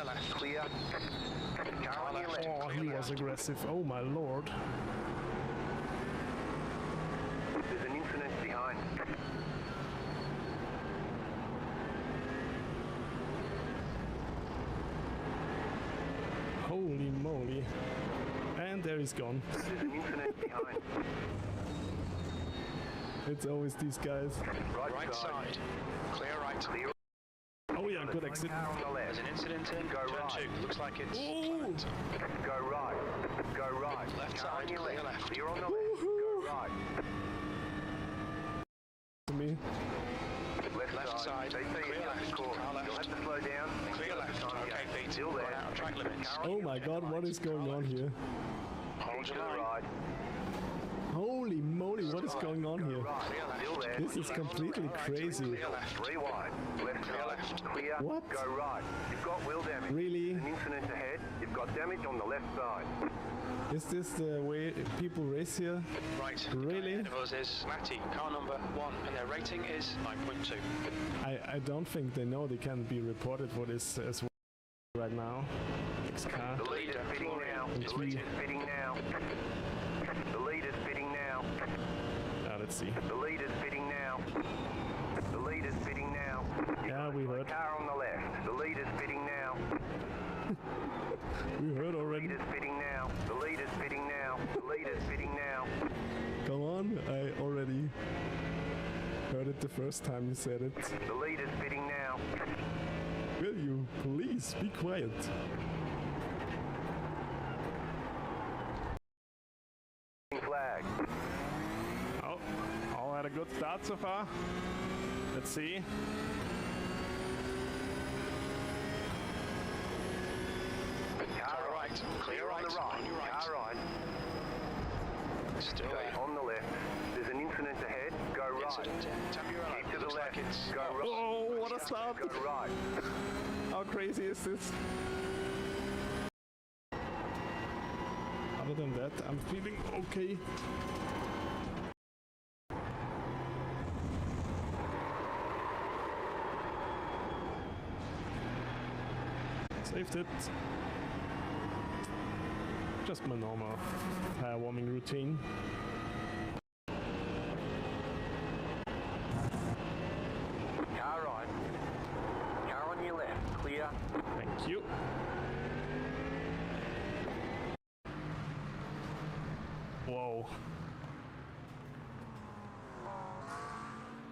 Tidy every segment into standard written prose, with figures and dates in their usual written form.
left. Clear. Car on your left. Oh, he was aggressive. Oh my lord. There's an incident behind. Holy moly. And there he's gone. There's an incident behind. It's always these guys. Right side. Clear right. Clear. Oh yeah, good exit. Car on the left. There's an incident in Go turn right. 2. Looks like it's Ooh. flat. Go right. Go right. Left Car on side, your clear left. left. Clear on the left. Go right. To me. Left side, They say clear you left. car Car You'll have left. to slow down. Clear left. Okay, Pete. Still Run there. out of track limits. Oh my god, what is going on here? Hold To your the line. right. Holy moly, what is going on here? Right. Still there. This is completely crazy. Clear left. 3 wide. Left Clear side. left. Clear. What? Go right. You've got wheel damage. Really? There's an incident ahead. You've got damage on the left side. Is this the way people race here? Right. Really? Ahead of us is Matty, car number 1, and their rating is 9.2. I don't think they know they can be reported for this as well right now. Next car. The lead is fitting now. Thank The lead you. is fitting now. The lead is fitting now. Let's see. The lead is fitting now. The lead is fitting now. Yeah, we heard. Car on the left. The lead is fitting now. We heard The already. lead is fitting now. The lead is fitting now. The lead is fitting now. Come on, I already heard it the first time you said it. The lead is fitting now. Will you please be quiet? Flag. Oh, all had a good start so far. Let's see. Car right. Clear on the right. right. On your right. Car right. Still Okay, there. on the left. There's an incident ahead. Go right. Incident in Tamburello. Keep to the Looks left. like it's Go right. Oh, what a start! Go right. How crazy is this? Other than that, I'm feeling okay. Saved it. Just my normal tire warming routine. Car right. Car on your left. Clear. Thank you. Whoa.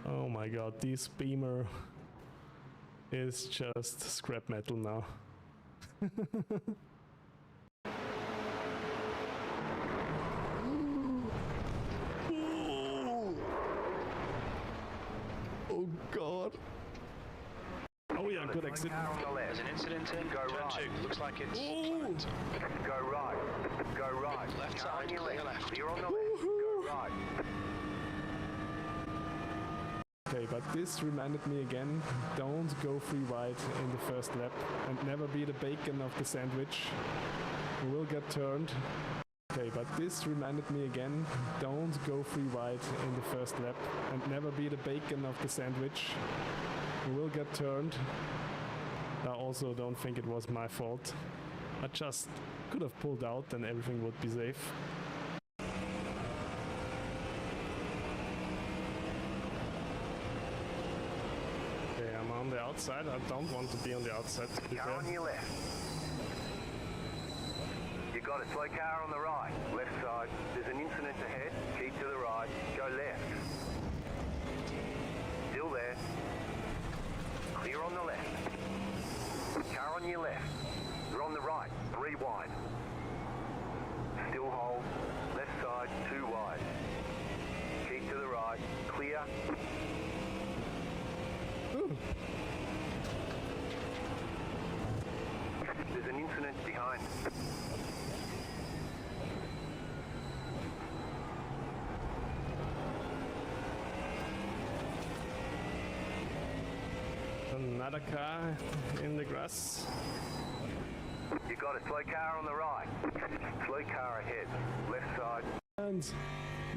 Oh my god, this Beamer is just scrap metal now. Oh god. Oh yeah, good exit. Car on the left. There's an incident in Go turn right. 2. Looks like it's Ooh. flat. Go right. Go right. Left Car side, on your clear left. left. Clear on the left. Go right. Okay, but this reminded me again, don't go free wide in the first lap and never be the bacon of the sandwich. You will get turned. Okay, but this reminded me again, don't go free wide in the first lap and never be the bacon of the sandwich. You will get turned. I also don't think it was my fault. I just could have pulled out and everything would be safe. Okay, I'm on the outside. I don't want to be on the outside, to be Car fair. on your left. You got a slow car on the right. Left side. There's an incident ahead. Keep to the right. Go left. Still there. Clear on the left. Car on your left. You're on the right. 3 wide. Still hold. Left side. 2 wide. Keep to the right. Clear. Ooh. There's an incident behind. Another car in the grass. You got a slow car on the right. Slow car ahead. Left side. And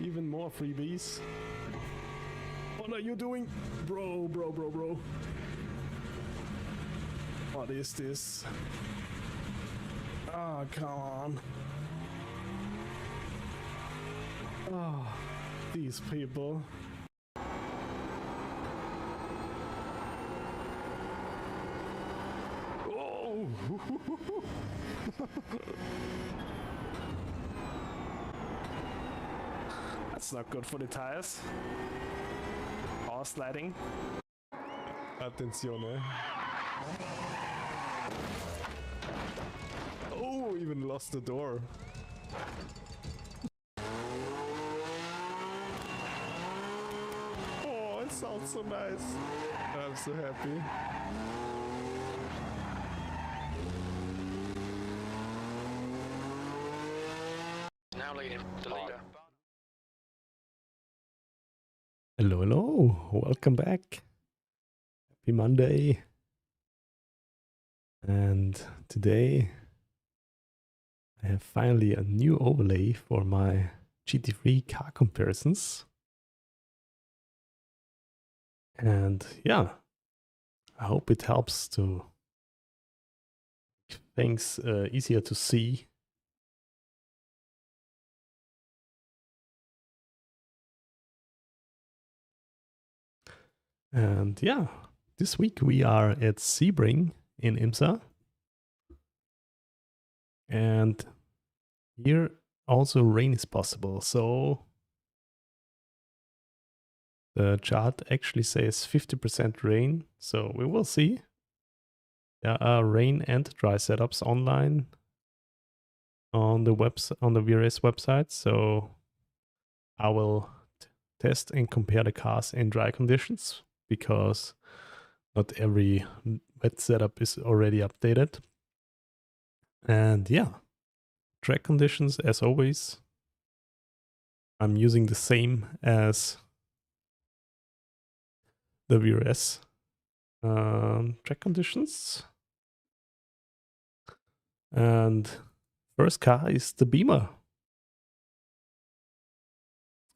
even more freebies. What are you doing? Bro. What is this? Oh, come on. Oh, these people. Oh! That's not good for the tires. Power sliding. Attenzione. Oh, even lost the door. Oh, it sounds so nice. I'm so happy. Now leading the leader. Hello, hello. Welcome back. Happy Monday. And today I have finally a new overlay for my GT3 car comparisons. And yeah, I hope it helps to make things easier to see. And yeah, this week we are at Sebring in IMSA. And here also rain is possible. So the chart actually says 50% rain. So we will see. There are rain and dry setups online on the VRS website. So I will test and compare the cars in dry conditions because not every wet setup is already updated. And yeah, track conditions as always. I'm using the same as the VRS track conditions. And first car is the Beamer.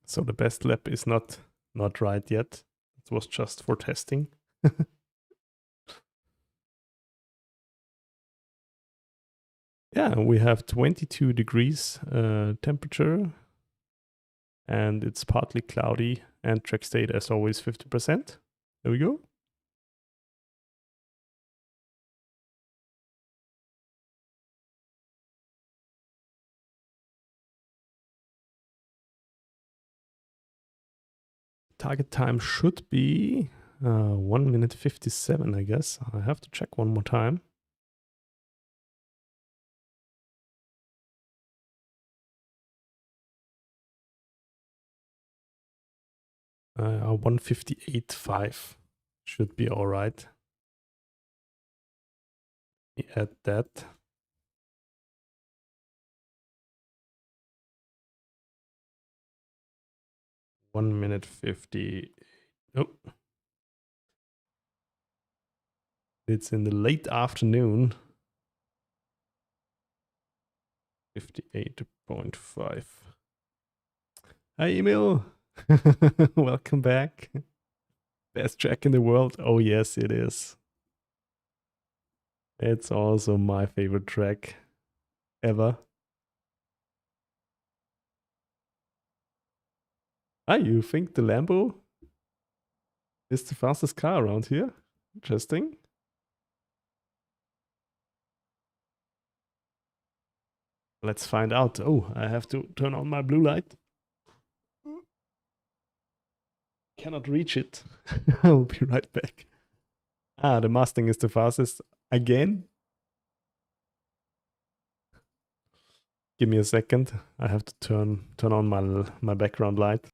So the best lap is not right yet. It was just for testing. Yeah, we have 22 degrees temperature. And it's partly cloudy and track state as always 50%. There we go. Target time should be 1 minute 57, I guess. I have to check one more time. 158.5 should be all right. Add that. One minute 50. Oh. It's in the late afternoon. 58.5. Hi, Emil. Welcome back. Best track in the world. Oh, yes, it is. It's also my favorite track ever. Ah, you think the Lambo is the fastest car around here? Interesting. Let's find out. Oh, I have to turn on my blue light. Cannot reach it. I'll be right back. Ah, the Mustang is the fastest again. Give me a second. I have to turn on my background light.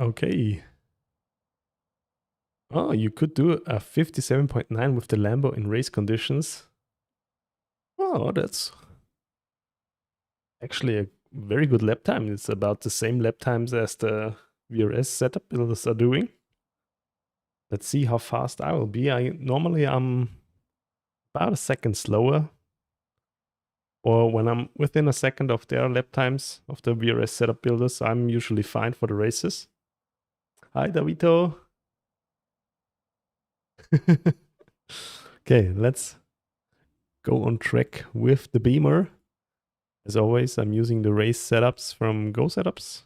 Okay. Oh, you could do a 57.9 with the Lambo in race conditions. Oh, that's actually a very good lap time. It's about the same lap times as the VRS setup builders are doing. Let's see how fast I will be. Normally I'm about a second slower. Or when I'm within a second of their lap times of the VRS setup builders, I'm usually fine for the races. Hi, Davito. Okay, let's go on track with the Beamer. As always, I'm using the race setups from Go Setups.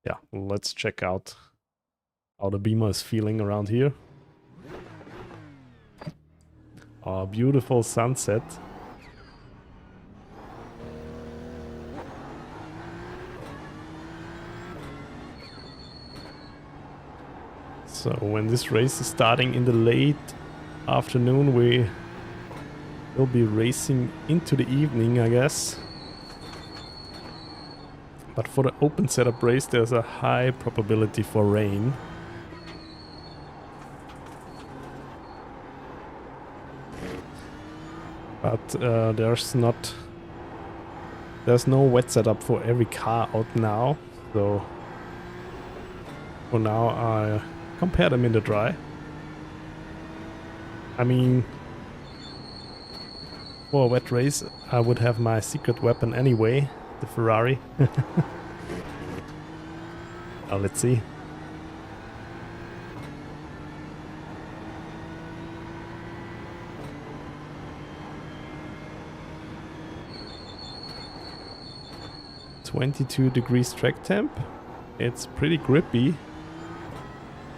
Yeah, let's check out how the Beamer is feeling around here. Oh, beautiful sunset. So when this race is starting in the late afternoon, we will be racing into the evening, I guess. But for the open setup race, there's a high probability for rain. But there's no wet setup for every car out now. So for now, I compare them in the dry. I mean, for a wet race, I would have my secret weapon anyway. The Ferrari. Now let's see. (22° track temp). It's pretty grippy.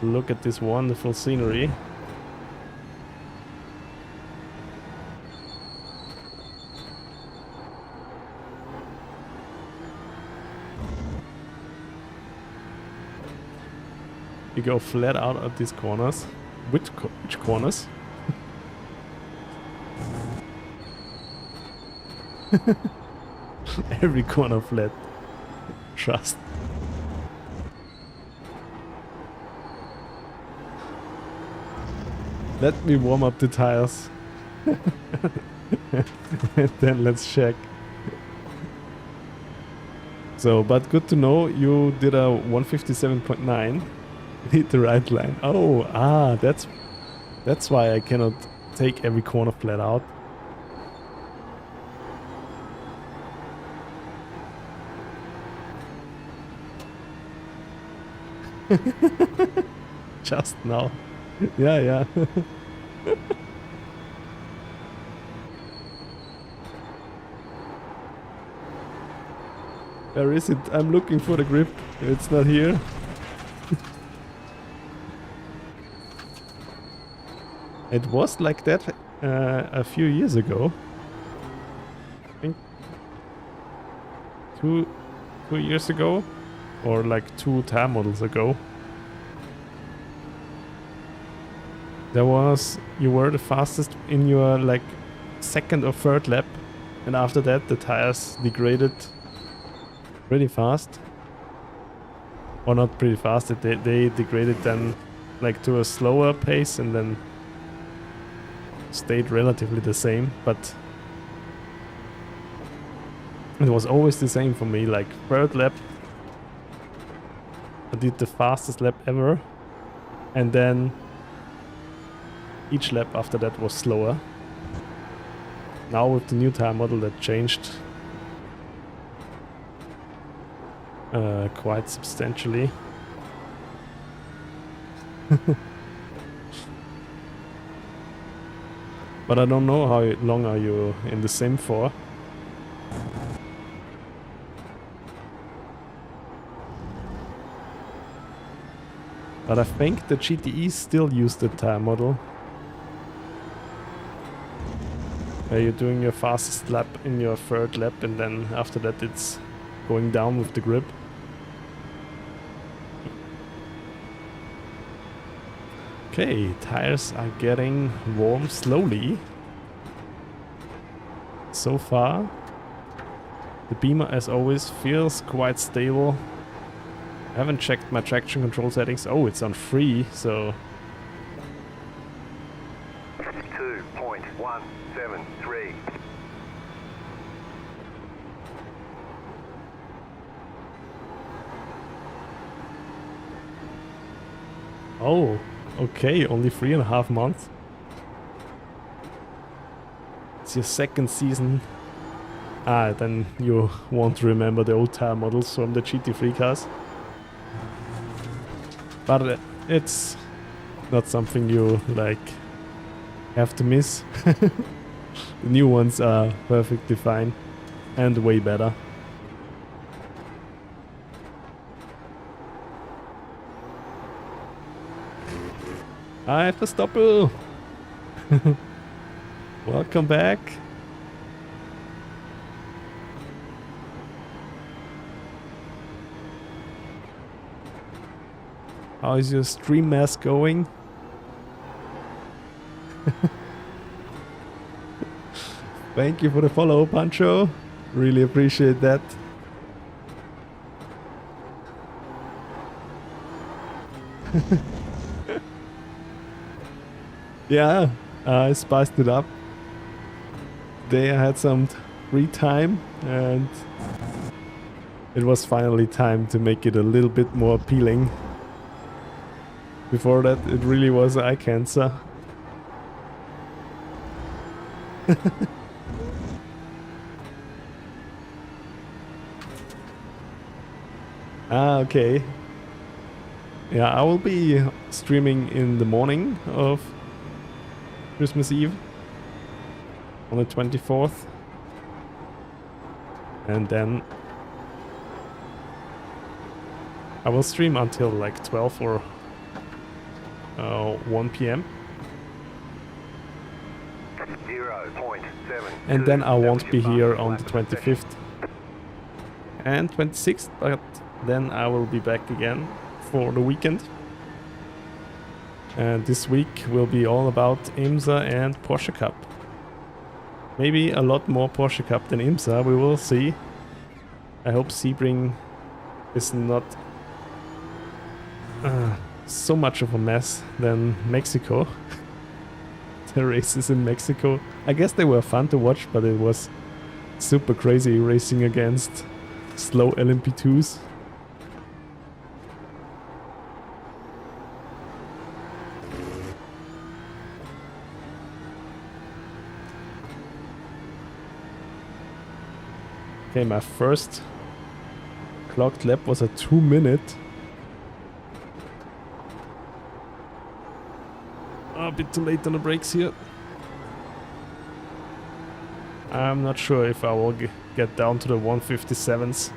Look at this wonderful scenery. You go flat out at these corners. Which corners? Every corner flat. Trust. Let me warm up the tires. And then let's check. So, but good to know you did a 157.9. Hit the right line. Oh, that's why I cannot take every corner flat out. Just now. Yeah. Where is it? I'm looking for the grip. It's not here. It was like that a few years ago. I think 2 years ago, or like 2 tire models ago. You were the fastest in your like second or third lap, and after that the tires degraded pretty fast. Or not pretty fast, they degraded then like to a slower pace and then stayed relatively the same, but it was always the same for me. Like third lap I did the fastest lap ever, and then each lap after that was slower. Now with the new tire model that changed quite substantially. But I don't know how long are you in the sim for. But I think the GTE still use the tire model, where you're doing your fastest lap in your third lap, and then after that it's going down with the grip. Okay, tires are getting warm slowly. so far the Beamer, as always, feels quite stable. I haven't checked my traction control settings. Oh, it's on 3, so 2.173. oh, okay, only 3.5 months. It's your second season. Ah, then you won't remember the old tire models from the GT3 cars. But it's not something you like have to miss. The new ones are perfectly fine and way better. Hi, Verstappen! Welcome back. How is your stream mask going? Thank you for the follow, Pancho. Really appreciate that. Yeah, I spiced it up. Today I had some free time and it was finally time to make it a little bit more appealing. Before that, it really was eye cancer. Ah, okay. Yeah, I will be streaming in the morning of Christmas Eve on the 24th. And then I will stream until like 12 or 1 p.m. 0.7. And then I won't be here on the 25th and 26th, but then I will be back again for the weekend. And this week will be all about IMSA and Porsche Cup. Maybe a lot more Porsche Cup than IMSA, we will see. I hope Sebring is not so much of a mess than Mexico. The races in Mexico, I guess they were fun to watch, but it was super crazy racing against slow LMP2s. Okay, my first clocked lap was a 2 minute. A bit too late on the brakes here. I'm not sure if I will get down to the 157s.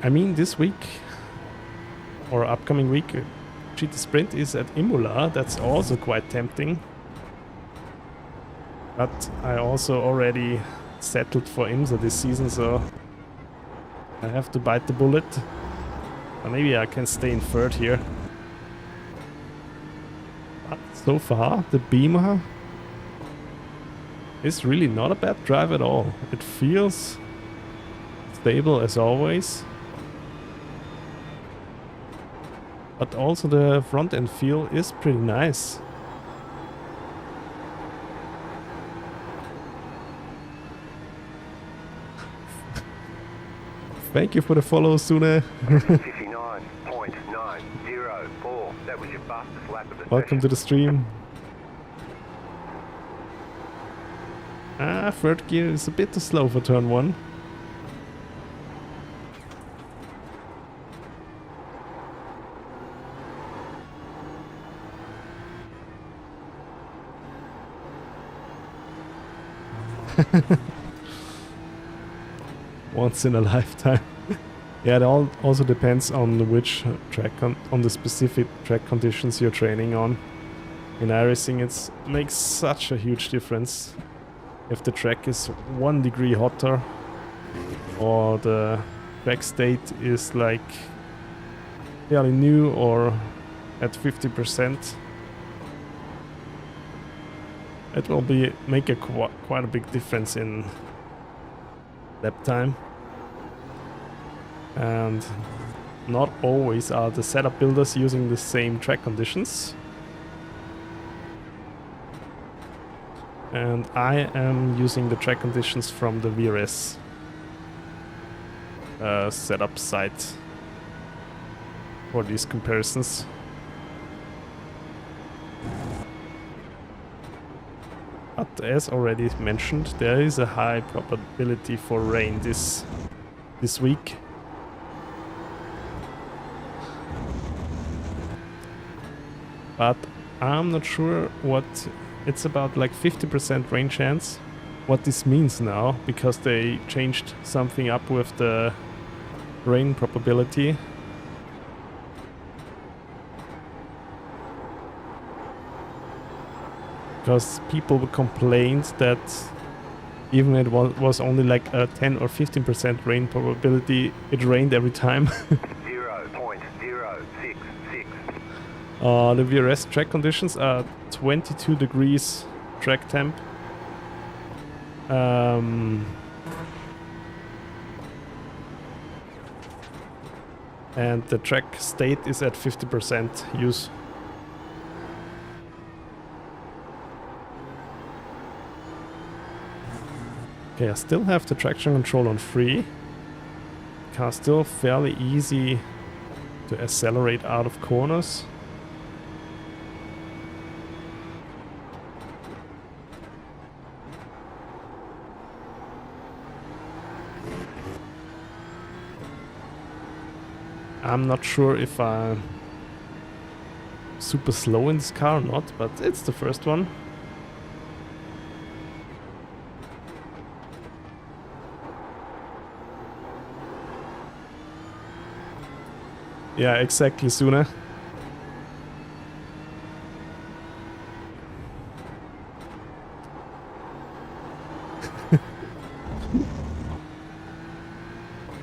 I mean, this week or upcoming week, GT Sprint is at Imola. That's also quite tempting. But I also already settled for IMSA this season, so I have to bite the bullet. Or maybe I can stay in third here. But so far, the Beamer is really not a bad drive at all. It feels stable as always. But also the front end feel is pretty nice. Thank you for the follow, Sune. 59.904. That was your fastest lap of the Welcome to the stream. Ah, third gear is a bit too slow for turn 1. Once in a lifetime. Yeah, it all also depends on which track, on the specific track conditions you're training on. In iRacing, it makes such a huge difference if the track is 1 degree hotter or the track state is like fairly new or at 50%, it will make a quite a big difference in lap time. And not always are the setup builders using the same track conditions. And I am using the track conditions from the VRS setup site for these comparisons. But as already mentioned, there is a high probability for rain this week. But I'm not sure what it's about, like 50% rain chance. What this means now, because they changed something up with the rain probability. Because people complained that even it was only like a 10 or 15% rain probability, it rained every time. 0.066. The VRS track conditions are 22 degrees track temp. And the track state is at 50% use. Okay, I still have the traction control on 3. Car still fairly easy to accelerate out of corners. I'm not sure if I'm super slow in this car or not, but it's the first one. Yeah, exactly, Suna.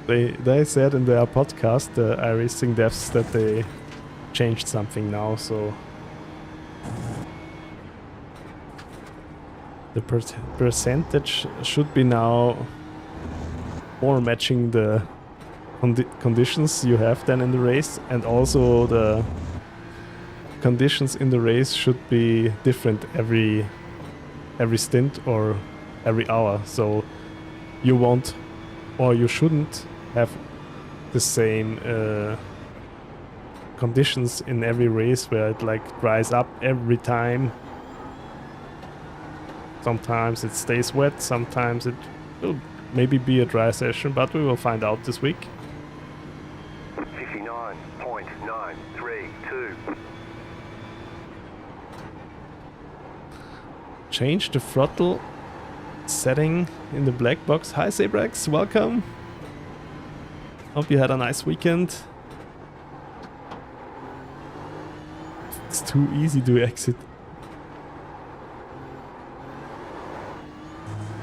They said in their podcast, the iRacing devs, that they changed something now, so the percentage should be now more matching the conditions you have then in the race, and also the conditions in the race should be different every stint or every hour, so you won't or you shouldn't have the same conditions in every race where it like dries up every time. Sometimes it stays wet, sometimes it will maybe be a dry session, but we will find out this week. 59.932. Change the throttle setting in the black box. Hi Sebrex, welcome. Hope you had a nice weekend. It's too easy to exit.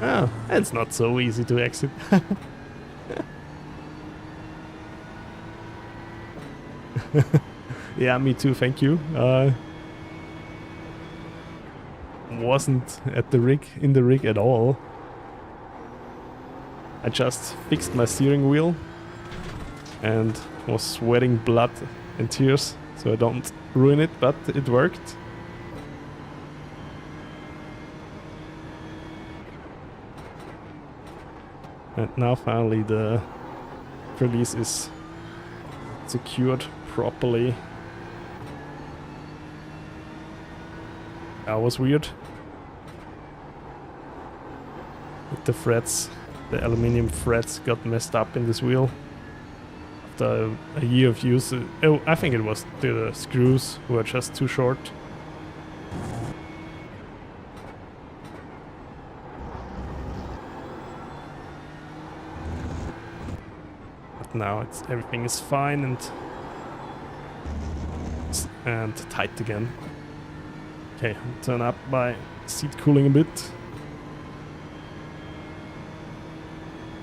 Oh, it's not so easy to exit. Yeah, me too, thank you. Wasn't at the rig, in the rig at all. I just fixed my steering wheel and was sweating blood and tears so I don't ruin it, but it worked. And now finally the release is secured properly. That was weird. With the threads, the aluminium threads got messed up in this wheel. After a year of use, oh, I think it was the screws were just too short. But now everything is fine and tight again. Okay, turn up my seat cooling a bit.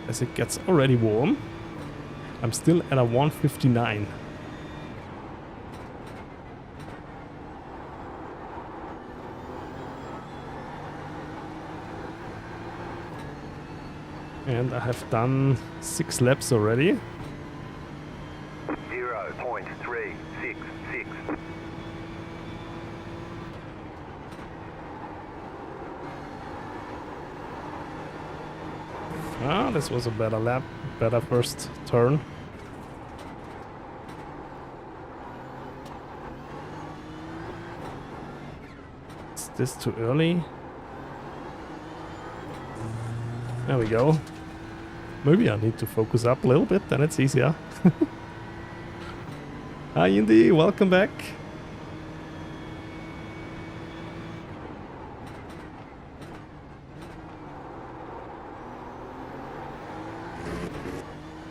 As it gets already warm. I'm still at a 159. And I have done 6 laps already. 0.366. Ah, this was a better lap, better first turn. Is this too early? There we go. Maybe I need to focus up a little bit, then it's easier. Hi Indy, welcome back.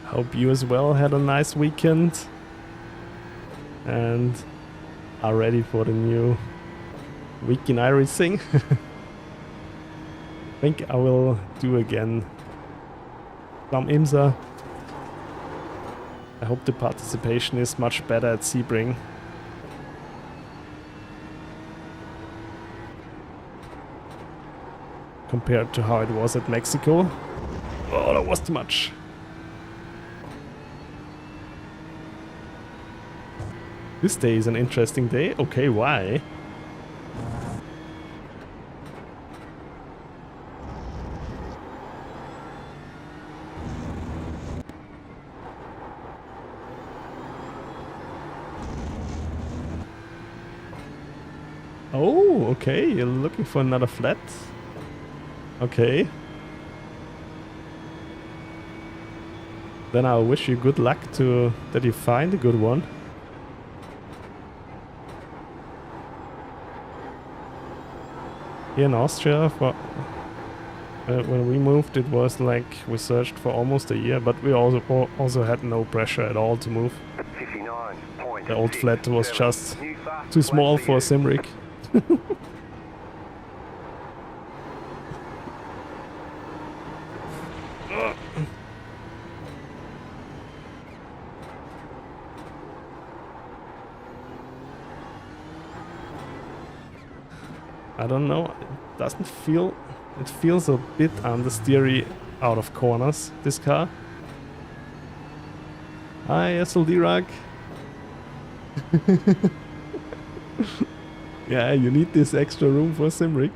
Hope you as well had a nice weekend and are ready for the new week in iRacing. I think I will do again some IMSA. I hope the participation is much better at Sebring. Compared to how it was at Mexico. Oh, that was too much. This day is an interesting day. Okay, why? Oh, okay, you're looking for another flat. Okay. Then I wish you good luck to that you find a good one. Here in Austria, for when we moved, it was like we searched for almost a year, but we also had no pressure at all to move. The old flat was just too small for Simrig. I don't know, it doesn't feel, it feels a bit understeery out of corners, this car. Hi, SLD-Rag. Yeah, you need this extra room for Simrig.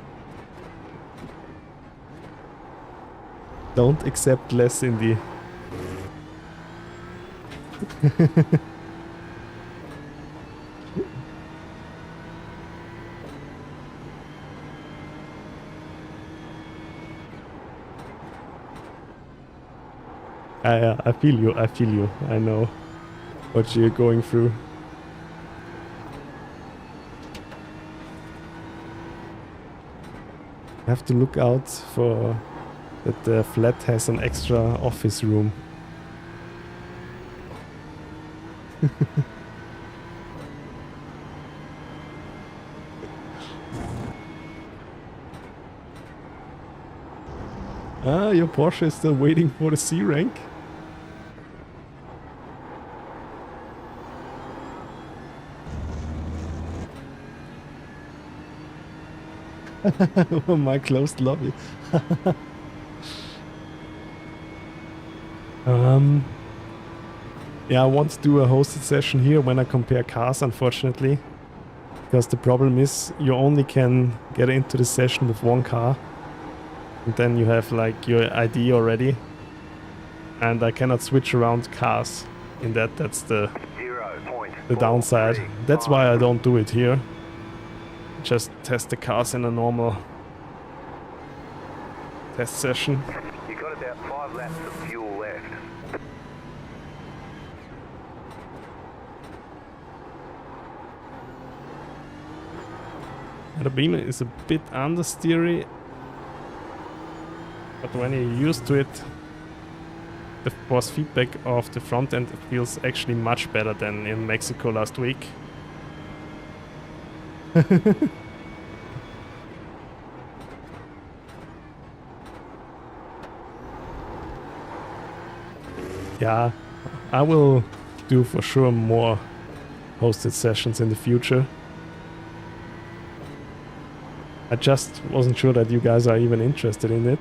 Don't accept less in the... I feel you, I know what you're going through. You have to look out for that the flat has an extra office room. Ah, your Porsche is still waiting for the C rank. My closed lobby. Yeah, I want to do a hosted session here when I compare cars, unfortunately. Because the problem is you only can get into the session with one car. And then you have like your ID already. And I cannot switch around cars in that. That's the downside. That's why I don't do it here. Just test the cars in a normal test session. You got about 5 laps of fuel left. The beam is a bit understeery, but when you're used to it, the force feedback of the front end feels actually much better than in Mexico last week. Yeah, I will do for sure more hosted sessions in the future. I just wasn't sure that you guys are even interested in it.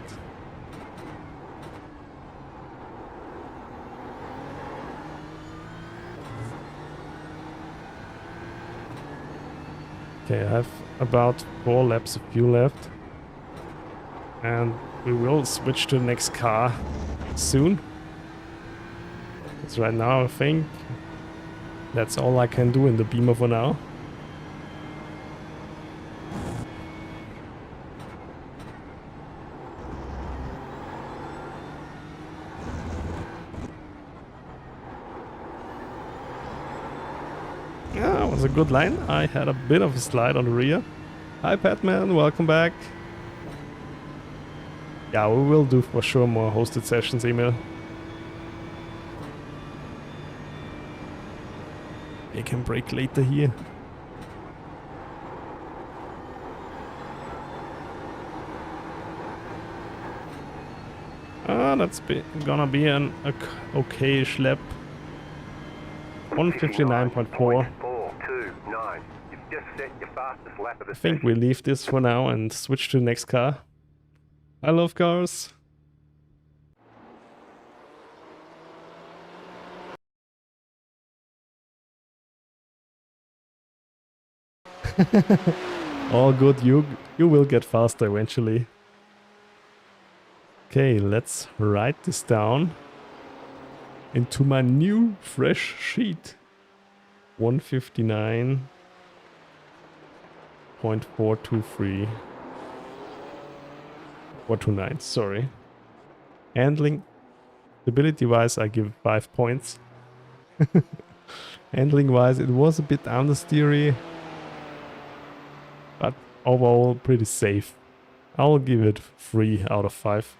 Okay, I have about 4 laps of fuel left. And we will switch to the next car soon. Because right now I think that's all I can do in the Beamer for now. Yeah, it was a good line. I had a bit of a slide on the rear. Hi Patman, welcome back. Yeah, we will do for sure more hosted sessions, Emil. You can brake later here. Ah, that's gonna be an okay-ish lap. 159.4. You've just set your fastest lap of the I think we leave this for now and switch to the next car. I love cars. All good, you will get faster eventually. Okay, let's write this down into my new fresh sheet. 159.423. 429, sorry. Handling, stability wise, I give 5 points. Handling wise, it was a bit understeery, but overall pretty safe. I'll give it 3 out of 5.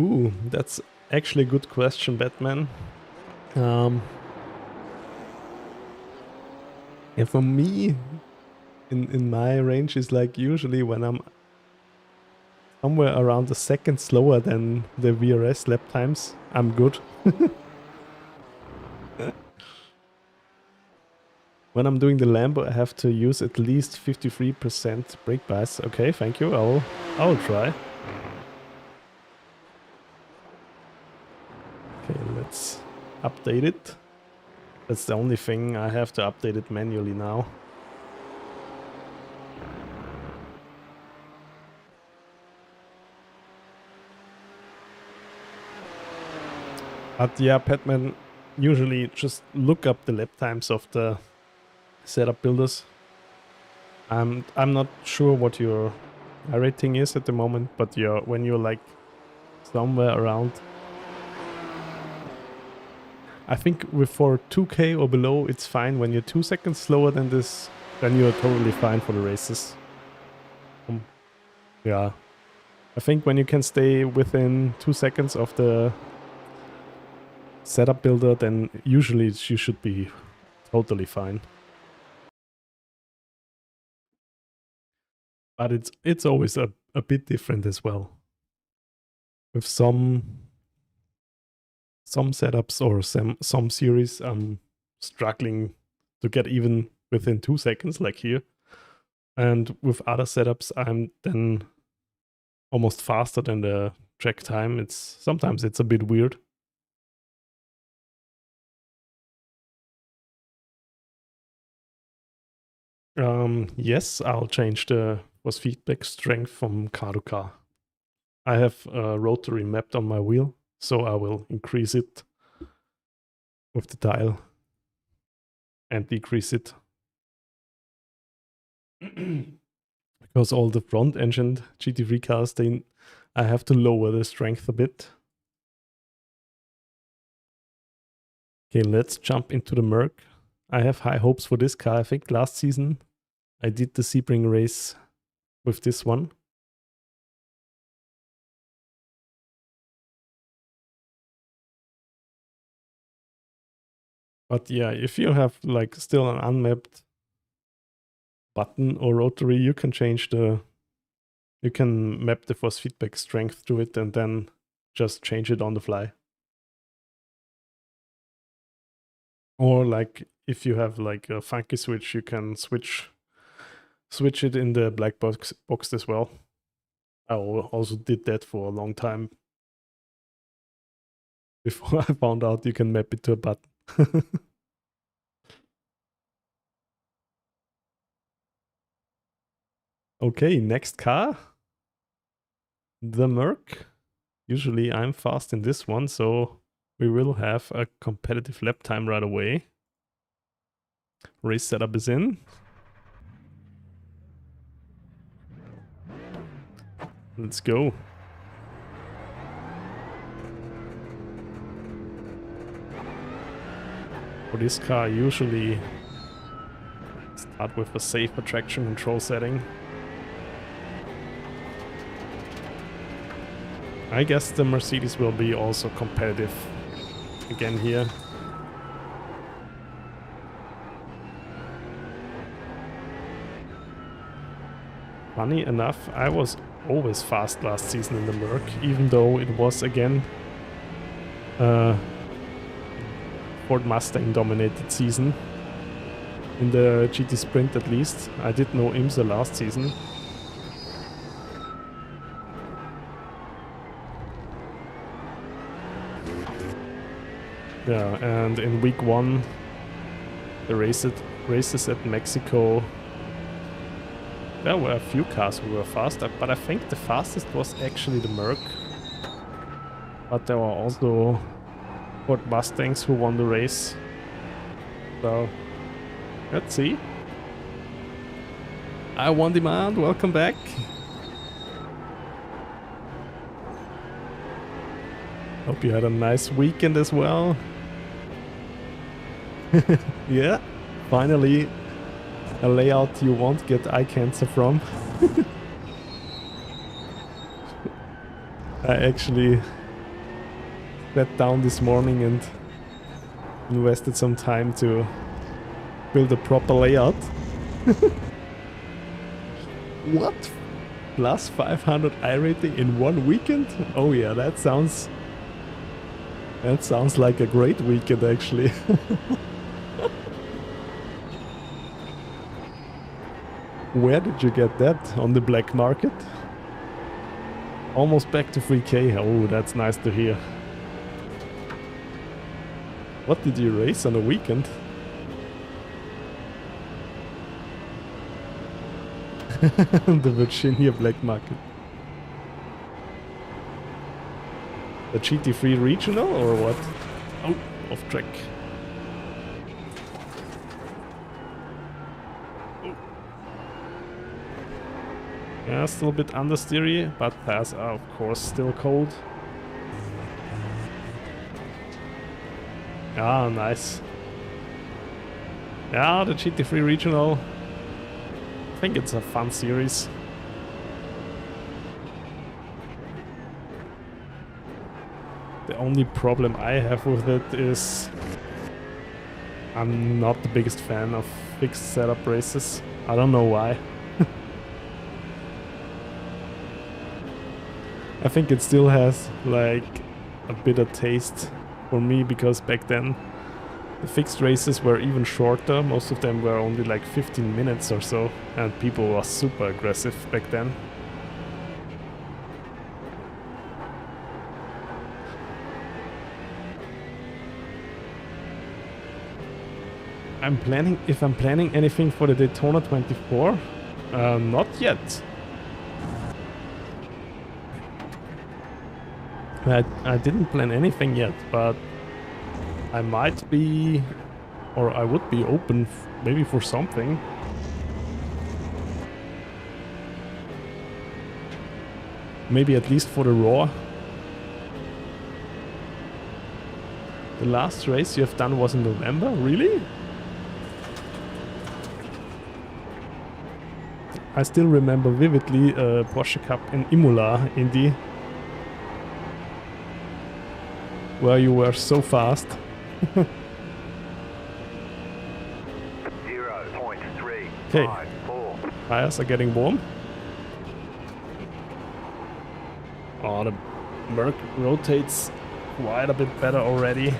Ooh, that's actually a good question, Batman. Yeah, for me, in my range is like usually when I'm somewhere around a second slower than the VRS lap times, I'm good. When I'm doing the Lambo, I have to use at least 53% brake bias. Okay, thank you. I'll try. Okay, let's update it. That's the only thing, I have to update it manually now. But yeah, Patman, usually just look up the lap times of the setup builders. I'm not sure what your rating is at the moment, but when you're like somewhere around, I think for 2K or below it's fine. When you're 2 seconds slower than this, then you're totally fine for the races. Yeah, I think when you can stay within 2 seconds of the setup builder, then usually you should be totally fine. But it's always a bit different as well. With some setups or some series, I'm struggling to get even within 2 seconds like here. And with other setups, I'm then almost faster than the track time. Sometimes it's a bit weird. Yes, I'll change the force feedback strength from car to car. I have a rotary mapped on my wheel, so I will increase it with the dial and decrease it. Because all the front engined GT3 cars, I have to lower the strength a bit. Okay, let's jump into the Merc. I have high hopes for this car. I think last season I did the Sebring race with this one. But yeah, if you have like still an unmapped button or rotary, you can map the force feedback strength to it and then just change it on the fly. Or like if you have like a funky switch, you can switch it in the black box as well. I also did that for a long time before I found out you can map it to a button. Okay, next car. The Merc. Usually I'm fast in this one, so we will have a competitive lap time right away. Race setup is in. Let's go. For this car, usually start with a safer traction control setting. I guess the Mercedes will be also competitive again here. Funny enough, I was always fast last season in the Merc, even though it was again Ford Mustang dominated season. In the GT Sprint at least. I did know IMSA last season. Yeah, and in week 1, the races at Mexico, there were a few cars who were faster, but I think the fastest was actually the Merc. But there were also Ford Mustangs who won the race. So, let's see. I won demand, welcome back. Hope you had a nice weekend as well. Yeah, finally a layout you won't get eye cancer from. I actually sat down this morning and invested some time to build a proper layout. What? Plus 500 iRating in one weekend? Oh yeah, that sounds like a great weekend actually. Where did you get that? On the black market? Almost back to 3K. Oh, that's nice to hear. What did you race on a weekend? The Virginia black market. The GT3 regional or what? Oh, off track. Yeah, still a bit understeery, but tires are of course still cold. Ah, nice. Yeah, the GT3 regional. I think it's a fun series. The only problem I have with it is I'm not the biggest fan of fixed setup races. I don't know why. I think it still has like a bitter taste for me because back then the fixed races were even shorter. Most of them were only like 15 minutes or so, and people were super aggressive back then. If I'm planning anything for the Daytona 24, not yet. I didn't plan anything yet, but I might be, or I would be open maybe for something. Maybe at least for the Raw. The last race you have done was in November, really? I still remember vividly Porsche Cup in Imola, Indy, where you were so fast. 0.354. Okay, tires are getting warm. Oh, the Merc rotates quite a bit better already.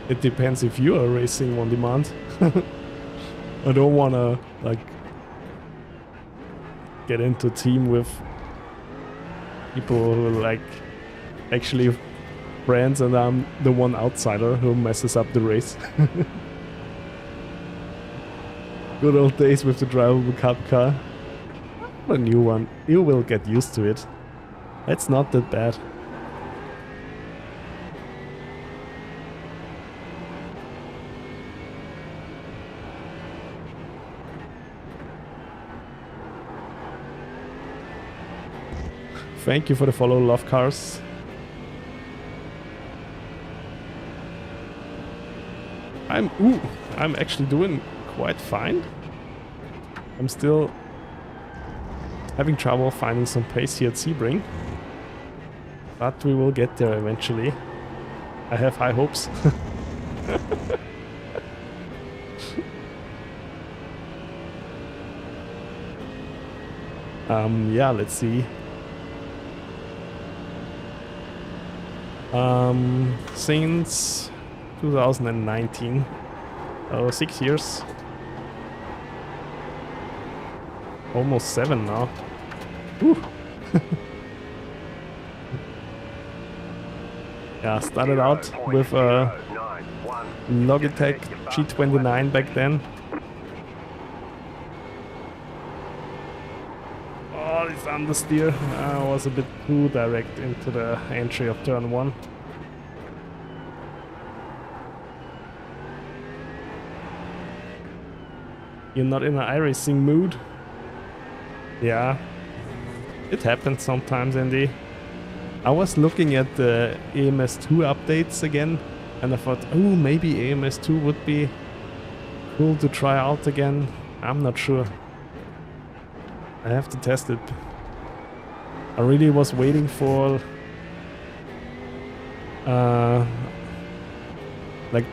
It depends if you are racing on demand. I don't wanna like get into a team with people who like actually friends and I'm the one outsider who messes up the race. Good old days with the drivable cup car. A new one. You will get used to it. It's not that bad. Thank you for the follow, Love Cars. I'm actually doing quite fine. I'm still having trouble finding some pace here at Sebring, but we will get there eventually. I have high hopes. Yeah, let's see. Since 2019, 6 years, almost 7 now. Whew. Yeah, started out with a Logitech G29 back then. Oh, this understeer was a bit too direct into the entry of turn 1. You're not in an iRacing mood? Yeah, it happens sometimes, Andy. I was looking at the AMS2 updates again, and I thought, oh, maybe AMS2 would be cool to try out again. I'm not sure. I have to test it. I really was waiting for like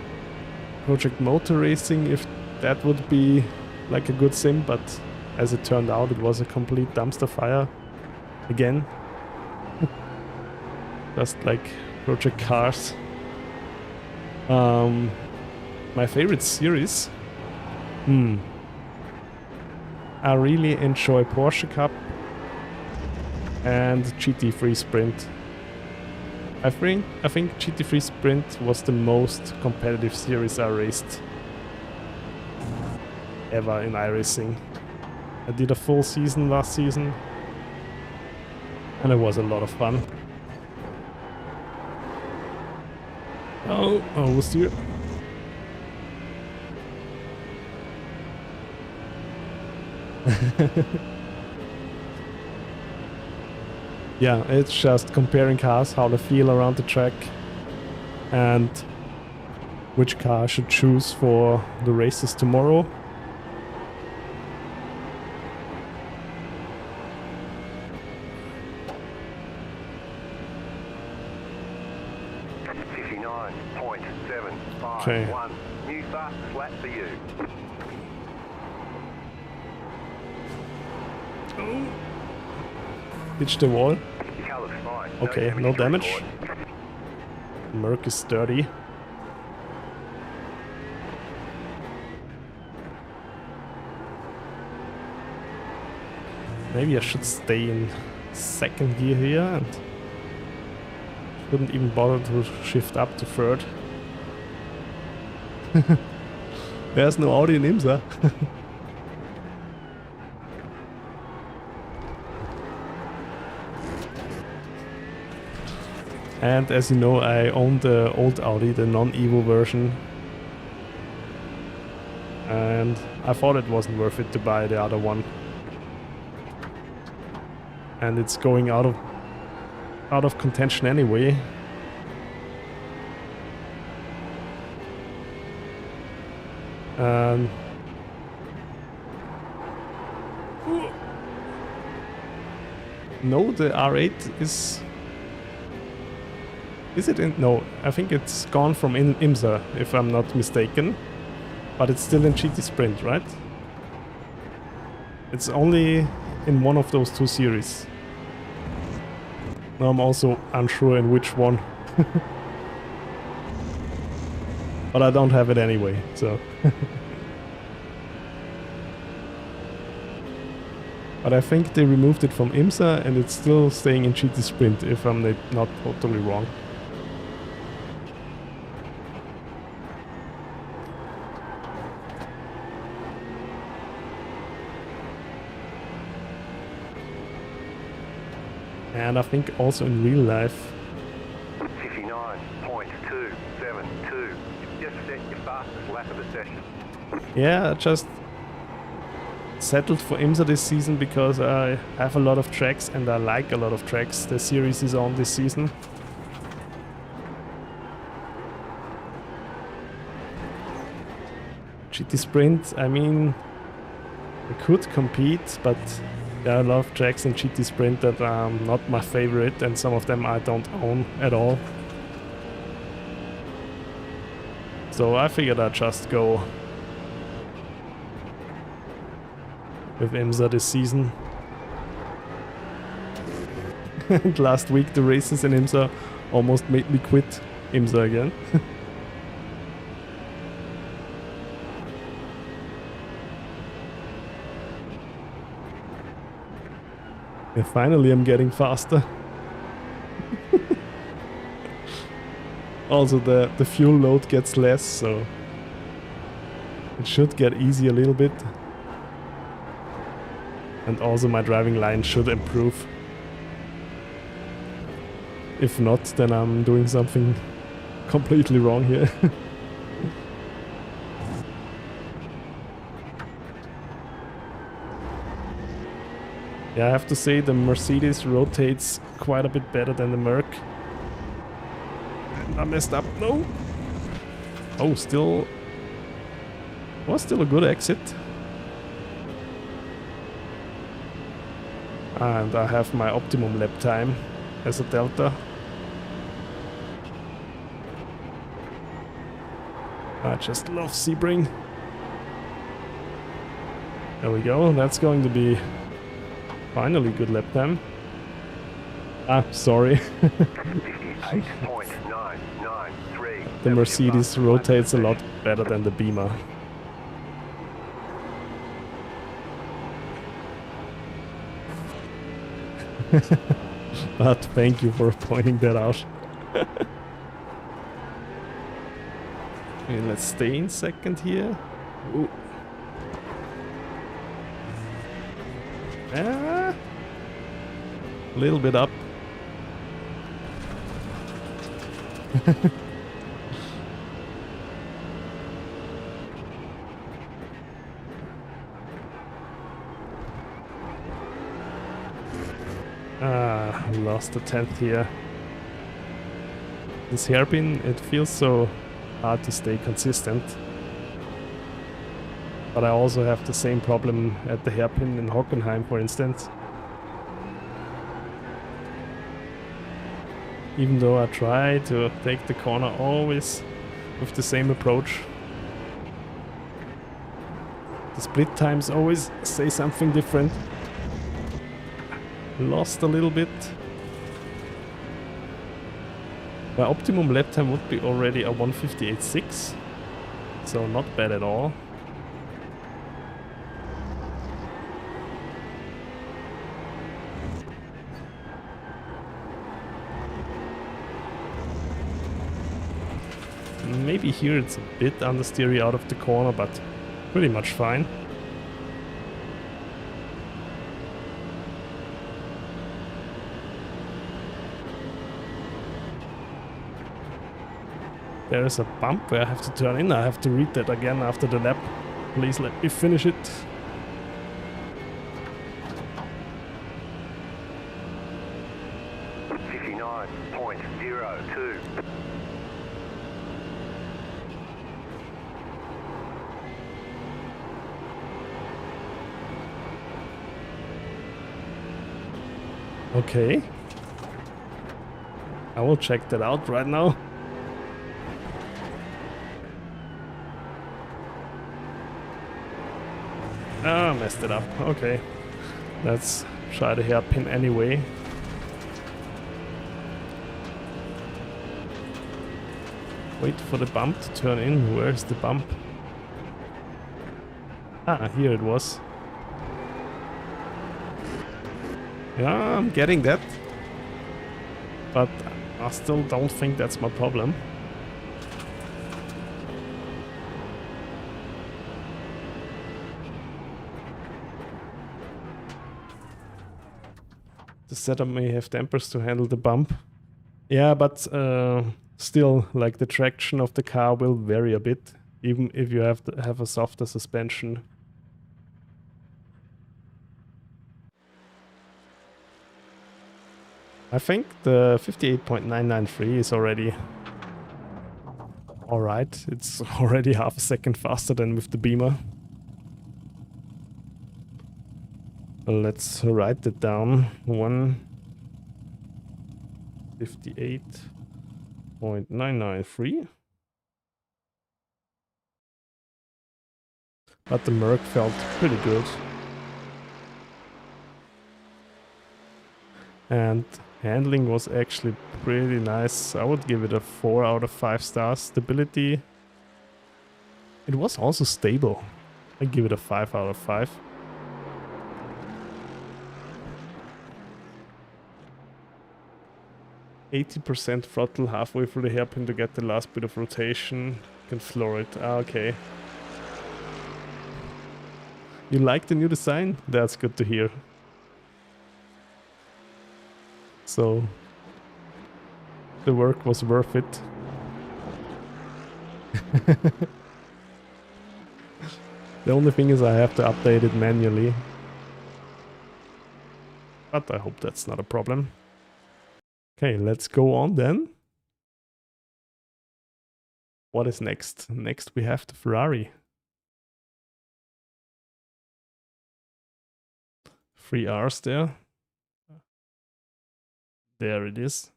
Project Motor Racing, if that would be like a good sim, but as it turned out, it was a complete dumpster fire again. Just like Project Cars. My favorite series? I really enjoy Porsche Cup and GT3 Sprint. I think GT3 Sprint was the most competitive series I raced ever in iRacing. I did a full season last season and it was a lot of fun. Oh, almost here. Yeah, it's just comparing cars, how they feel around the track, and which car I should choose for the races tomorrow. Okay. New fast flat for you. Ditch the wall. Your car looks fine. Okay, no damage. Merc is sturdy. Maybe I should stay in second gear here and shouldn't even bother to shift up to third. There's no Audi in IMSA. And as you know, I own the old Audi, the non-Evo version. And I thought it wasn't worth it to buy the other one. And it's going out of contention anyway. No, the R8 is it in? No, I think it's gone from IMSA, if I'm not mistaken. But it's still in GT Sprint, right? It's only in one of those two series. Now I'm also unsure in which one. But I don't have it anyway, so... But I think they removed it from IMSA and it's still staying in GT Sprint, if I'm not totally wrong. And I think also in real life. 59.272. Just set your fastest lap of the session. Yeah, I just settled for IMSA this season because I have a lot of tracks and I like a lot of tracks. The series is on this season. GT Sprint, I mean, I could compete, but there are a lot of tracks in GT Sprint that are not my favorite, and some of them I don't own at all. So I figured I'd just go with IMSA this season. And last week the races in IMSA almost made me quit IMSA again. And finally I'm getting faster. Also the fuel load gets less, so it should get easy a little bit. And also my driving line should improve. If not, then I'm doing something completely wrong here. Yeah, I have to say the Mercedes rotates quite a bit better than the Merc. And I messed up. No! Oh, still... was still a good exit. And I have my optimum lap time as a delta. I just love Sebring. There we go, that's going to be finally good lap time. Ah, sorry. 58.993. The Mercedes rotates a lot better than the Beamer. But thank you for pointing that out. Okay, let's stay in second here. Ooh. Ah, a little bit up. Lost the 10th here. This hairpin, it feels so hard to stay consistent. But I also have the same problem at the hairpin in Hockenheim, for instance. Even though I try to take the corner always with the same approach. The split times always say something different. Lost a little bit. My optimum lap time would be already a 1:58.6, so not bad at all. Maybe here it's a bit understeery out of the corner, but pretty much fine. There is a bump where I have to turn in. I have to read that again after the lap. Please let me finish it. .02. Okay. I will check that out right now. Ah, messed it up. Okay. Let's try the hairpin anyway. Wait for the bump to turn in. Where's the bump? Ah, here it was. Yeah, I'm getting that. But I still don't think that's my problem. The setup may have dampers to handle the bump. Yeah, but still, like the traction of the car will vary a bit, even if you have a softer suspension. I think the 58.993 is already alright. It's already half a second faster than with the Beamer. Let's write that down. 158.993. But the Merc felt pretty good. And handling was actually pretty nice. I would give it a 4 out of 5 stars. Stability, it was also stable. I give it a 5 out of 5. %, throttle halfway through the hairpin to get the last bit of rotation. You can floor it. Ah, okay. You like the new design? That's good to hear. So the work was worth it. The only thing is I have to update it manually. But I hope that's not a problem. Okay, let's go on then. What is next? Next we have the Ferrari. 3 R's there. There it is.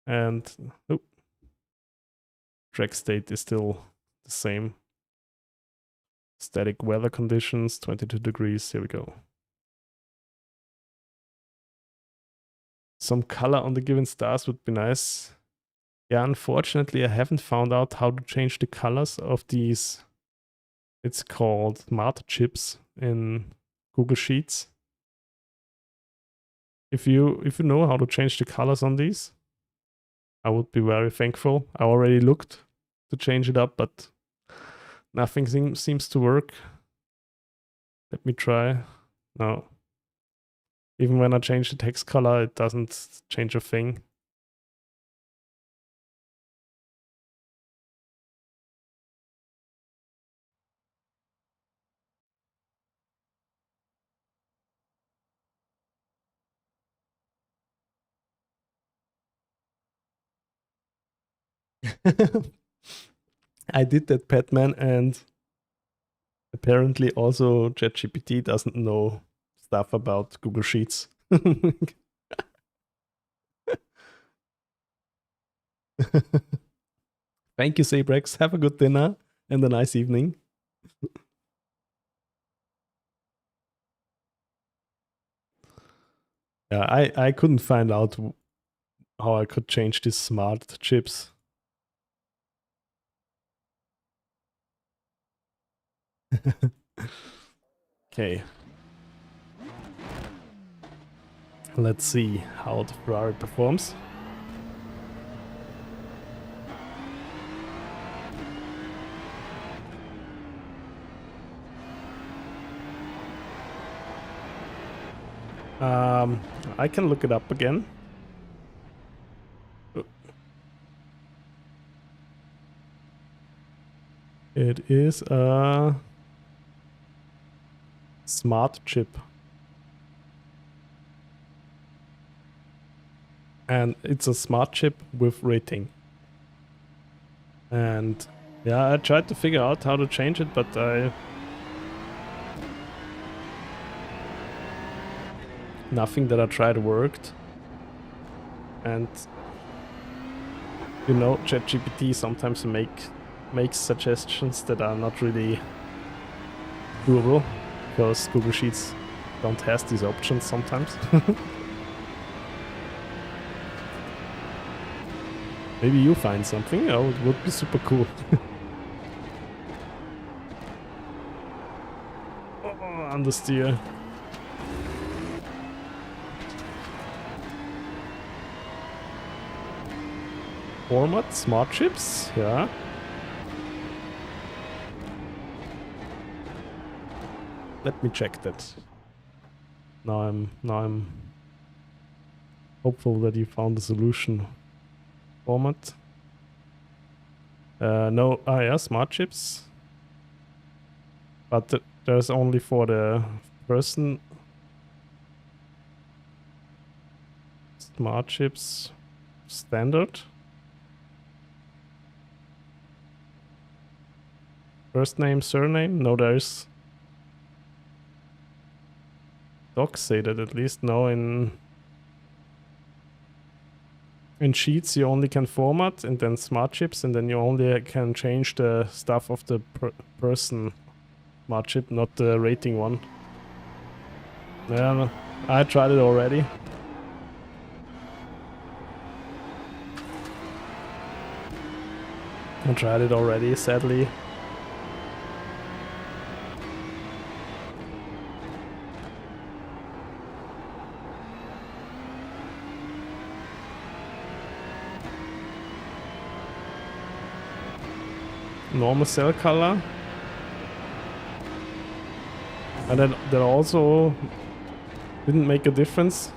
And oh, track state is still the same. Static weather conditions, 22 degrees. Here we go. Some color on the given stars would be nice. Yeah, unfortunately, I haven't found out how to change the colors of these. It's called Smart chips in Google Sheets. If you know how to change the colors on these, I would be very thankful. I already looked to change it up, but nothing seems to work. Let me try. No. Even when I change the text color, it doesn't change a thing. I did that, Patman, and apparently also ChatGPT doesn't know stuff about Google Sheets. Thank you, Sebrex. Have a good dinner and a nice evening. Yeah, I couldn't find out how I could change these smart chips. Okay. Let's see how the Ferrari performs. I can look it up again. It is a smart chip. And it's a smart chip with rating. And yeah, I tried to figure out how to change it, but nothing that I tried worked. And you know, ChatGPT sometimes makes suggestions that are not really doable, because Google Sheets don't have these options sometimes. Maybe you find something. Oh, it would be super cool. Oh, understeer. Format, smart chips, yeah. Let me check that. Now I'm hopeful that you found the solution. Format. No, yeah, smart chips. But there's only for the person. Smart chips standard. First name, surname? No, there's docs say that at least. No, in Sheets you only can format, and then smart chips, and then you only can change the stuff of the person smart chip, not the rating one. Yeah, no, I tried it already. I tried it already, sadly. Normal cell color, and that also didn't make a difference.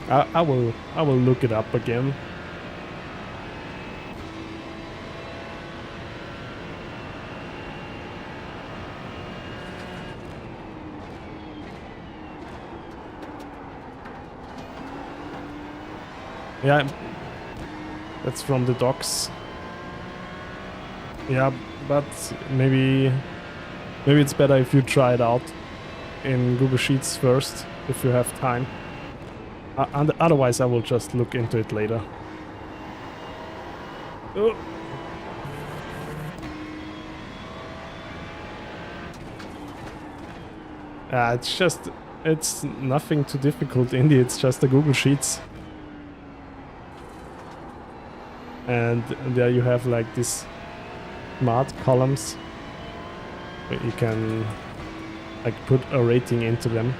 I will look it up again. Yeah, that's from the docs. Yeah, but maybe it's better if you try it out in Google Sheets first, if you have time. And otherwise, I will just look into it later. Oh. It's nothing too difficult, Indy. It's just the Google Sheets. And there you have like these smart columns where you can like put a rating into them.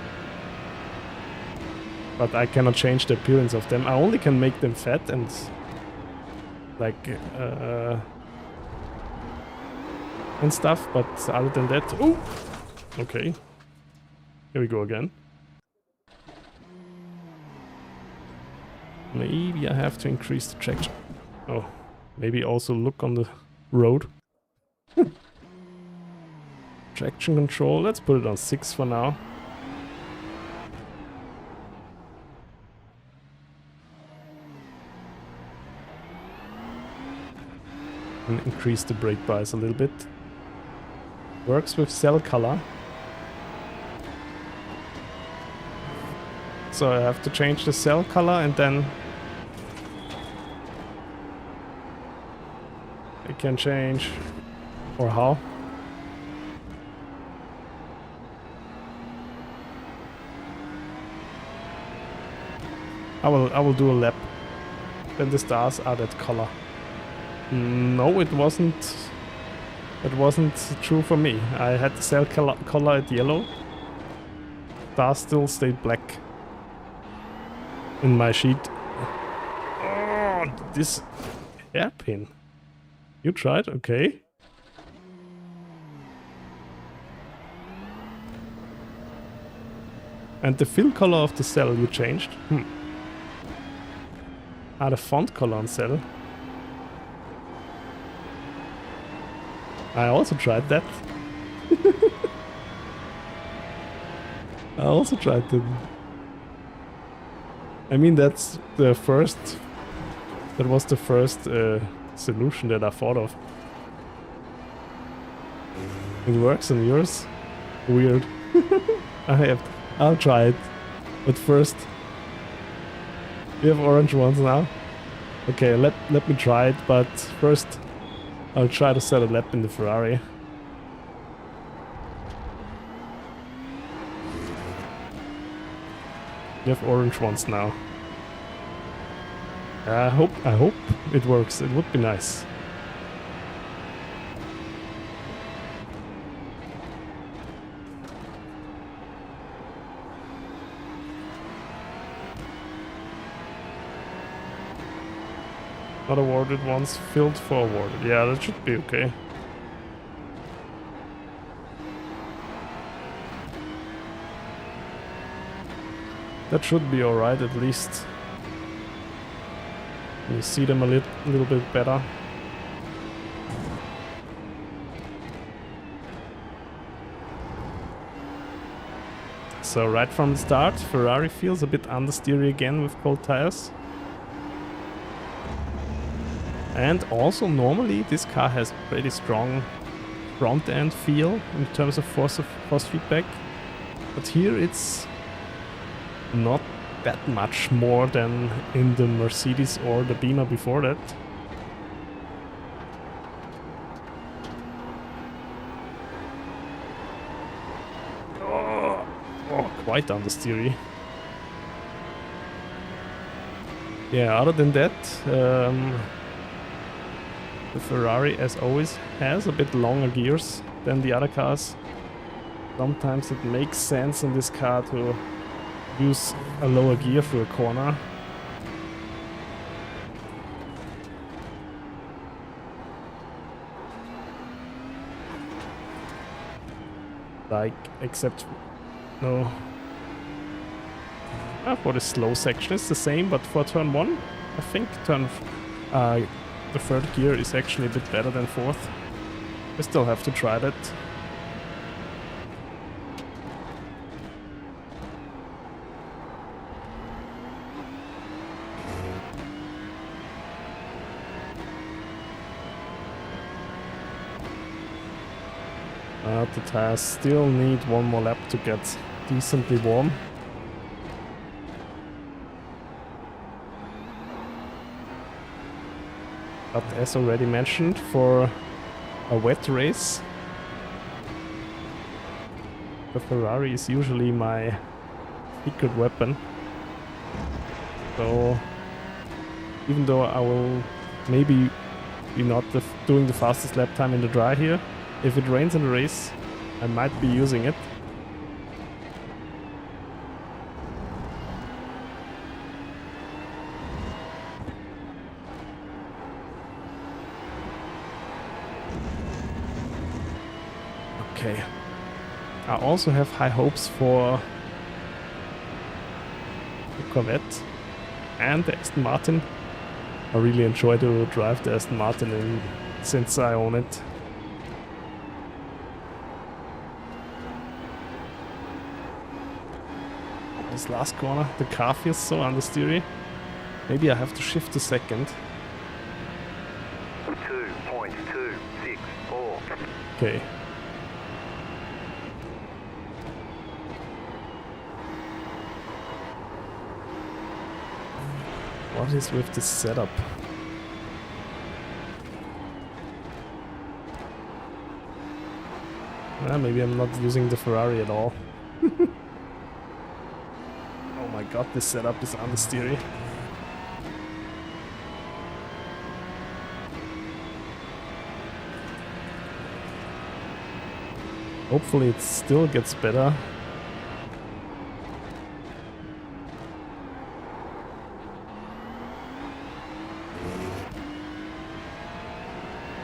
But I cannot change the appearance of them. I only can make them fat and like and stuff, but other than that, oh, okay. Here we go again. Maybe I have to increase the traction. Oh, maybe also look on the road. Traction control, let's put it on 6 for now. And increase the brake bias a little bit. Works with cell color. So I have to change the cell color and then I can change, or how? I will do a lap. Then the stars are that color. No, it wasn't true for me. I had the cell color at yellow. Stars still stayed black in my sheet. Oh, this hairpin. You tried? Okay. And the fill color of the cell you changed? Ah, the font color on cell. I also tried that. I also tried that. I mean, that's the first... That was the first solution that I thought of. It works on yours? Weird. I'll try it. But first... You have orange ones now? Okay, let me try it, but first I'll try to set a lap in the Ferrari. You have orange ones now. I hope it works. It would be nice. Not awarded ones, filled for awarded. Yeah, that should be okay. That should be alright at least. You see them a little bit better. So right from the start, Ferrari feels a bit understeery again with cold tires. And also normally this car has pretty strong front end feel in terms of force feedback. But here it's not that much more than in the Mercedes or the Beamer before that. Oh, quite understeery. Yeah, other than that, the Ferrari, as always, has a bit longer gears than the other cars. Sometimes it makes sense in this car to use a lower gear through a corner. Like, except, no. For the slow section it's the same, but for turn 1, I think the third gear is actually a bit better than fourth. I still have to try that. The tires still need one more lap to get decently warm. But as already mentioned, for a wet race, the Ferrari is usually my secret weapon. So even though I will maybe be not doing the fastest lap time in the dry here, if it rains in the race, I might be using it. Okay. I also have high hopes for the Corvette and the Aston Martin. I really enjoy to drive the Aston Martin since I own it. This last corner, the car feels so understeery. Maybe I have to shift to second. 2.264. Okay. What is with this setup? Maybe I'm not using the Ferrari at all. Oh my god, this setup is understeery. Hopefully it still gets better.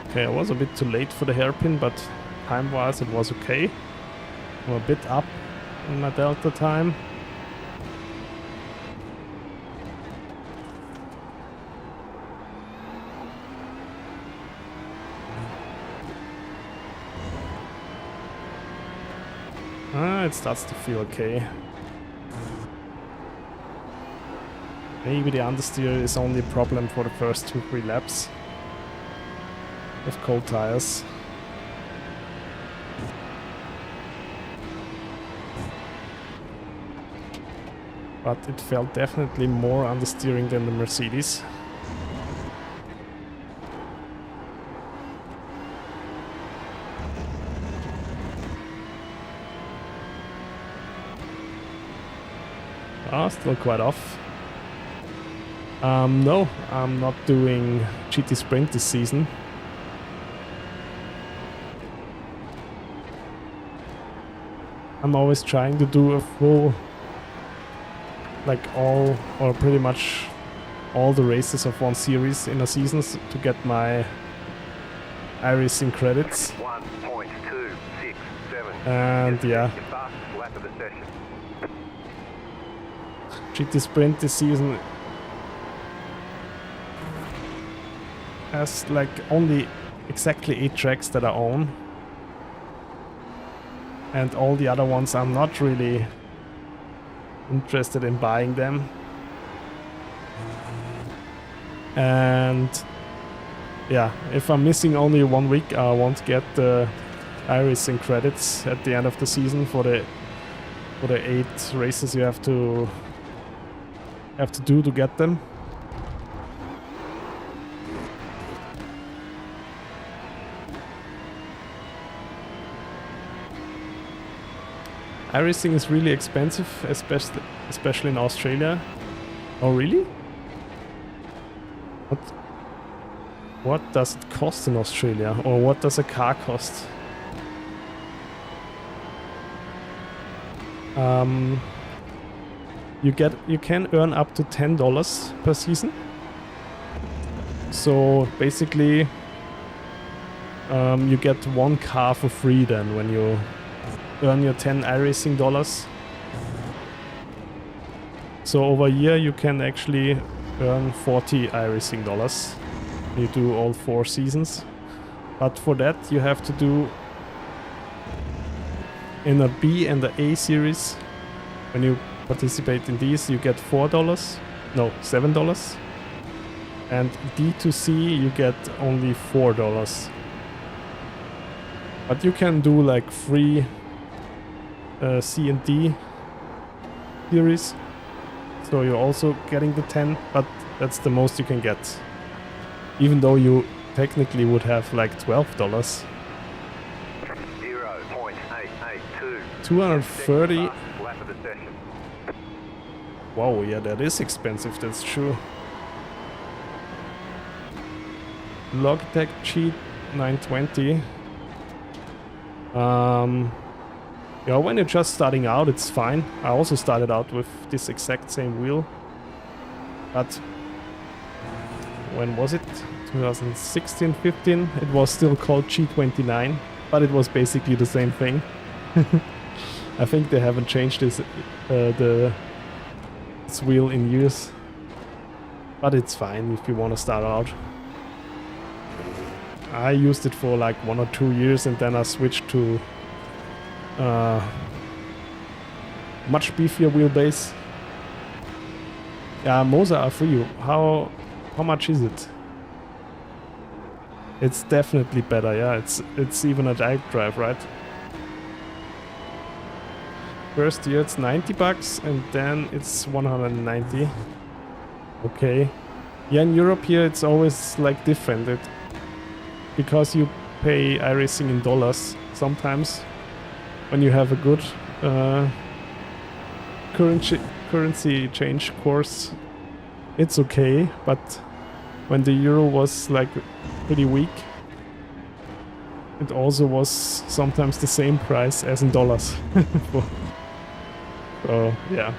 Okay, I was a bit too late for the hairpin, but time-wise it was okay. I'm a bit up in my delta time. It starts to feel okay. Maybe the understeer is only a problem for the first 2-3 laps with cold tires. But it felt definitely more understeering than the Mercedes. Still quite off. No, I'm not doing GT Sprint this season. I'm always trying to do a full, like all, or pretty much all the races of one series in a season to get my iRacing credits. 1.267. And yeah, Your fastest lap of the session. GT Sprint this season has like only exactly 8 tracks that I own, and all the other ones I'm not really interested in buying them. And yeah, if I'm missing only 1 week, I won't get the iRacing credits at the end of the season for the 8 races you have to do to get them. iRacing is really expensive, especially in Australia. Oh really? What does it cost in Australia? Or what does a car cost? You can earn up to $10 per season. So basically you get 1 car for free then when you earn your 10 iRacing dollars. So over a year you can actually earn 40 iRacing dollars. You do all 4 seasons. But for that you have to do in a B and the A series. When you participate in these you get $4. No, $7. And D to C you get only $4. But you can do like free C and D series, so you're also getting the 10, but that's the most you can get, even though you technically would have like $12. 0.882. 230. Lap of the session. Wow, yeah, that is expensive, that's true. Logitech G29. Yeah, when you're just starting out, it's fine. I also started out with this exact same wheel. But when was it? 2016, 15? It was still called G29, but it was basically the same thing. I think they haven't changed this wheel in years. But it's fine if you want to start out. I used it for like 1 or 2 years and then I switched to much beefier wheelbase. Yeah, Mosa are free. How much is it? It's definitely better. Yeah, it's even a direct drive, right? First year it's $90 and then it's 190. Okay. Yeah, in Europe here it's always like different. Because you pay iRacing in dollars sometimes when you have a good currency change course, it's okay, but when the euro was like pretty weak, it also was sometimes the same price as in dollars. So yeah.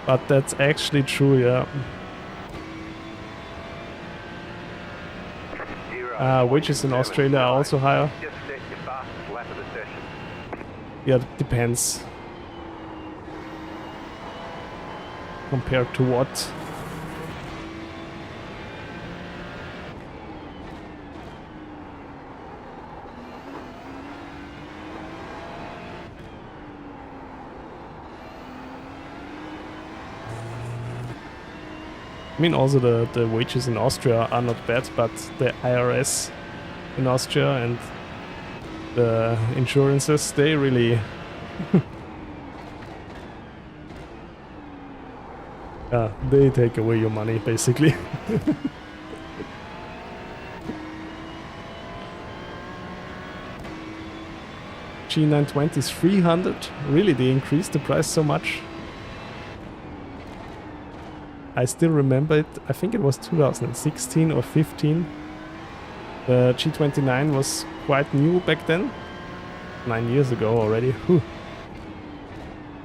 But that's actually true, yeah. Wages in Australia are also higher. Just set your fastest lap of the session. Yeah, it depends. Compared to what? I mean, also the wages in Austria are not bad, but the IRS in Austria and the insurances, they really They take away your money, basically. G920 is 300. Really, they increased the price so much? I still remember it. I think it was 2016 or 15. The G29 was quite new back then. 9 years ago already. Whew.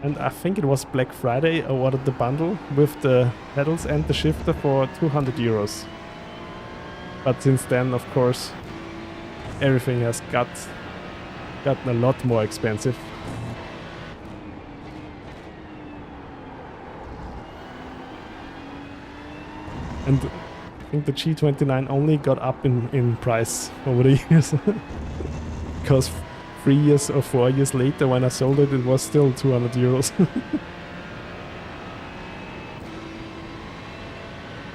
And I think it was Black Friday. I ordered the bundle with the pedals and the shifter for 200 euros. But since then, of course, everything has gotten a lot more expensive. And I think the G29 only got up in price over the years. Because 3 years or 4 years later, when I sold it, it was still 200 euros.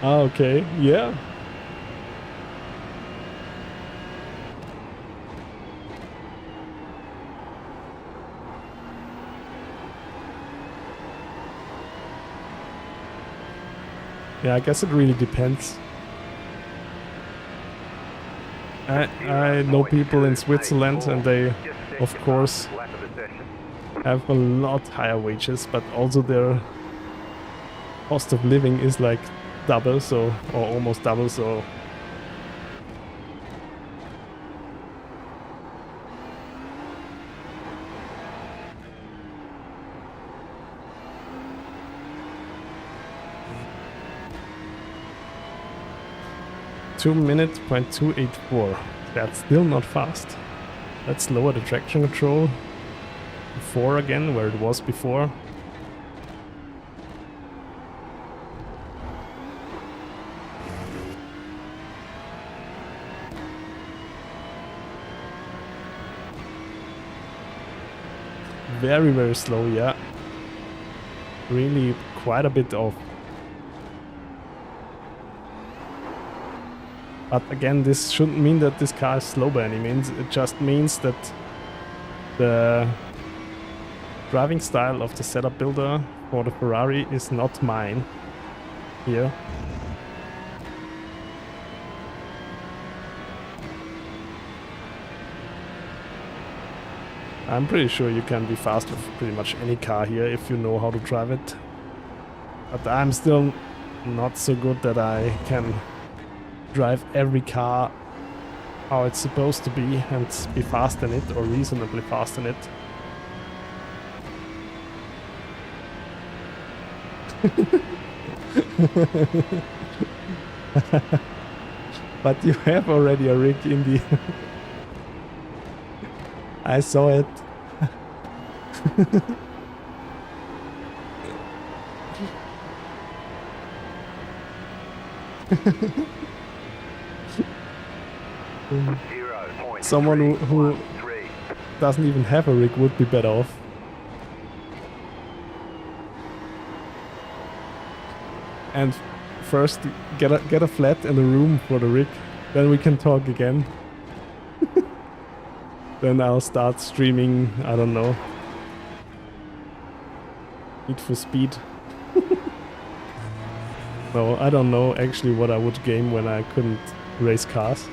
Ah, okay, yeah. Yeah, I guess it really depends. I know people in Switzerland and they, of course, have a lot higher wages, but also their cost of living is like double, so, or almost double, so. .284. That's still not fast. Let's lower the traction control. 4 again, where it was before. Very, very slow, yeah. Really quite a bit off. But again, this shouldn't mean that this car is slow by any means. It just means that the driving style of the setup builder for the Ferrari is not mine here. I'm pretty sure you can be fast with pretty much any car here if you know how to drive it. But I'm still not so good that I can drive every car how it's supposed to be and be fast in it, or reasonably fast in it. But you have already a rig in the... I saw it. Someone who doesn't even have a rig would be better off. And first get a flat and a room for the rig, then we can talk again. Then I'll start streaming, I don't know, Need for Speed. No, I don't know actually what I would game when I couldn't race cars.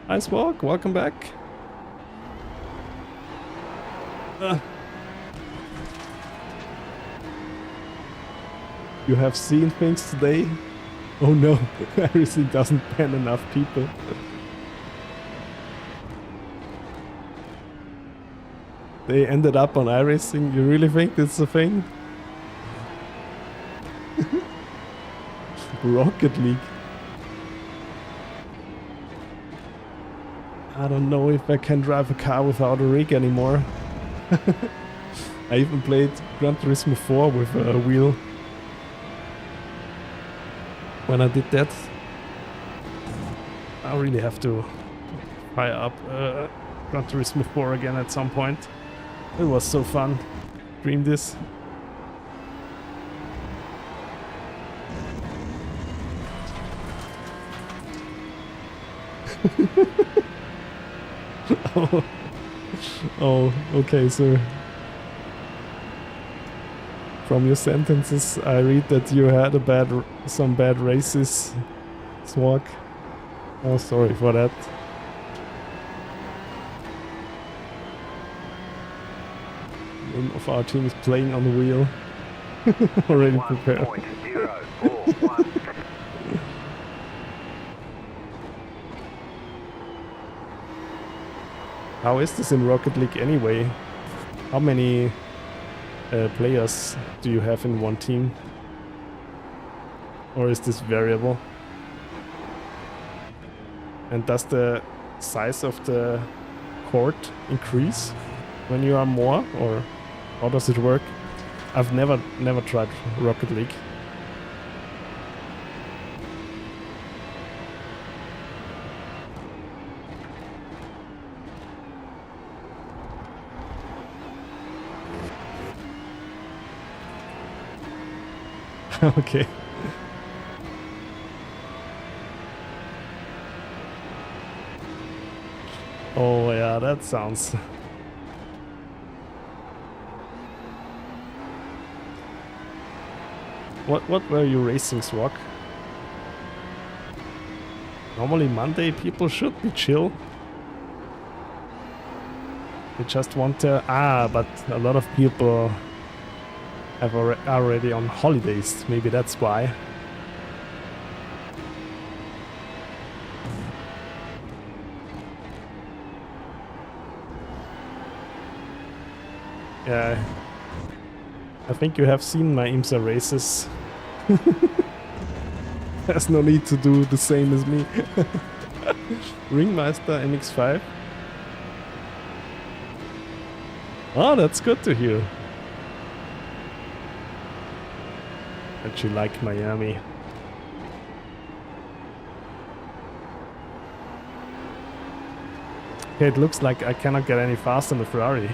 Nice walk, welcome back. You have seen things today? Oh no, iRacing doesn't ban enough people. They ended up on iRacing. You really think this is a thing? Rocket League. I don't know if I can drive a car without a rig anymore. I even played Gran Turismo 4 with a wheel. When I did that, I really have to fire up Gran Turismo 4 again at some point. It was so fun. Dream this. Oh, okay, so from your sentences I read that you had some bad races, Swag. Oh, sorry for that. One of our team is playing on the wheel. Already prepared. 1.041. How is this in Rocket League anyway? How many players do you have in one team? Or is this variable? And does the size of the court increase when you are more, or how does it work? I've never tried Rocket League. Okay. Oh yeah, that sounds... What were you racing, Swag? Normally Monday people should be chill. They just want to... but a lot of people are already on holidays. Maybe that's why. Yeah, I think you have seen my IMSA races. There's no need to do the same as me. Ringmeister MX5. Oh, that's good to hear. That you like Miami. Okay, it looks like I cannot get any faster in the Ferrari.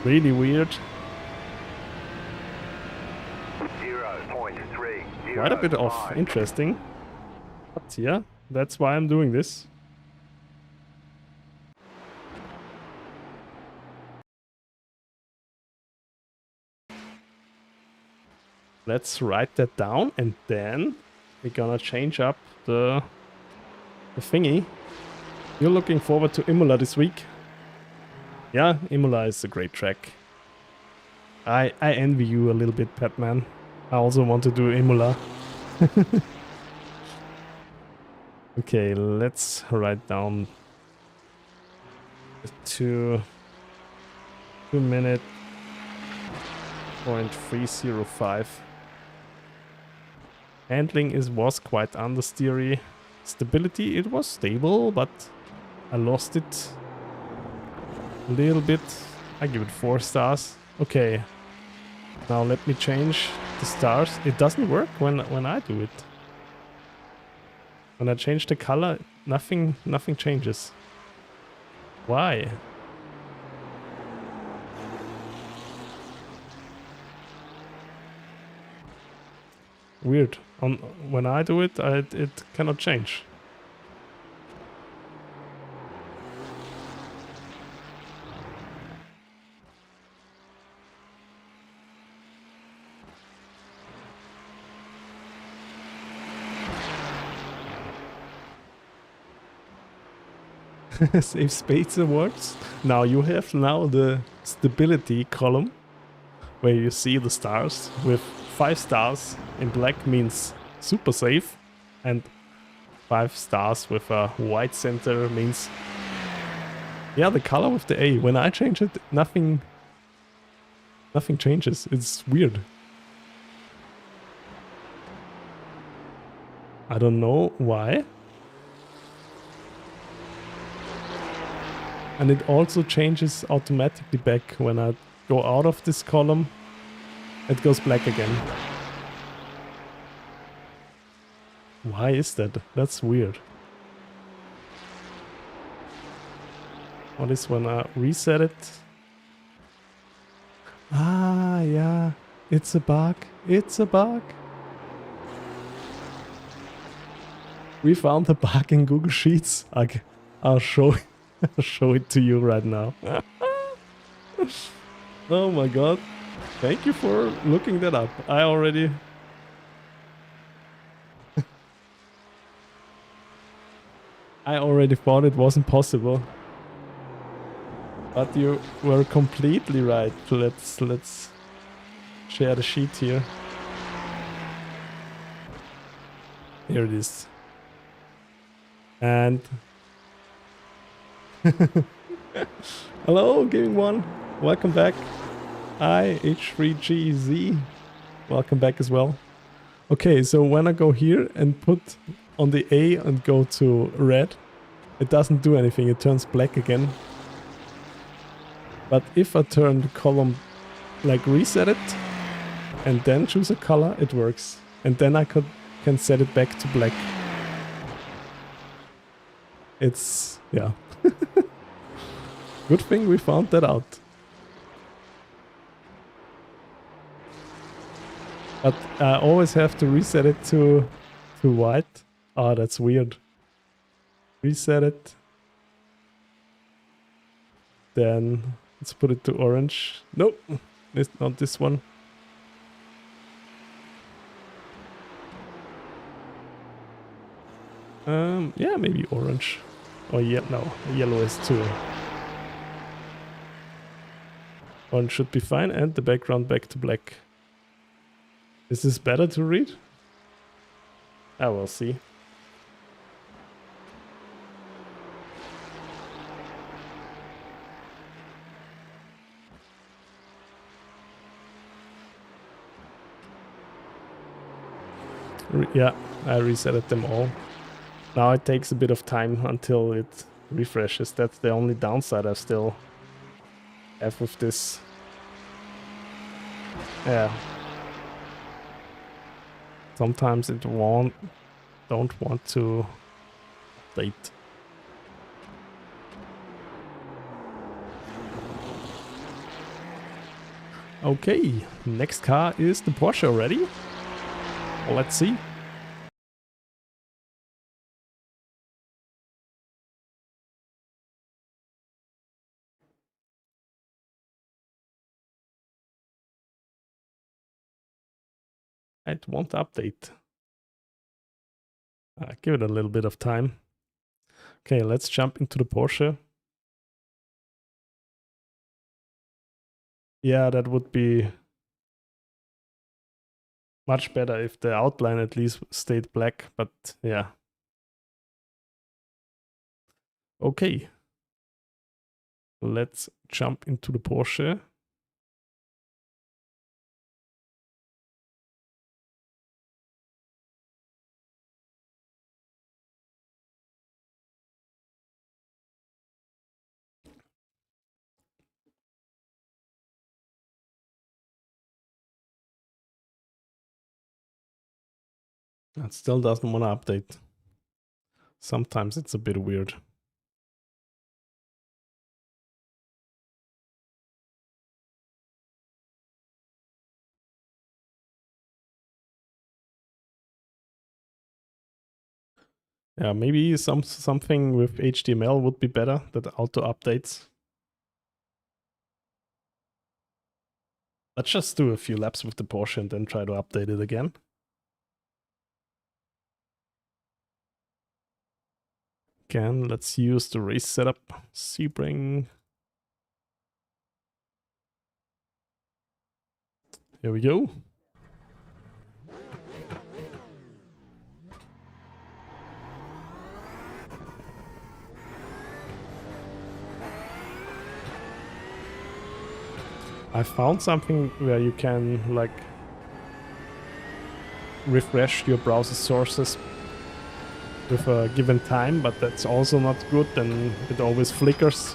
Really weird. 0.3. Quite a bit off. Interesting. But yeah, that's why I'm doing this. Let's write that down and then we're gonna change up the thingy. You're looking forward to Imola this week? Yeah, Imola is a great track. I envy you a little bit, Patman. I also want to do Imola. Okay, let's write down 2 minute 0.305. Handling was quite understeery. Stability, it was stable, but I lost it a little bit. I give it 4 stars. Okay. Now let me change the stars. It doesn't work when I do it. When I change the color, nothing changes. Why? Weird. When I do it, it cannot change. Save Space Awards. Now you have the stability column where you see the stars with 5 stars in black means super safe, and 5 stars with a white center means, yeah, the color with the A. When I change it, nothing changes. It's weird. I don't know why. And it also changes automatically back when I go out of this column. It goes black again. Why is that? That's weird. What is when I reset it? Ah, yeah. It's a bug. It's a bug. We found the bug in Google Sheets. I'll show I'll show it to you right now. Oh my god. Thank you for looking that up. I already... I already thought it wasn't possible. But you were completely right. Let's share the sheet here. Here it is. And hello, Gaming One. Welcome back. H3GZ. Welcome back as well. Okay, so when I go here and put on the A and go to red, it doesn't do anything. It turns black again. But if I turn the column, like reset it, and then choose a color, it works. And then I can set it back to black. It's, yeah. Good thing we found that out. But I always have to reset it to white. Oh, that's weird. Reset it. Then let's put it to orange. Nope, it's not this one. Yeah, maybe orange. Or yeah, no, yellow is too. Orange should be fine, and the background back to black. Is this better to read? I will see. Yeah, I resetted them all. Now it takes a bit of time until it refreshes. That's the only downside I still have with this. Yeah. Sometimes it don't want to update. Okay, next car is the Porsche already. Let's see. It won't update. Give it a little bit of time. Okay, let's jump into the Porsche. Yeah, that would be much better if the outline at least stayed black, but yeah. Okay. Let's jump into the Porsche. It still doesn't want to update. Sometimes it's a bit weird. Yeah, maybe something with HTML would be better, that auto updates. Let's just do a few laps with the Porsche and then try to update it again. Again, let's use the race setup. Sebring. Here we go. I found something where you can like refresh your browser sources with a given time, but that's also not good, and it always flickers.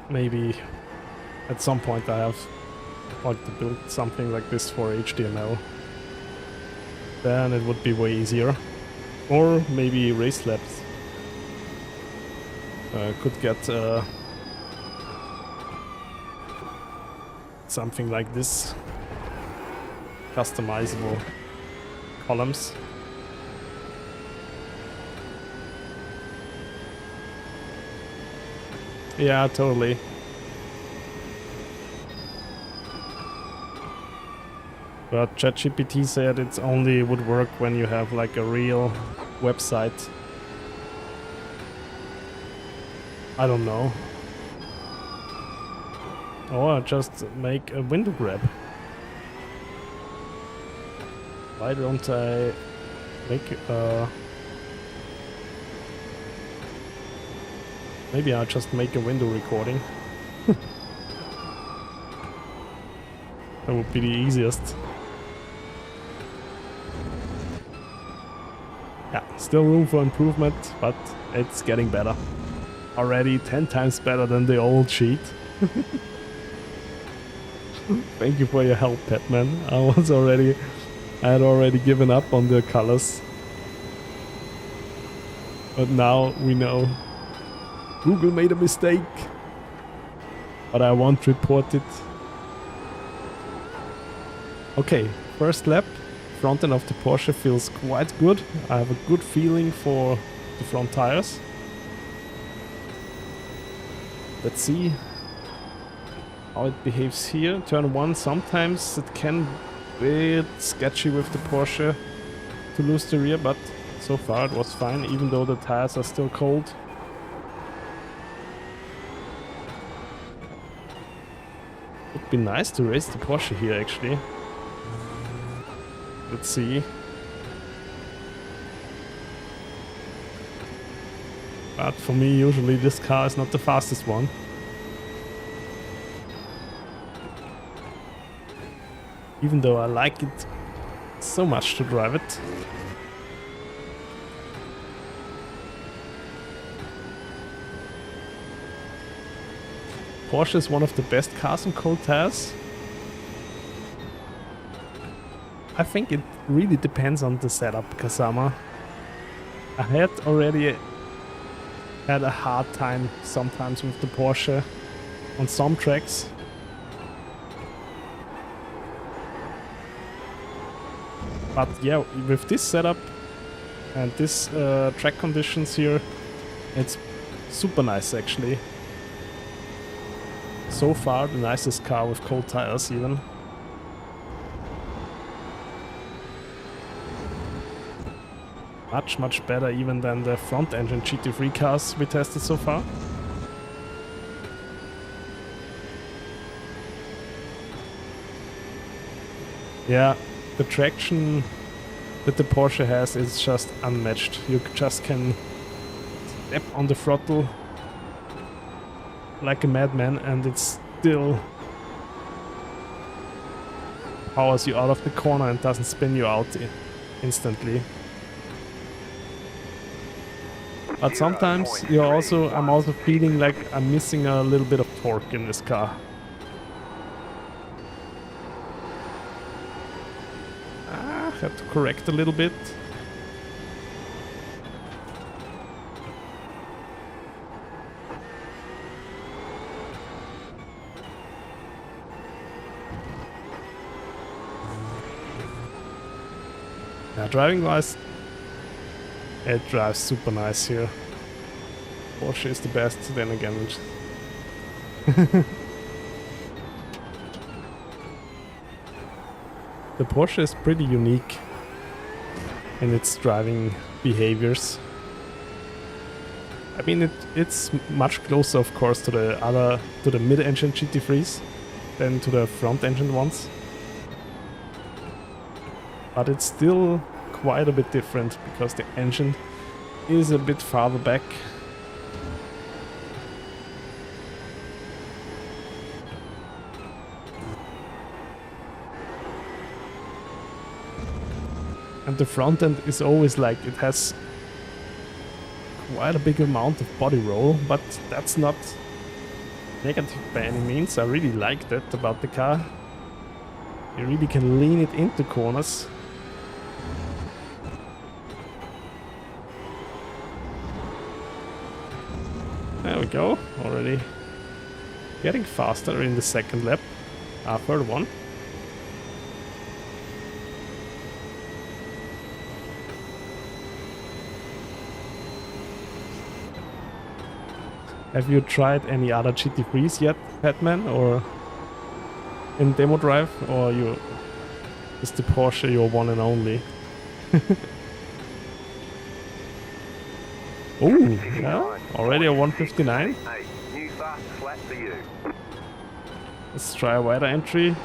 Maybe at some point I have like to build something like this for HTML. Then it would be way easier. Or maybe race labs could get something like this customizable. columns. Yeah, totally. But ChatGPT said it only would work when you have like a real website. I don't know. Or just make a window grab. Why don't I make maybe I'll just make a window recording. That would be the easiest. Yeah, still room for improvement, but it's getting better. Already 10 times better than the old sheet. Thank you for your help, Petman. I had already given up on the colors. But now we know Google made a mistake. But I won't report it. Okay, first lap. Front end of the Porsche feels quite good. I have a good feeling for the front tires. Let's see how it behaves here. Turn 1, sometimes it can be a bit sketchy with the Porsche to lose the rear, but so far it was fine, even though the tires are still cold. Would be nice to race the Porsche here actually. Let's see. But for me, usually this car is not the fastest one. Even though I like it so much to drive it. Porsche is one of the best cars on cold tires. I think it really depends on the setup, Kasama. I had already had a hard time sometimes with the Porsche on some tracks. But yeah, with this setup and this track conditions here, it's super nice actually. So far the nicest car with cold tires even. Much better even than the front engine GT3 cars we tested so far. Yeah, the traction that the Porsche has is just unmatched. You just can step on the throttle like a madman and it still powers you out of the corner and doesn't spin you out instantly. But sometimes I'm also feeling like I'm missing a little bit of torque in this car. Have to correct a little bit. Yeah, driving wise, it drives super nice here. Porsche is the best, then again. The Porsche is pretty unique in its driving behaviors. I mean, it's much closer, of course, to the mid-engine GT3s than to the front-engine ones. But it's still quite a bit different because the engine is a bit farther back. And the front end is always like, it has quite a big amount of body roll, but that's not negative by any means. I really like that about the car. You really can lean it into corners. There we go, already getting faster in the second lap, third one. Have you tried any other GT3s yet, Batman, or in demo drive, or is the Porsche your one and only? Oh, yeah, already a 159. Hey, new fastest lap for you. Let's try a wider entry.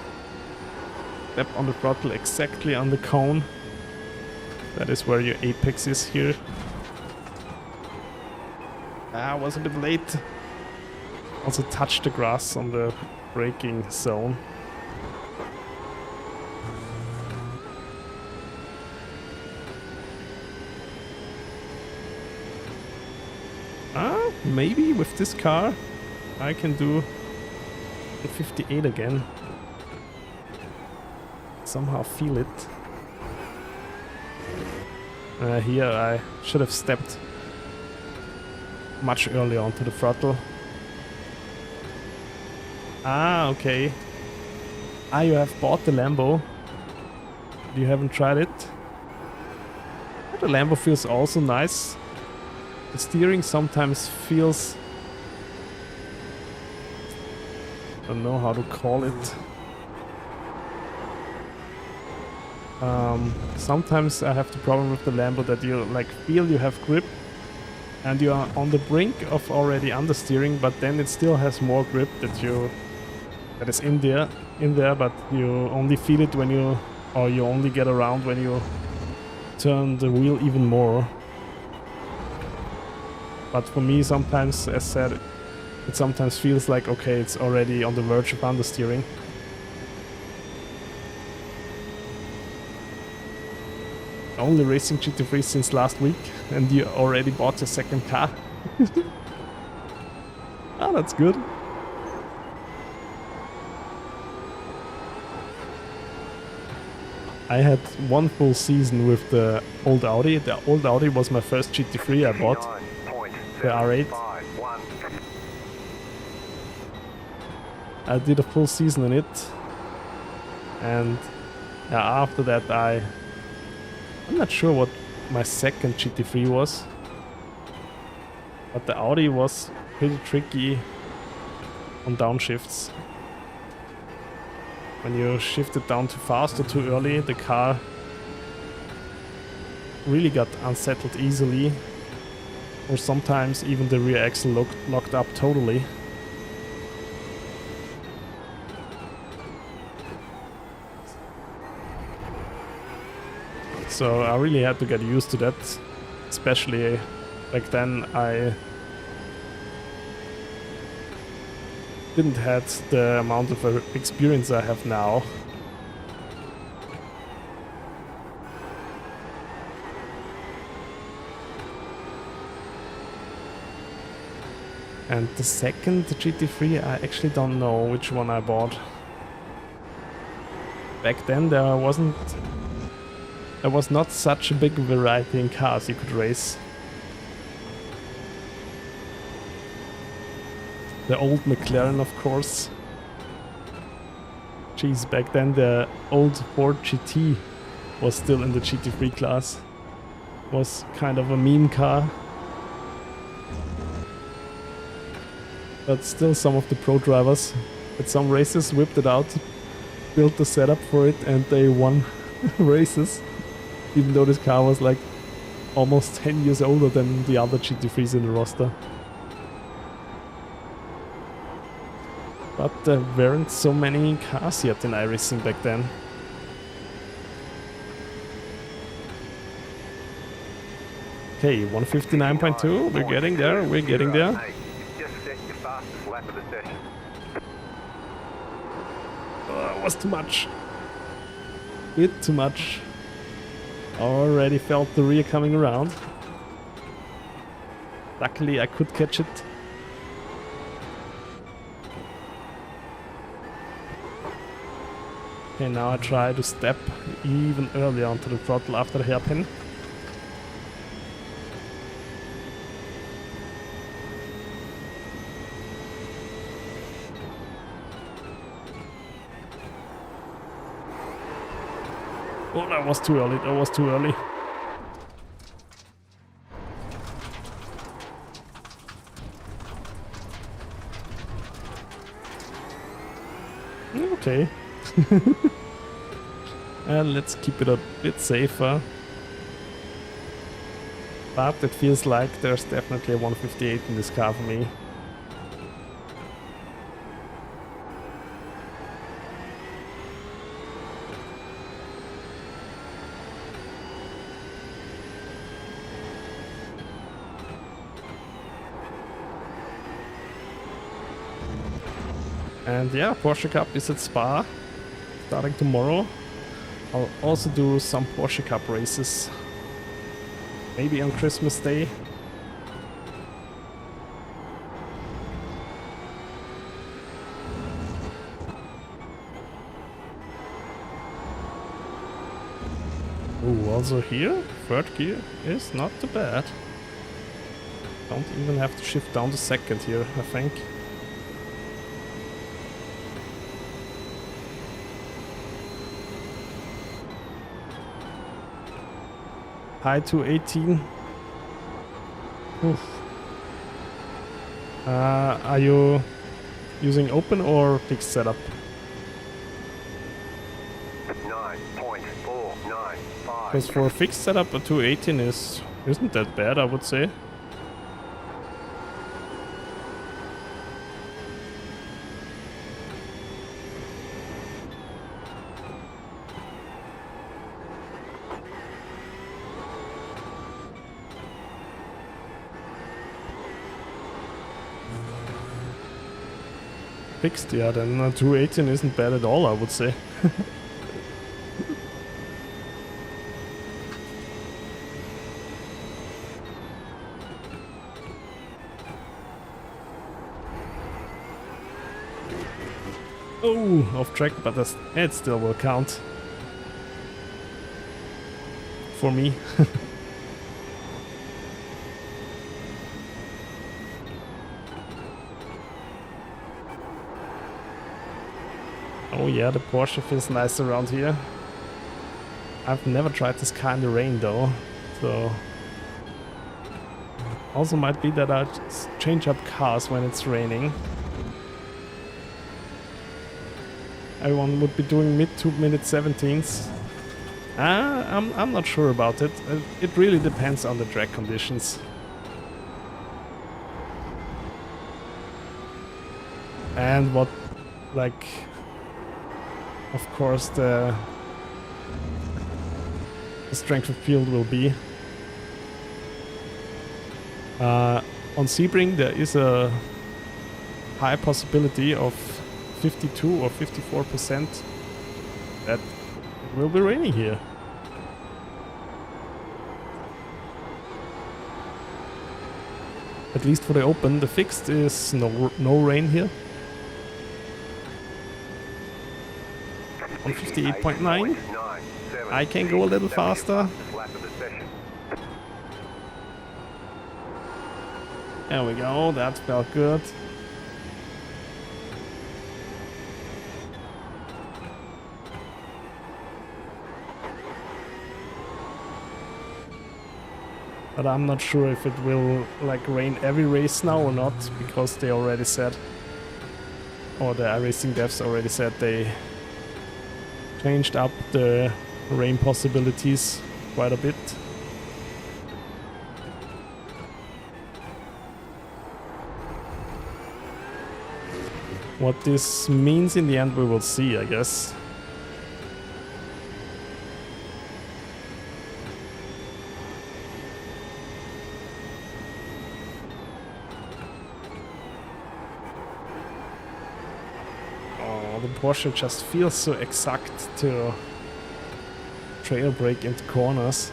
Step on the throttle exactly on the cone. That is where your apex is here. I was a bit late. Also touched the grass on the braking zone. Maybe with this car I can do the 58 again. Somehow feel it. Here I should have stepped much earlier onto the throttle. Ah, okay. Ah, you have bought the Lambo. You haven't tried it? The Lambo feels also nice. The steering sometimes feels... I don't know how to call it. Sometimes I have the problem with the Lambo that you like feel you have grip and you are on the brink of already understeering, but then it still has more grip that is in there, but you only feel it when you only get around when you turn the wheel even more. But for me, sometimes, as said, it sometimes feels like, okay, it's already on the verge of understeering. Only racing GT3 since last week, and you already bought your second car. Ah, that's good. I had one full season with the old Audi. The old Audi was my first GT3 I bought. The R8. I did a full season in it, and yeah, after that I'm not sure what my second GT3 was, but the Audi was pretty tricky on downshifts. When you shift it down too fast or too early, the car really got unsettled easily, or sometimes even the rear axle locked up totally. So I really had to get used to that, especially back then I didn't have the amount of experience I have now. And the second GT3, I actually don't know which one I bought. Back then there was not such a big variety in cars you could race. The old McLaren, of course. Jeez, back then the old Ford GT was still in the GT3 class. Was kind of a meme car. But still some of the pro drivers at some races whipped it out, built the setup for it, and they won races. Even though this car was like almost 10 years older than the other GT3s in the roster. But there weren't so many cars yet in iRacing back then. Okay, 159.2, we're getting there, we're getting there. Hey, just set your fastest lap of the session. It was too much. Bit too much. Already felt the rear coming around. Luckily I could catch it. Okay, now I try to step even earlier onto the throttle after the hairpin. Oh, that was too early, that was too early. okay. And let's keep it a bit safer. But it feels like there's definitely a 158 in this car for me. And yeah, Porsche Cup is at Spa, starting tomorrow. I'll also do some Porsche Cup races, maybe on Christmas Day. Ooh, also here, third gear is not too bad. Don't even have to shift down to second here, I think. High to 18. Oof. Are you using open or fixed setup? 9.495. Because for a fixed setup, a 218 isn't that bad, I would say. Fixed, yeah, then 218 isn't bad at all, I would say. Oh, off track, but it still will count. For me. Oh yeah, the Porsche feels nice around here. I've never tried this car in the rain though, so... Also might be that I just change up cars when it's raining. Everyone would be doing mid to minute 17s. I'm not sure about it. It really depends on the track conditions. And what, like... Of course, the strength of field will be. On Sebring, there is a high possibility of 52 or 54% that it will be raining here. At least for the open, the fixed is no rain here. 158.9. I can go a little faster. There we go, that felt good. But I'm not sure if it will like rain every race now or not, because they already said, or the iRacing devs already said they changed up the rain possibilities quite a bit. What this means in the end we will see, I guess. Porsche just feels so exact to trail brake into corners.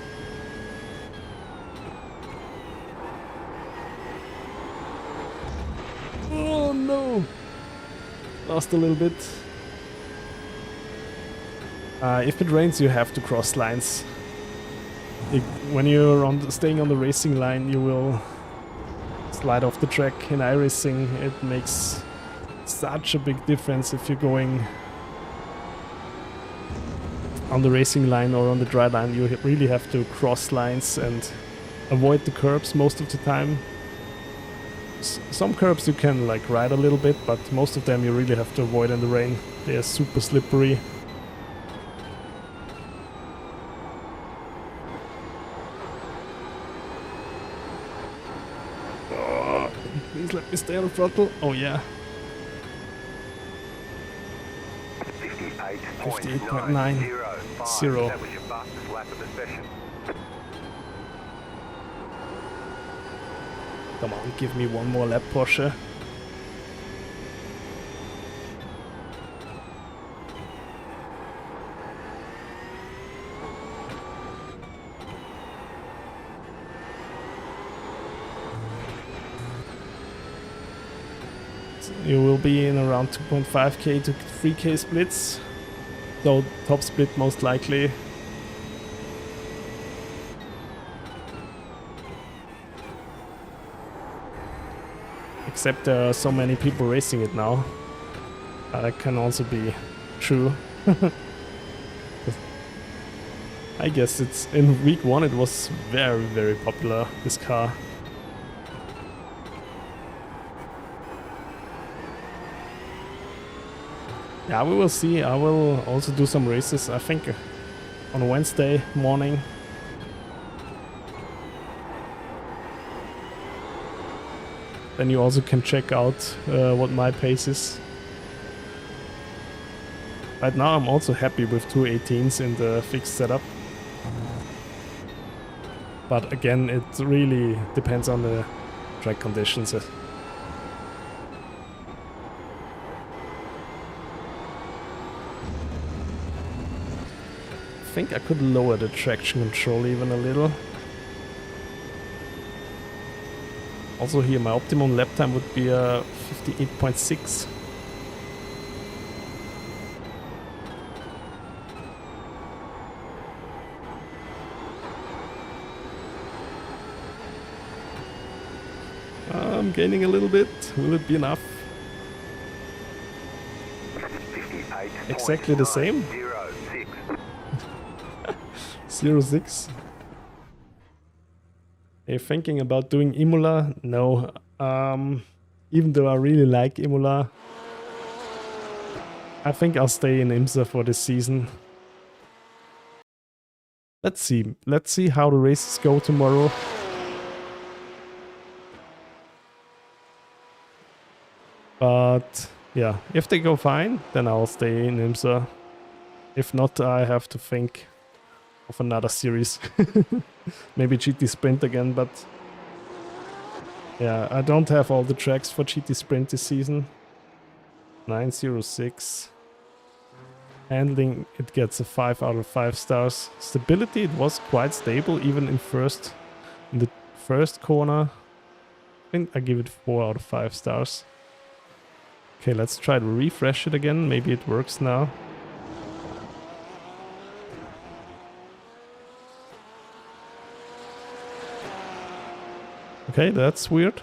Oh no! Lost a little bit. If it rains, you have to cross lines. When you're staying on the racing line, you will slide off the track. In iRacing, it makes such a big difference if you're going on the racing line or on the dry line. You really have to cross lines and avoid the curbs most of the time. some curbs you can like ride a little bit, but most of them you really have to avoid in the rain. They are super slippery. Oh, please let me stay on the throttle. Oh yeah. 58.90. That was your fastest lap of the session. Come on, give me one more lap, Porsche. So you will be in around 2.5k to 3k splits. So top split most likely. Except there are so many people racing it now. That can also be true. I guess it's in week 1 it was very, very popular, this car. Yeah, we will see. I will also do some races, I think, on Wednesday morning. Then you also can check out what my pace is. Right now I'm also happy with 218s in the fixed setup. But again, it really depends on the track conditions. I think I could lower the traction control even a little. Also here my optimum lap time would be 58.6. I'm gaining a little bit. Will it be enough? Exactly the same? 0.6. Are you thinking about doing Imola? No. Even though I really like Imola, I think I'll stay in IMSA for this season. Let's see. Let's see how the races go tomorrow. But yeah, if they go fine, then I'll stay in IMSA. If not, I have to think of another series. Maybe GT Sprint again, but yeah, I don't have all the tracks for GT Sprint this season. 906. Handling, it gets a 5 out of 5 stars. Stability, it was quite stable, even in the first corner. I think I give it 4 out of 5 stars. Okay, let's try to refresh it again. Maybe it works now. Okay, that's weird.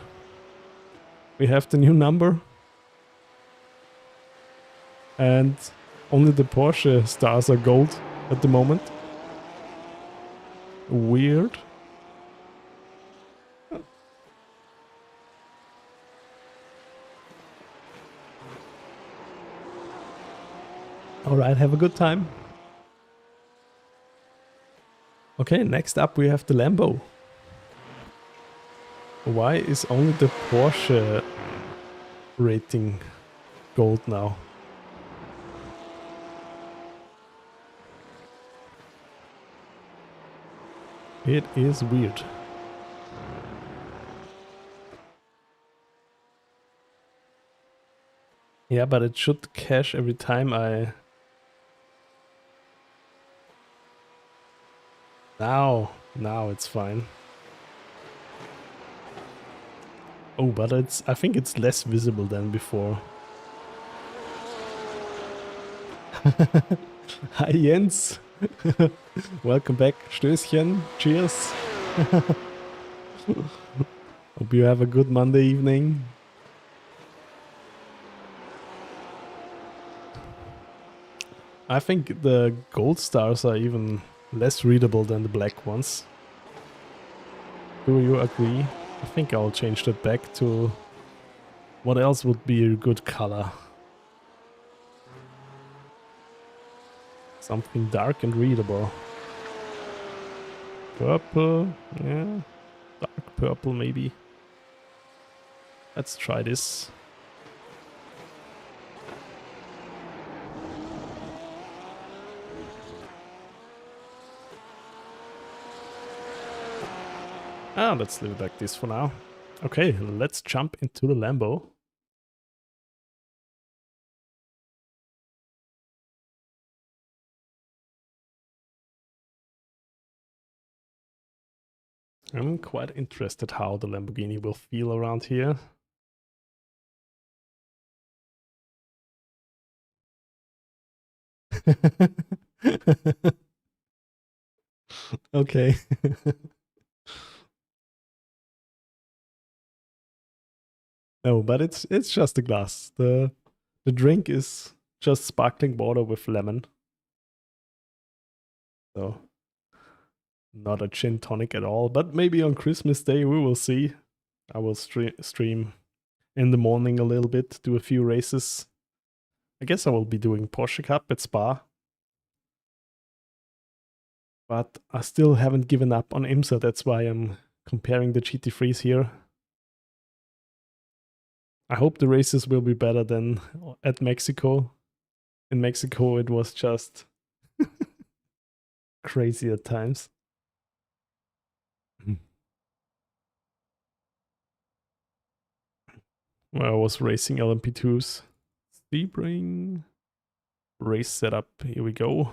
We have the new number. And only the Porsche stars are gold at the moment. Weird. Alright, have a good time. Okay, next up we have the Lambo. Why is only the Porsche rating gold now? It is weird. Yeah, but it should cache every time I... Now it's fine. Oh, but I think it's less visible than before. Hi Jens. Welcome back. Stößchen. Cheers. Hope you have a good Monday evening. I think the gold stars are even less readable than the black ones. Do you agree? I think I'll change that back to What else would be a good color? Something dark and readable. Purple, yeah. Dark purple maybe. Let's try this. Ah, let's leave it like this for now. Okay, let's jump into the Lambo. I'm quite interested how the Lamborghini will feel around here. Okay. No, but it's just a glass. The drink is just sparkling water with lemon. So not a gin tonic at all, but maybe on Christmas Day we will see. I will stream in the morning a little bit, do a few races. I guess I will be doing Porsche Cup at Spa. But I still haven't given up on IMSA, that's why I'm comparing the GT3s here. I hope the races will be better than at Mexico. In Mexico it was just crazy at times. Where I was racing LMP2s. Sebring. Race setup, here we go.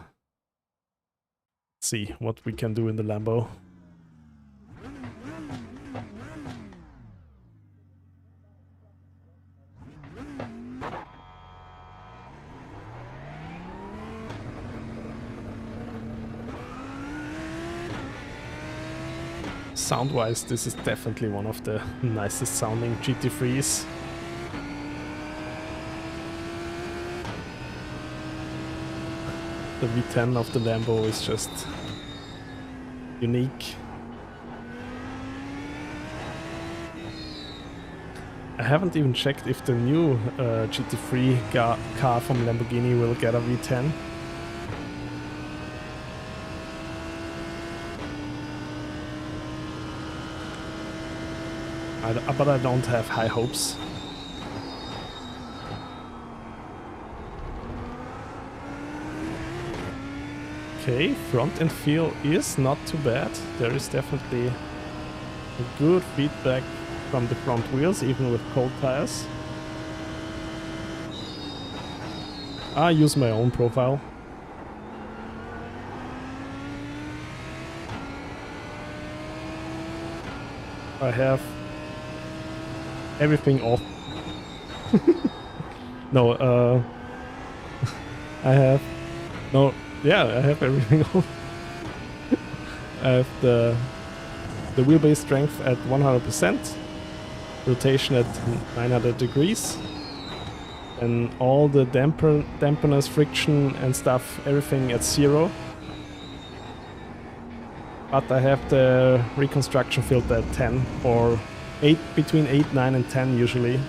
Let's see what we can do in the Lambo. Sound-wise, this is definitely one of the nicest sounding GT3s. The V10 of the Lambo is just unique. I haven't even checked if the new GT3 car from Lamborghini will get a V10. But I don't have high hopes. Okay, front end feel is not too bad. There is definitely a good feedback from the front wheels, even with cold tires. I use my own profile. I have everything off. No, I have... No, yeah, I have everything off. I have the wheelbase strength at 100%, rotation at 900 degrees, and all the dampeners, friction and stuff, everything at 0. But I have the reconstruction filter at 10, or 8, between 8, 9 and 10 usually.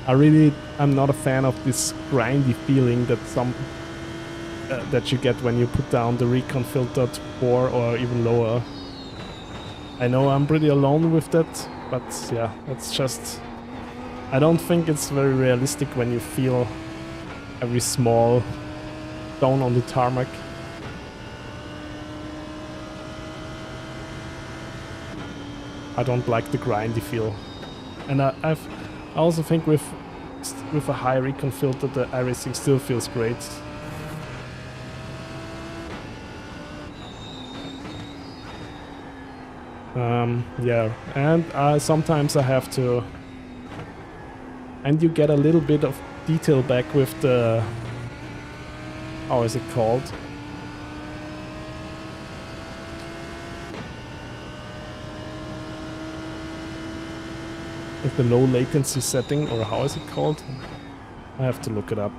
I'm not a fan of this grindy feeling that that you get when you put down the recon filter to 4 or even lower. I know I'm pretty alone with that, but yeah, it's just... I don't think it's very realistic when you feel every small tone on the tarmac. I don't like the grindy feel. And I also think with a high recon filter the iRacing still feels great. Yeah, and sometimes I have to... And you get a little bit of detail back with the... How is it called? With the low latency setting, or how is it called? I have to look it up.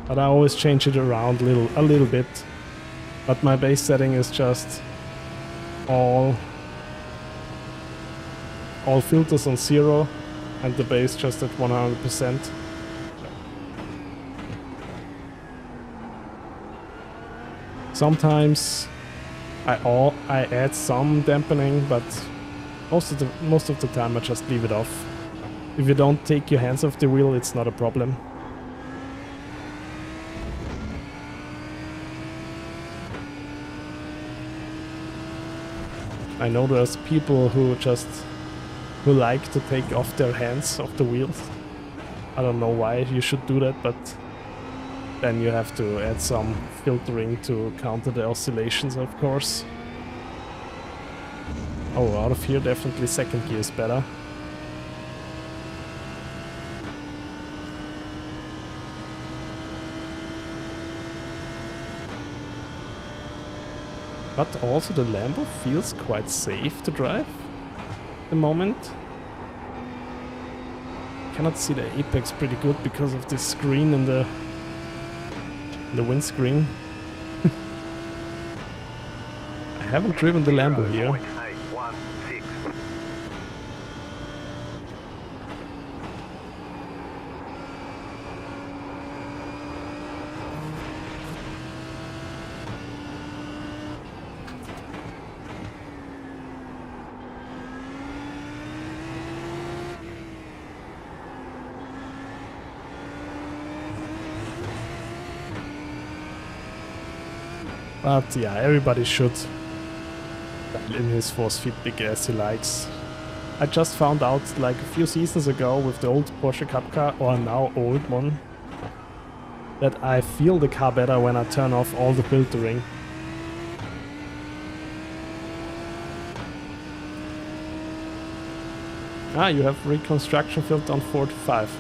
But I always change it around a little bit. But my base setting is just all all filters on 0 and the base just at 100%. Sometimes I add some dampening, but most of the time I just leave it off. If you don't take your hands off the wheel, it's not a problem. I know there's people who like to take off their hands off the wheels. I don't know why you should do that, but then you have to add some filtering to counter the oscillations, of course. Oh, out of here definitely second gear is better. But also the Lambo feels quite safe to drive at the moment. Cannot see the apex pretty good because of this screen in the windscreen. I haven't driven the Lambo here. But yeah, everybody should dial in his force feedback as he likes. I just found out like a few seasons ago with the old Porsche Cup car, or now old one, that I feel the car better when I turn off all the filtering. Ah, you have reconstruction filter on 45.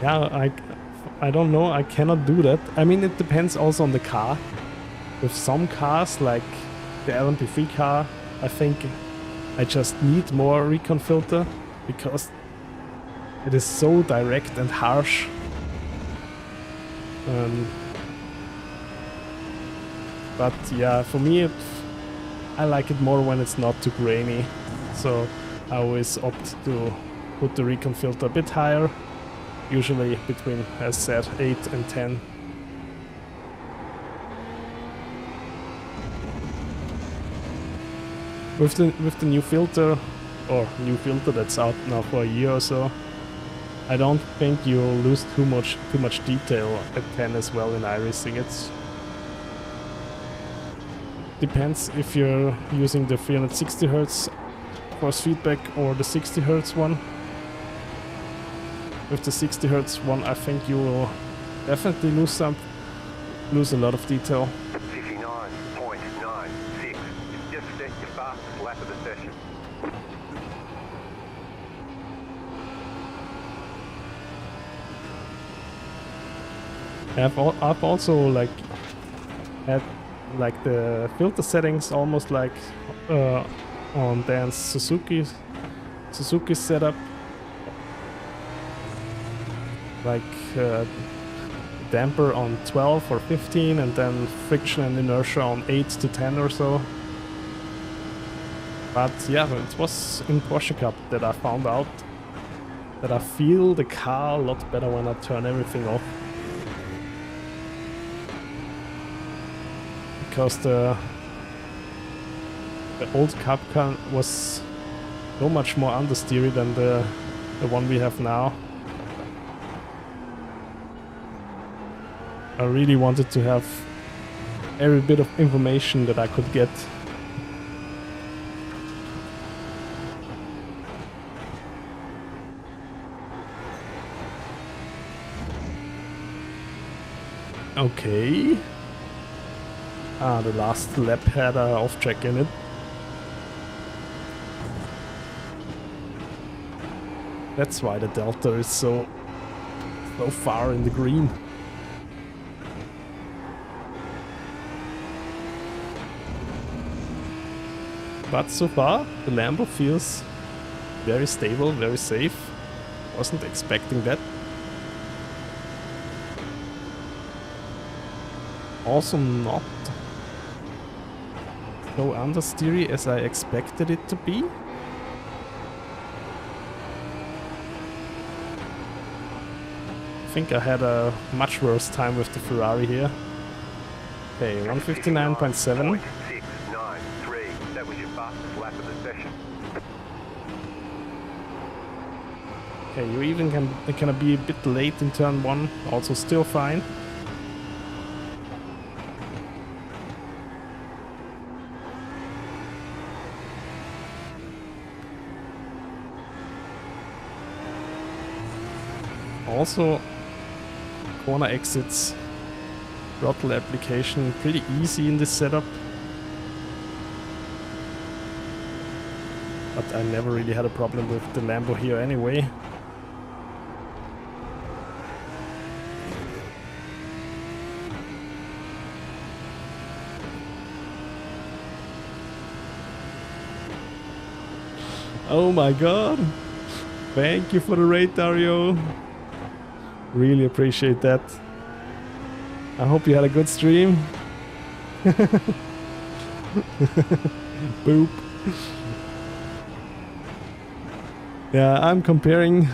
Yeah, I don't know, I cannot do that. I mean, it depends also on the car. With some cars, like the LMP3 car, I think I just need more recon filter because it is so direct and harsh. But yeah, for me, I like it more when it's not too grainy. So I always opt to put the recon filter a bit higher. Usually between, as said, 8 and 10. With the new filter, or new filter that's out now for a year or so, I don't think you'll lose too much detail at 10 as well in iRacing. It depends if you're using the 360 Hz force feedback or the 60 Hz one. With the 60 Hz one, I think you will definitely lose a lot of detail. 59.96. Just set your fastest lap of the session. I've also like had like the filter settings almost like on Dan's Suzuki setup. Like damper on 12 or 15 and then friction and inertia on 8 to 10 or so. But yeah, it was in Porsche Cup that I found out that I feel the car a lot better when I turn everything off. Because the old Cup car was so much more understeery than the one we have now. I really wanted to have every bit of information that I could get. Okay. Ah, the last lap had a off track in it. That's why the delta is so far in the green. But so far, the Lambo feels very stable, very safe. Wasn't expecting that. Also not so understeery as I expected it to be. I think I had a much worse time with the Ferrari here. Okay, 159.7. 693. That was your fastest lap of the session. Okay, you even can be a bit late in turn 1, also still fine. Also, corner exits, throttle application, pretty easy in this setup. But I never really had a problem with the Lambo here anyway. Oh my god! Thank you for the raid, Dario. Really appreciate that. I hope you had a good stream. Boop. Yeah, I'm comparing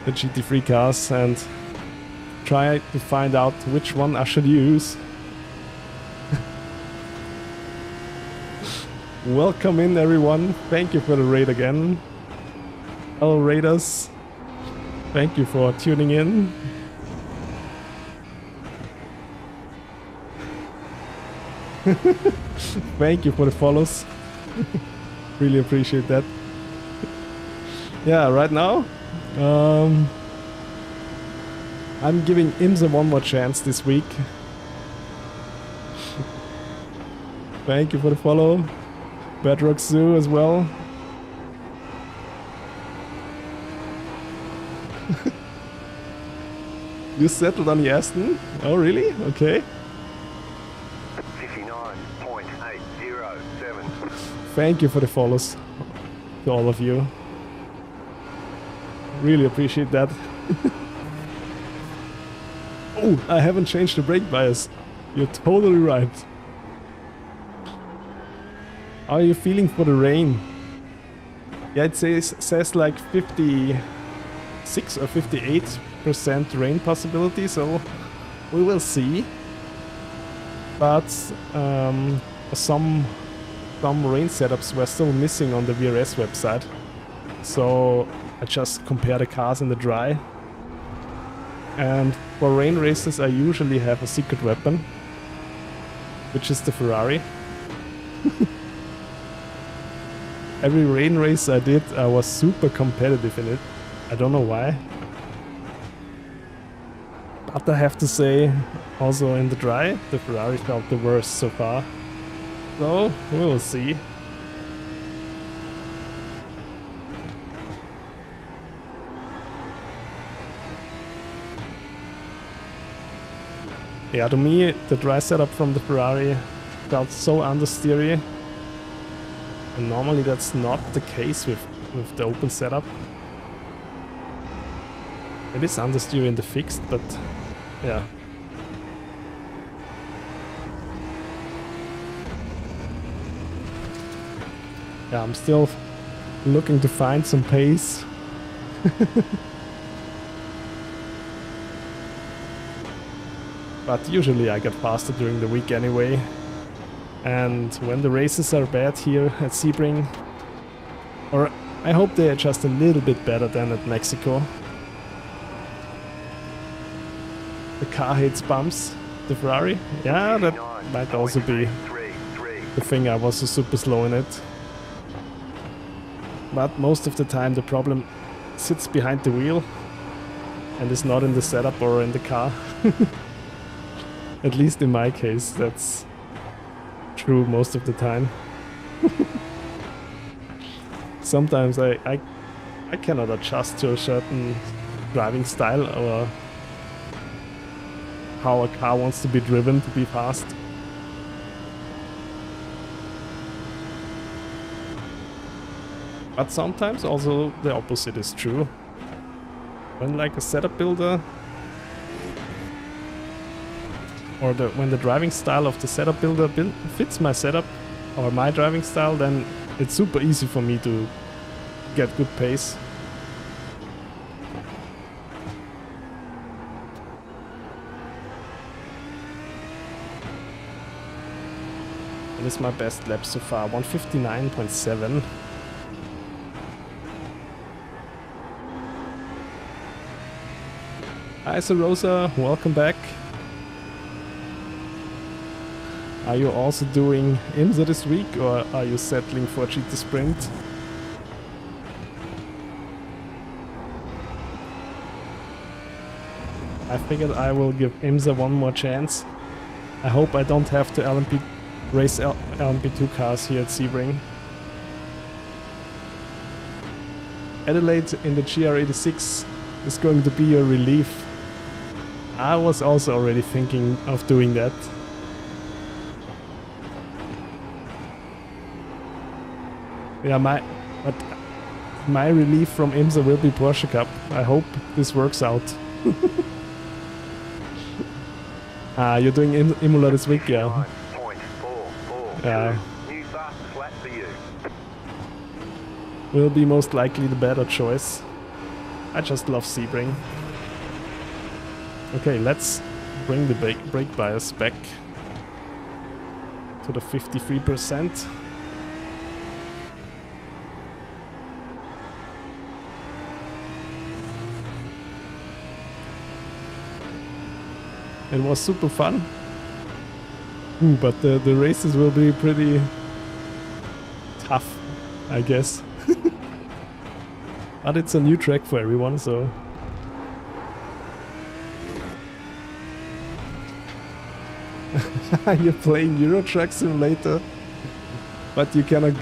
the GT3 cars and try to find out which one I should use. Welcome in everyone. Thank you for the raid again. Hello raiders. Thank you for tuning in. Thank you for the follows. Really appreciate that. Yeah, right now I'm giving IMSA one more chance this week. Thank you for the follow. Bedrock Zoo as well. You settled on the Aston? Oh really? Okay. 59.807. Thank you for the follows to all of you. Really appreciate that. Oh, I haven't changed the brake bias. You're totally right. How are you feeling for the rain? Yeah, it says like 56 or 58% rain possibility, so we will see. But some rain setups were still missing on the VRS website, so I just compare the cars in the dry. And for rain races I usually have a secret weapon, which is the Ferrari. Every rain race I did, I was super competitive in it. I don't know why. But I have to say, also in the dry, the Ferrari felt the worst so far. So, we will see. Yeah, to me, the dry setup from the Ferrari felt so understeery. And normally that's not the case with the open setup. It is understeer in the fixed, but yeah. Yeah, I'm still looking to find some pace. But usually I get faster during the week anyway. And when the races are bad here at Sebring, or I hope they are just a little bit better than at Mexico. The car hates bumps, the Ferrari. Yeah, that might also be the thing, I was so super slow in it. But most of the time the problem sits behind the wheel and is not in the setup or in the car. At least in my case, that's true most of the time. Sometimes I cannot adjust to a certain driving style or how a car wants to be driven to be fast. But sometimes also the opposite is true. When like a setup builder or when the driving style of the setup builder fits my setup, or my driving style, then it's super easy for me to get good pace. That is my best lap so far, 159.7. Hi Rosa, welcome back. Are you also doing IMSA this week, or are you settling for GT Sprint? I figured I will give IMSA one more chance. I hope I don't have to race LMP2 cars here at Sebring. Adelaide in the GR86 is going to be a relief. I was also already thinking of doing that. Yeah, my relief from IMSA will be Porsche Cup. I hope this works out. You're doing Imola this week, yeah. Yeah. Will be most likely the better choice. I just love Sebring. Okay, let's bring the brake bias back to the 53%. It was super fun, but the races will be pretty tough, I guess. But it's a new track for everyone, so... You're playing Euro Truck Simulator, but you cannot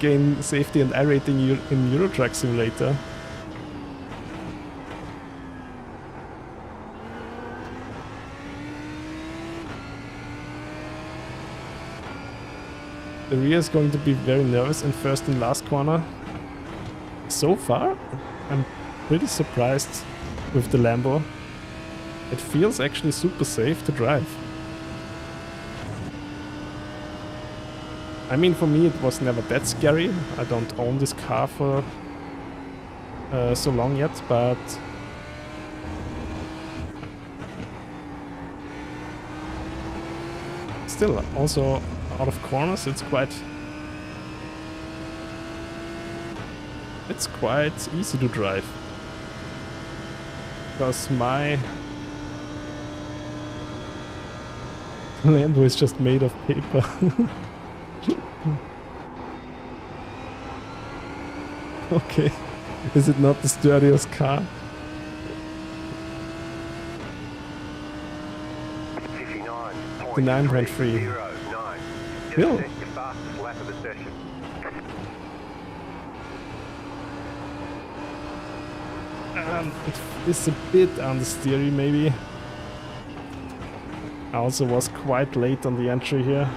gain safety and iRacing in Euro Truck Simulator. The rear is going to be very nervous in first and last corner. So far, I'm pretty surprised with the Lambo. It feels actually super safe to drive. I mean, for me it was never that scary. I don't own this car for so long yet, but still, also out of corners, it's quite easy to drive, because my Lambo is just made of paper. Okay, is it not the sturdiest car? 59.3. Still. It is a bit understeery maybe. I also was quite late on the entry here.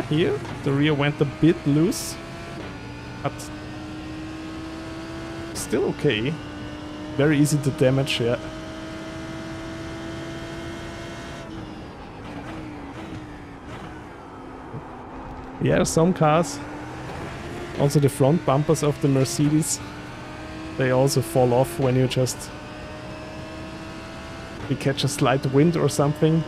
Here the rear went a bit loose, but still okay. Very easy to damage, yeah. Yeah, some cars, also the front bumpers of the Mercedes, they also fall off when you catch a slight wind or something.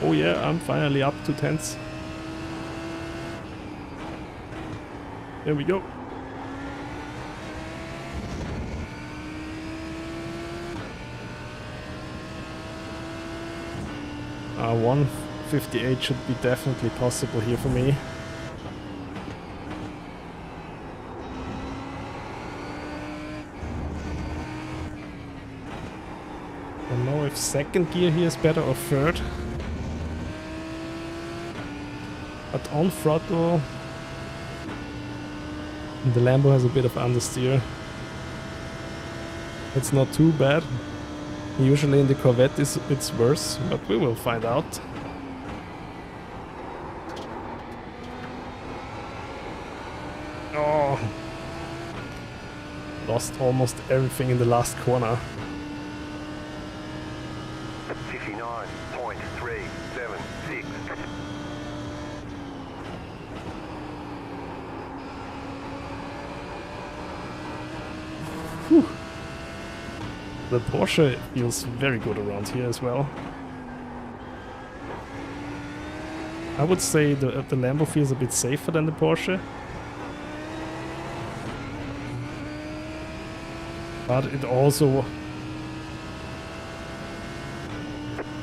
Oh yeah, I'm finally up to 10s. There we go. Uh, 158 should be definitely possible here for me. I don't know if second gear here is better or third. But on throttle, the Lambo has a bit of understeer. It's not too bad. Usually in the Corvette it's worse, but we will find out. Oh. Lost almost everything in the last corner. 59.376. Whew. The Porsche feels very good around here as well. I would say the Lambo feels a bit safer than the Porsche. But it also...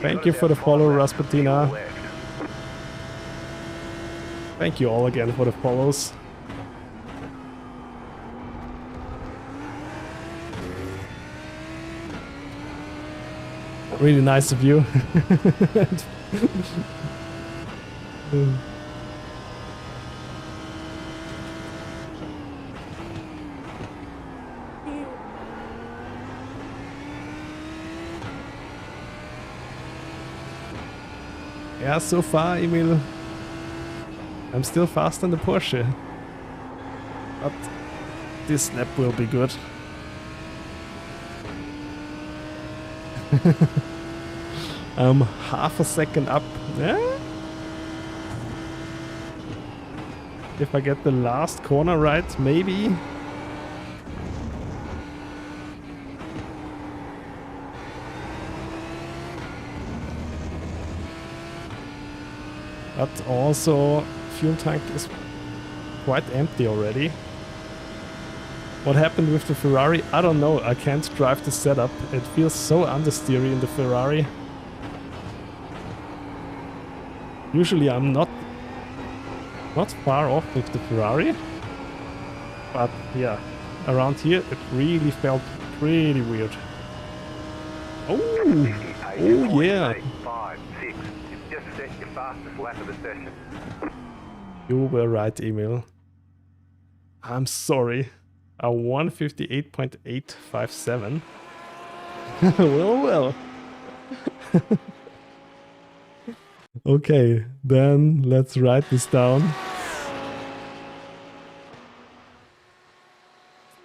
Thank you for the follow, Rasputina. Thank you all again for the follows. Really nice of you. Yeah, so far, Emil, I'm still fast on the Porsche. But this lap will be good. I'm half a second up. Yeah? If I get the last corner right, maybe. But also, fuel tank is quite empty already. What happened with the Ferrari? I don't know. I can't drive the setup. It feels so understeery in the Ferrari. Usually I'm not far off with the Ferrari. But yeah, around here it really felt pretty weird. Oh, oh yeah. 5, 6. You've just set your fastest lap of the session. You were right, Emil. I'm sorry. A 158.857. Well. Okay, then let's write this down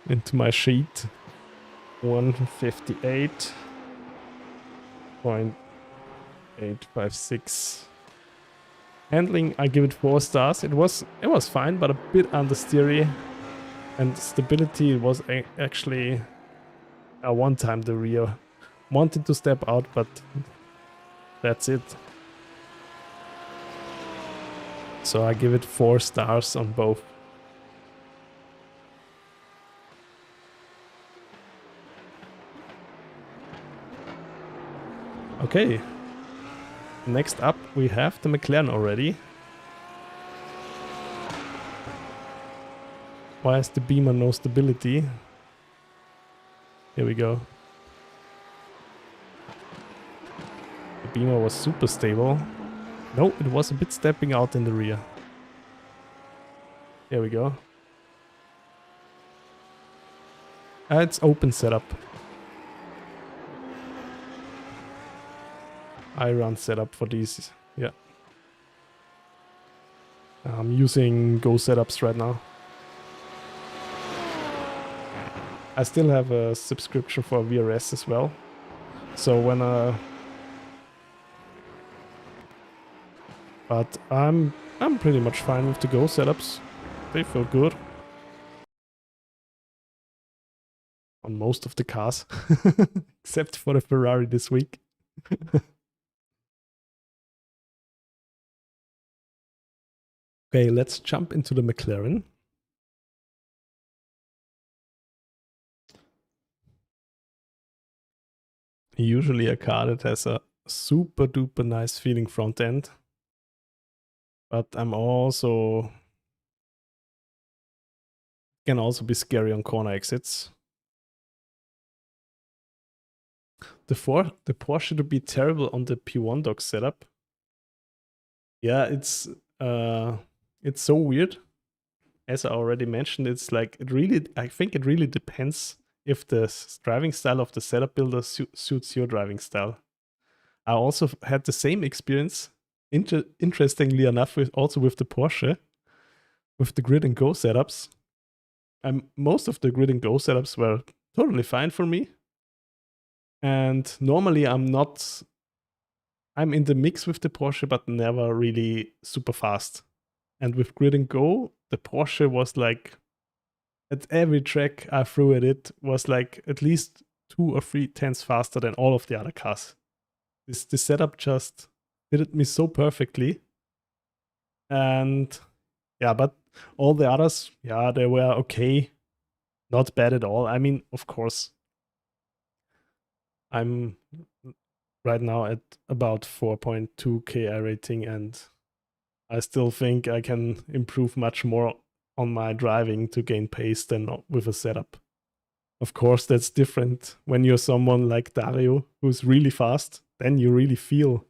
into my sheet. 158.856. Handling, I give it 4 stars. It was fine, but a bit understeery. And stability was actually one time the rear wanted to step out, but that's it. So I give it 4 stars on both. Okay. Next up we have the McLaren already. Why has the Beamer no stability? Here we go. The Beamer was super stable. No, it was a bit stepping out in the rear. Here we go. It's open setup. I run setup for these. Yeah. I'm using Go setups right now. I still have a subscription for VRS as well. So when but I'm pretty much fine with the Go setups. They feel good. On most of the cars. Except for the Ferrari this week. Okay, let's jump into the McLaren. Usually a car that has a super duper nice feeling front end. But I'm also... can also be scary on corner exits. The Porsche to be terrible on the P1 dock setup. Yeah, it's so weird. As I already mentioned, it's like I think it really depends if the driving style of the setup builder suits your driving style. I also had the same experience, interestingly enough, with the Porsche, with the grid and go setups. most of the grid and go setups were totally fine for me. And normally I'm in the mix with the Porsche, but never really super fast. And with grid and go, the Porsche was like, at every track I threw at it, was like at least 2 or 3 tenths faster than all of the other cars. This setup just fitted me so perfectly. And yeah, but all the others, yeah, they were okay. Not bad at all. I mean, of course, I'm right now at about 4.2k iRating, and I still think I can improve much more on my driving to gain pace than with a setup. Of course, that's different when you're someone like Dario, who's really fast. Then you really feel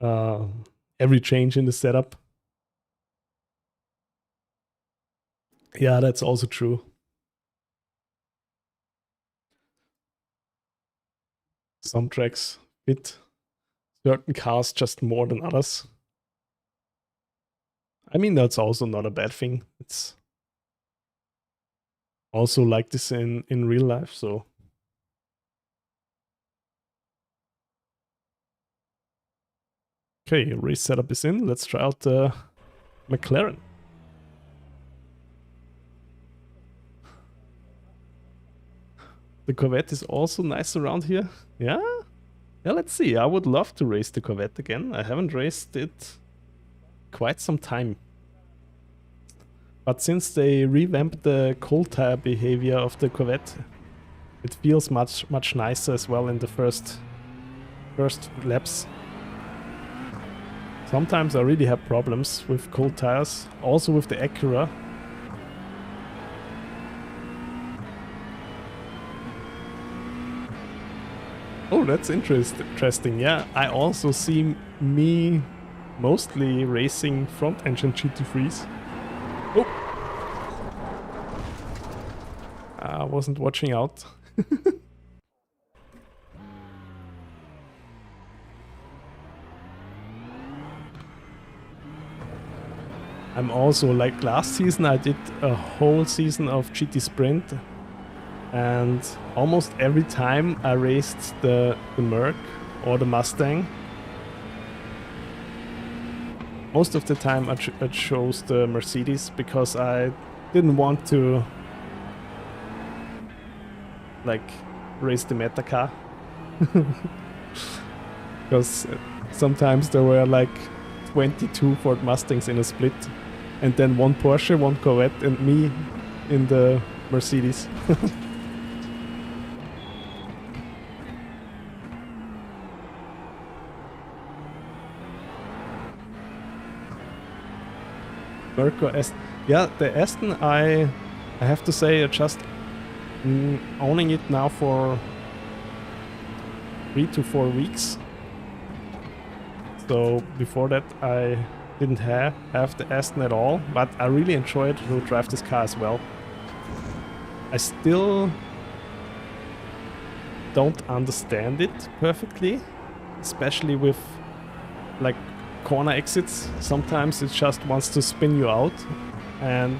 every change in the setup. Yeah, that's also true. Some tracks fit certain cars just more than others. I mean, that's also not a bad thing. It's also like this in real life, so. Okay, race setup is in. Let's try out the McLaren. The Corvette is also nice around here. Yeah? Yeah, let's see. I would love to race the Corvette again. I haven't raced it quite some time. But since they revamped the cold tire behavior of the Corvette, it feels much nicer as well in the first laps. Sometimes I really have problems with cold tires, also with the Acura. Oh, that's interesting. Yeah, I also see me mostly racing front-engine GT3s. Oh! I wasn't watching out. I'm also, like last season, I did a whole season of GT Sprint. And almost every time I raced the Merc or the Mustang. Most of the time I chose the Mercedes because I didn't want to like race the meta car. Because sometimes there were like 22 Ford Mustangs in a split, and then one Porsche, one Corvette, and me in the Mercedes. Yeah, the Aston, I have to say, just owning it now for 3 to 4 weeks. So before that I didn't have the Aston at all, but I really enjoyed to drive this car as well. I still don't understand it perfectly, especially with like corner exits. Sometimes it just wants to spin you out, and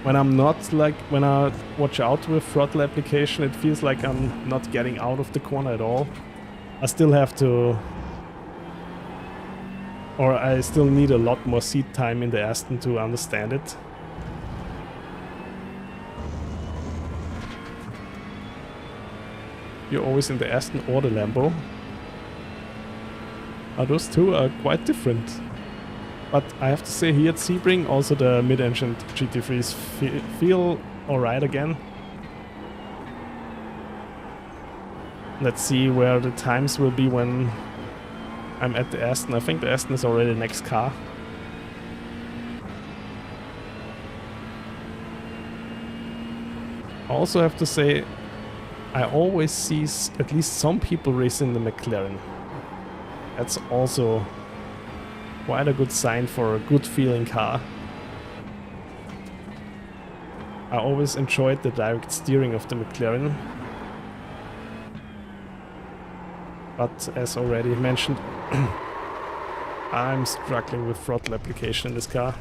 when I watch out with throttle application, it feels like I'm not getting out of the corner at all. I still have to, or I still need a lot more seat time in the Aston to understand it. You're always in the Aston or the Lambo. Those two are quite different. But I have to say, here at Sebring, also the mid-engine GT3s feel alright again. Let's see where the times will be when I'm at the Aston. I think the Aston is already the next car. I also have to say, I always see at least some people racing the McLaren. That's also quite a good sign for a good feeling car. I always enjoyed the direct steering of the McLaren. But as already mentioned, I'm struggling with throttle application in this car.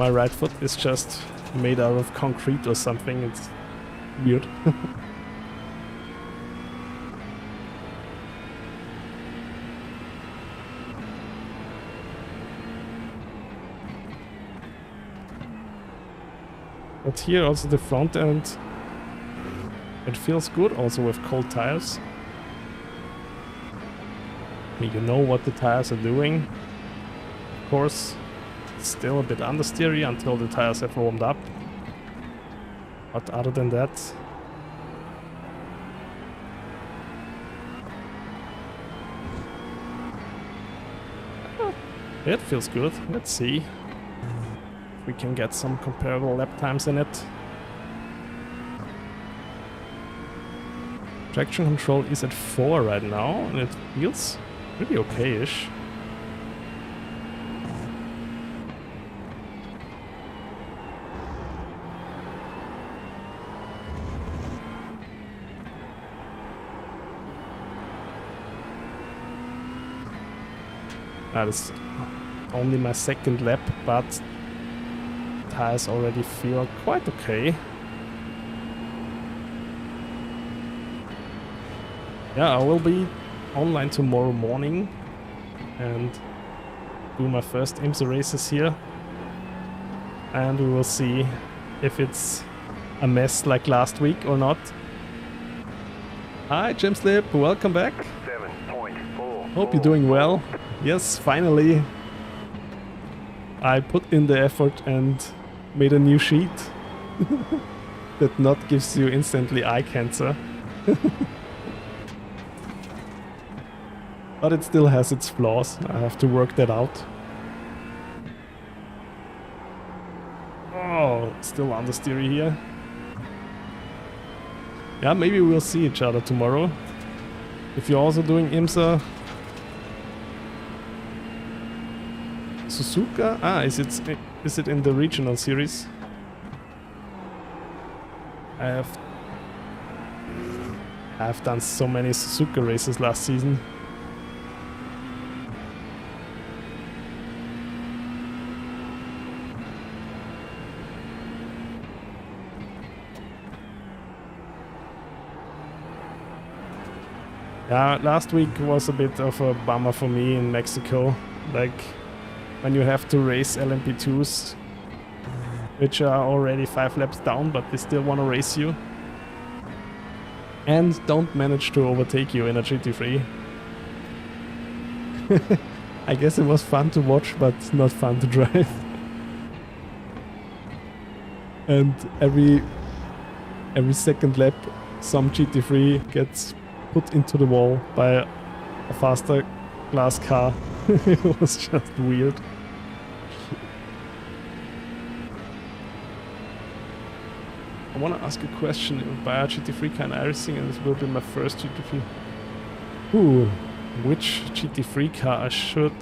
My right foot is just made out of concrete or something. It's weird. But here also the front end, it feels good also with cold tires. You know what the tires are doing. Of course, it's still a bit understeery until the tires have warmed up. But other than that, it feels good. Let's see if we can get some comparable lap times in it. Traction control is at 4 right now, and it feels pretty okay-ish. That is only my second lap, but tires already feel quite okay. Yeah, I will be online tomorrow morning and do my first IMSA races here. And we will see if it's a mess like last week or not. Hi, Jimslip, welcome back. 7.4. Hope you're doing well. Yes, finally I put in the effort and made a new sheet that not gives you instantly eye cancer. But it still has its flaws. I have to work that out. Oh, still understeery here. Yeah, maybe we'll see each other tomorrow. If you're also doing IMSA. Suzuka? Ah, is it in the regional series? I've done so many Suzuka races last season. Yeah, last week was a bit of a bummer for me in Mexico. Like, when you have to race LMP2s, which are already 5 laps down, but they still want to race you. And don't manage to overtake you in a GT3. I guess it was fun to watch, but not fun to drive. And every second lap, some GT3 gets put into the wall by a faster glass car. It was just weird. I want to ask a question. If I buy a GT3 car in iRacing, and this will be my first GT3. Ooh, which GT3 car I should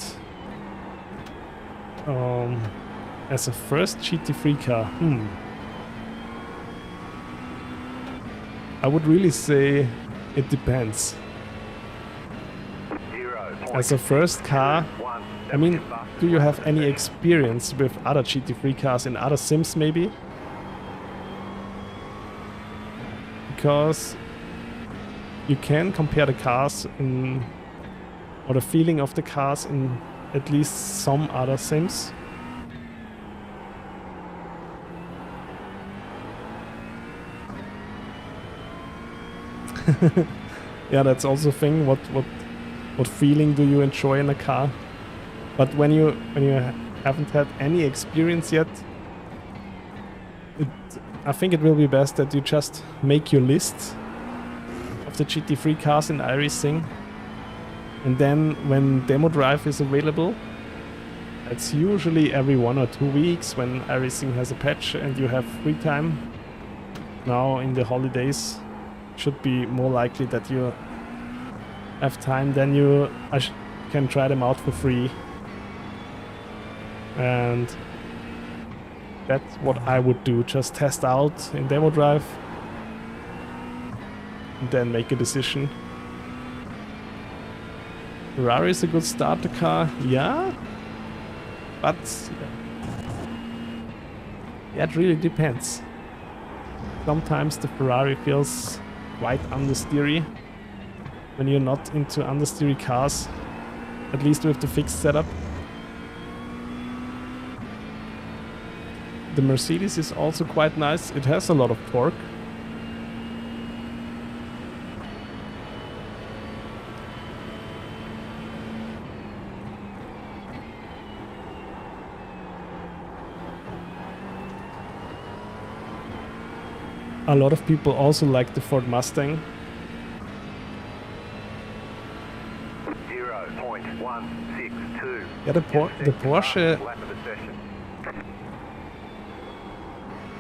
as a first GT3 car? I would really say it depends. As a first car, I mean, do you have any experience with other GT3 cars in other sims maybe? Because you can compare the cars or the feeling of the cars in at least some other sims. Yeah, that's also a thing. What feeling do you enjoy in a car? But when you haven't had any experience yet, I think it will be best that you just make your list of the GT3 cars in iRacing, and then when demo drive is available, it's usually every 1 or 2 weeks when iRacing has a patch and you have free time. Now in the holidays, should be more likely that you have time, then you can try them out for free. And that's what I would do. Just test out in demo drive and then make a decision. Ferrari is a good starter car, yeah, but Yeah, it really depends. Sometimes the Ferrari feels quite understeery when you're not into understeery cars, at least with the fixed setup. The Mercedes is also quite nice. It has a lot of torque. A lot of people also like the Ford Mustang. 0.162. Yeah, the Porsche.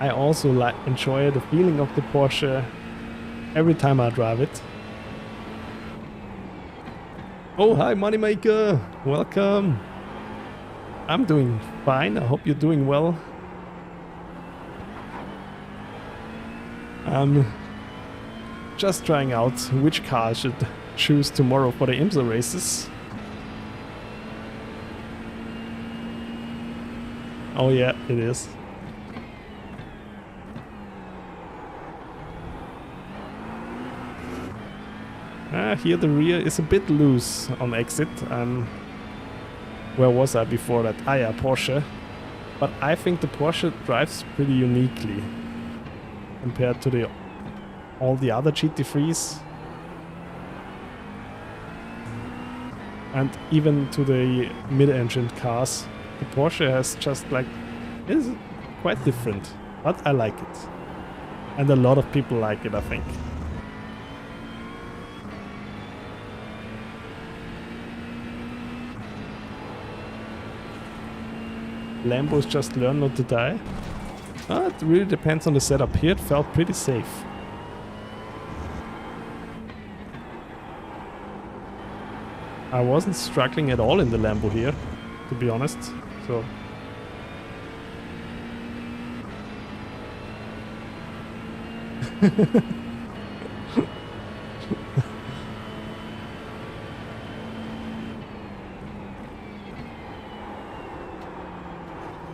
I also enjoy the feeling of the Porsche every time I drive it. Oh, hi Moneymaker! Welcome! I'm doing fine, I hope you're doing well. I'm just trying out which car I should choose tomorrow for the IMSA races. Oh yeah, it is. Here the rear is a bit loose on exit. Where was I before that? Ah yeah, Porsche. But I think the Porsche drives pretty uniquely compared to all the other GT3s. And even to the mid-engined cars. The Porsche has just like, is quite different. But I like it. And a lot of people like it, I think. Lambos just learn not to die. It really depends on the setup. Here it felt pretty safe. I wasn't struggling at all in the Lambo here, to be honest. So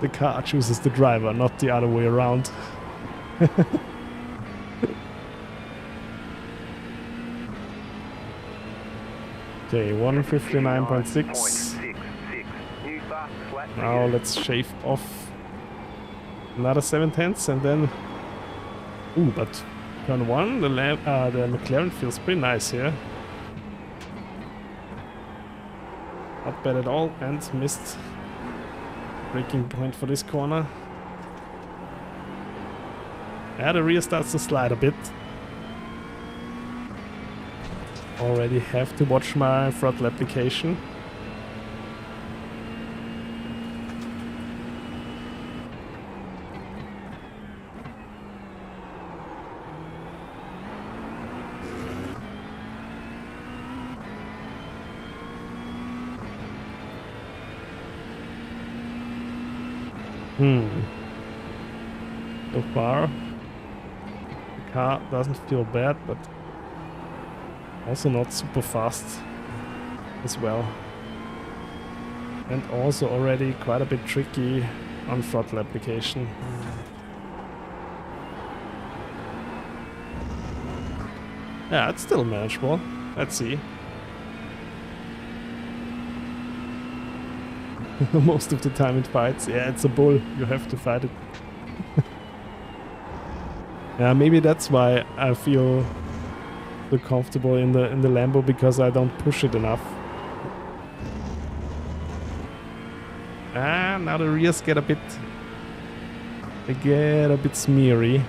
the car chooses the driver, not the other way around. Okay, 159.6. Now let's shave off another 7/10 and then... Ooh, but turn 1, the McLaren feels pretty nice here. Not bad at all, and missed braking point for this corner. Yeah, the rear starts to slide a bit. Already have to watch my throttle application. So far, the car doesn't feel bad, but also not super fast as well. And also already quite a bit tricky on throttle application. Yeah, it's still manageable. Let's see. Most of the time it fights. Yeah, it's a bull. You have to fight it. Yeah, maybe that's why I feel so comfortable in the Lambo, because I don't push it enough. Ah, now the rears get a bit smeary.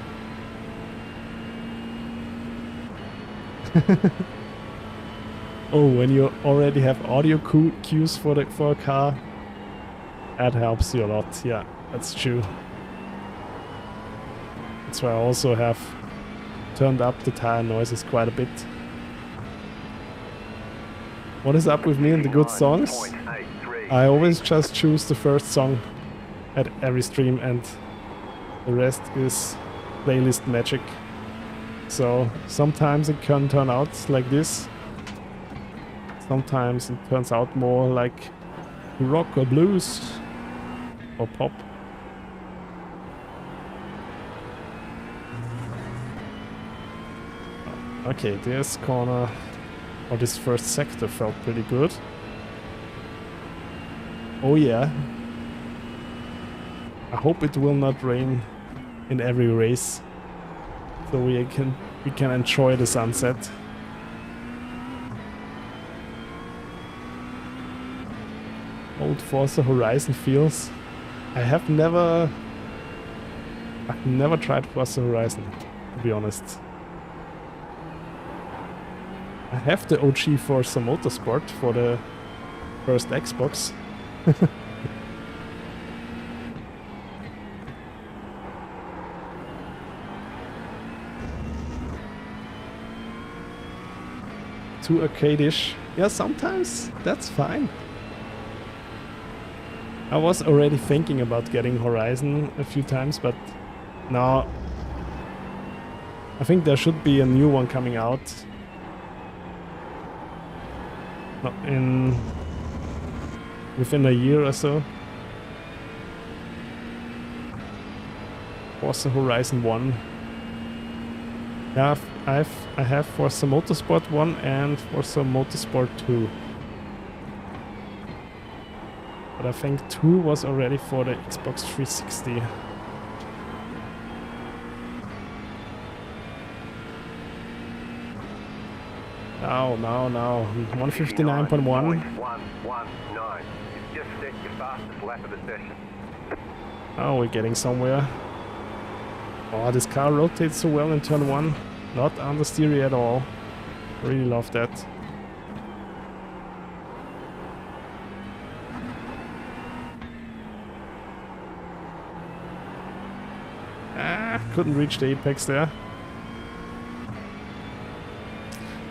Oh, when you already have audio cues for a car, that helps you a lot. Yeah, that's true. That's why I also have turned up the tire noises quite a bit. What is up with me and the good songs? I always just choose the first song at every stream and the rest is playlist magic. So sometimes it can turn out like this. Sometimes it turns out more like rock or blues or pop. Okay, this corner, or this first sector felt pretty good. Oh yeah. I hope it will not rain in every race, so we can enjoy the sunset. Old Forza Horizon feels. I've never tried Forza Horizon, to be honest. I have the OG Forza Motorsport for the first Xbox. Too arcade-ish. Yeah, sometimes that's fine. I was already thinking about getting Horizon a few times, but now I think there should be a new one coming out within a year or so. Forza Horizon 1. Yeah, I have Forza Motorsport 1 and Forza Motorsport 2. But I think 2 was already for the Xbox 360. Now. 159.1. Just set your fastest lap of the session. Oh, we're getting somewhere. Oh, this car rotates so well in turn 1. Not understeery at all. Really love that. Couldn't reach the apex there.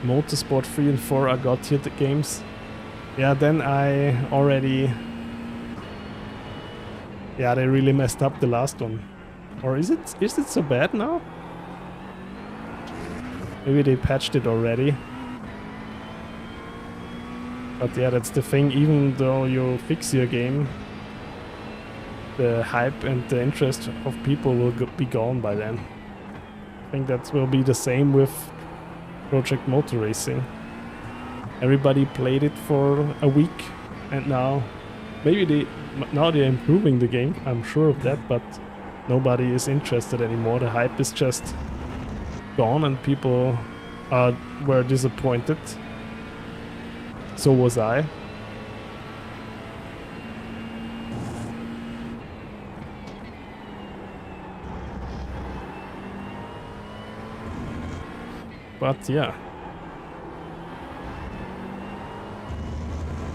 Motorsport 3 and 4 are got here the games. Yeah, then I already... Yeah, they really messed up the last one. Or is it so bad now? Maybe they patched it already. But yeah, that's the thing, even though you fix your game, the hype and the interest of people will be gone by then. I think that will be the same with Project Motor Racing. Everybody played it for a week, and now maybe they're improving the game, I'm sure of that, but nobody is interested anymore. The hype is just gone and people were disappointed. So was I. But yeah,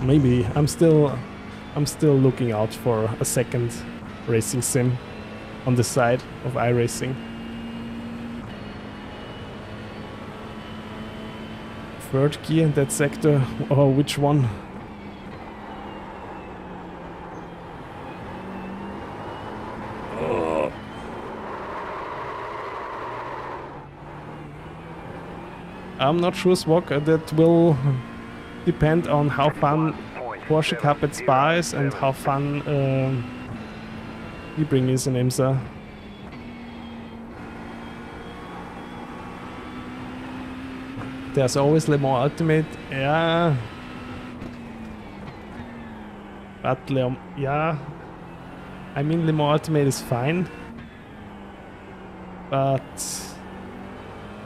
maybe I'm still looking out for a second racing sim on the side of iRacing. Third gear in that sector, or which one? I'm not sure, Swok. That will depend on how fun Porsche Cup at Spa is and how fun Sebring is in IMSA. There's always Le Mans Ultimate, yeah. But yeah, I mean Le Mans Ultimate is fine, but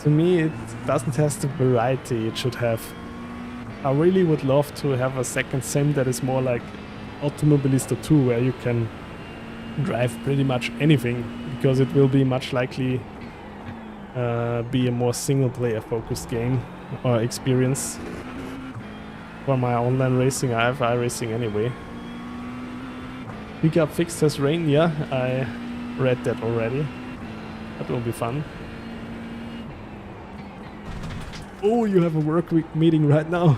to me it doesn't have the variety it should have. I really would love to have a second sim that is more like Automobilista 2, where you can drive pretty much anything, because it will be much likely be a more single player focused game or experience. For my online racing, I have iRacing anyway. Pickup fixed has rain, yeah, I read that already. That will be fun. Oh, you have a work week meeting right now.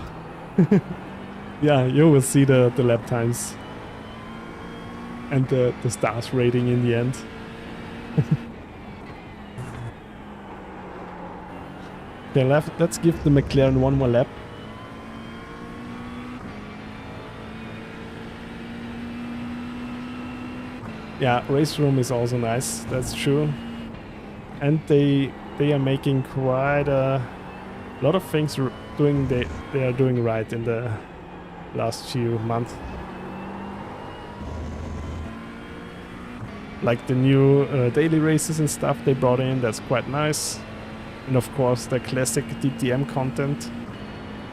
Yeah, you will see the lap times and the stars rating in the end. Okay, let's give the McLaren one more lap. Yeah, race room is also nice, that's true. And they are making quite a A lot of things they are doing right in the last few months. Like the new daily races and stuff they brought in, that's quite nice. And of course the classic DTM content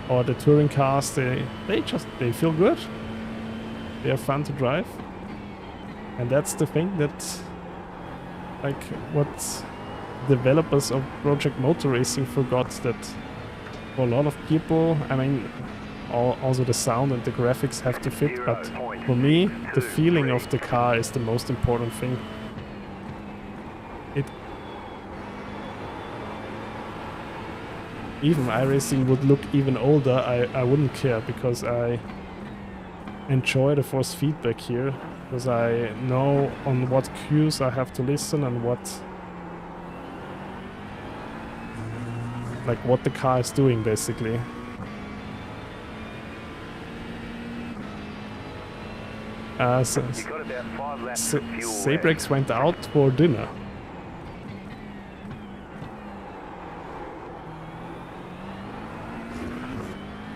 or the touring cars, they feel good. They are fun to drive. And that's the thing that, like, what developers of Project Motor Racing forgot, that for a lot of people, I mean, also the sound and the graphics have to fit, but for me, the feeling of the car is the most important thing. Even iRacing would look even older, I wouldn't care, because I enjoy the force feedback here, because I know on what cues I have to listen and what the car is doing, basically. Sebring went out for dinner.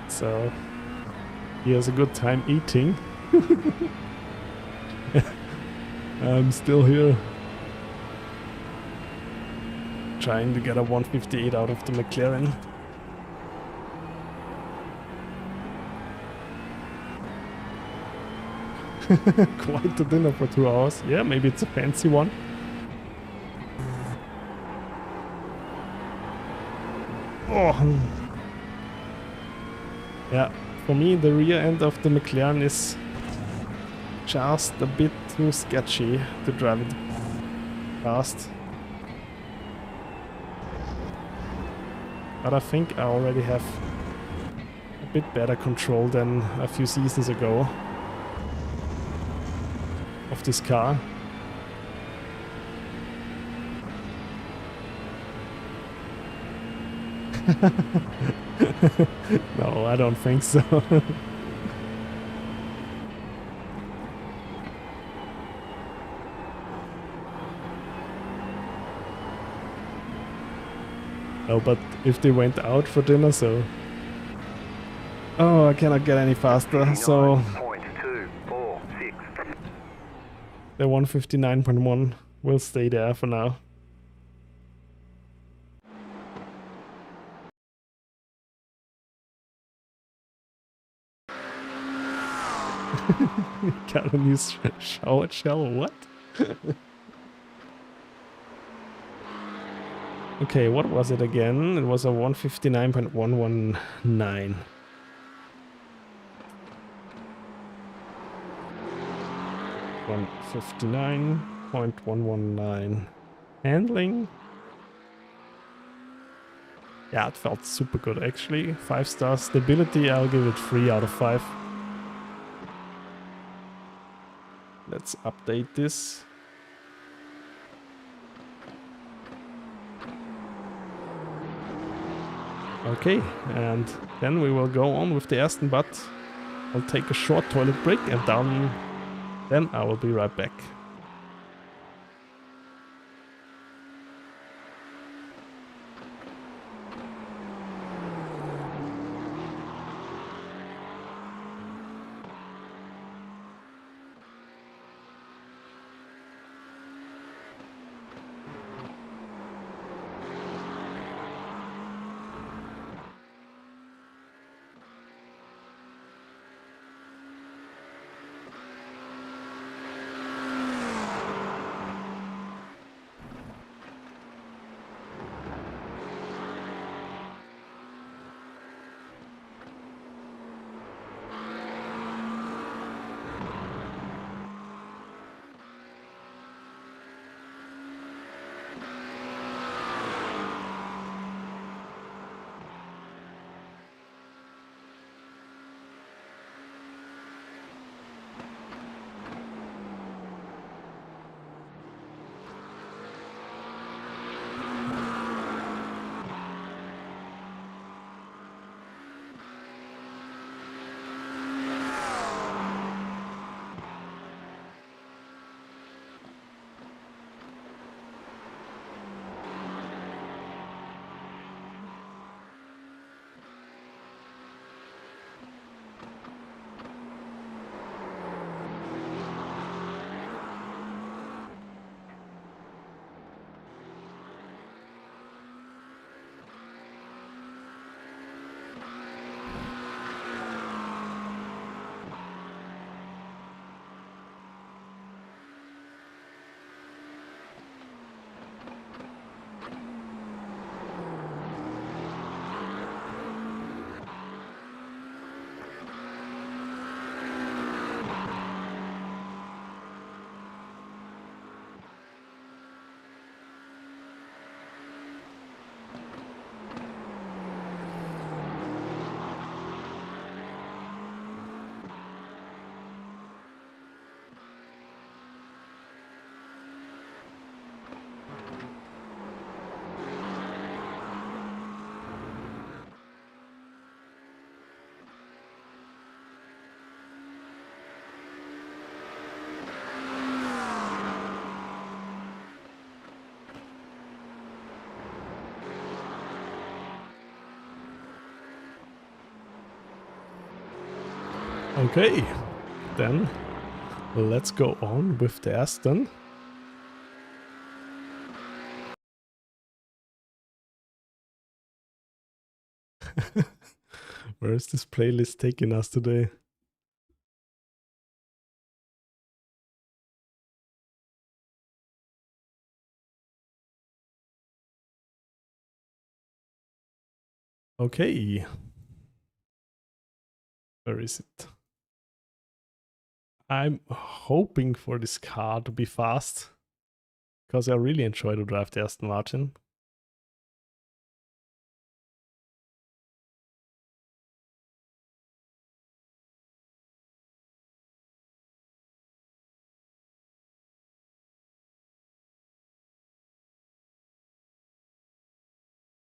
So he has a good time eating. I'm still here trying to get a 158 out of the McLaren. Quite a dinner for 2 hours. Yeah, maybe it's a fancy one. Oh. Yeah, for me the rear end of the McLaren is just a bit too sketchy to drive it fast. But I think I already have a bit better control than a few seasons ago of this car. No, I don't think so. Oh, but if they went out for dinner, so... Oh, I cannot get any faster, so... The 159.1 will stay there for now. Got a new shower shell, what? Okay, what was it again? It was a 159.119. 159.119. Handling. Yeah, it felt super good actually. 5 stars. Stability, I'll give it 3 out of 5. Let's update this. Okay, and then we will go on with the Aston, but I'll take a short toilet break and then I will be right back. Okay, then let's go on with the Aston. Where is this playlist taking us today? Okay. Where is it? I'm hoping for this car to be fast, because I really enjoy to drive the Aston Martin.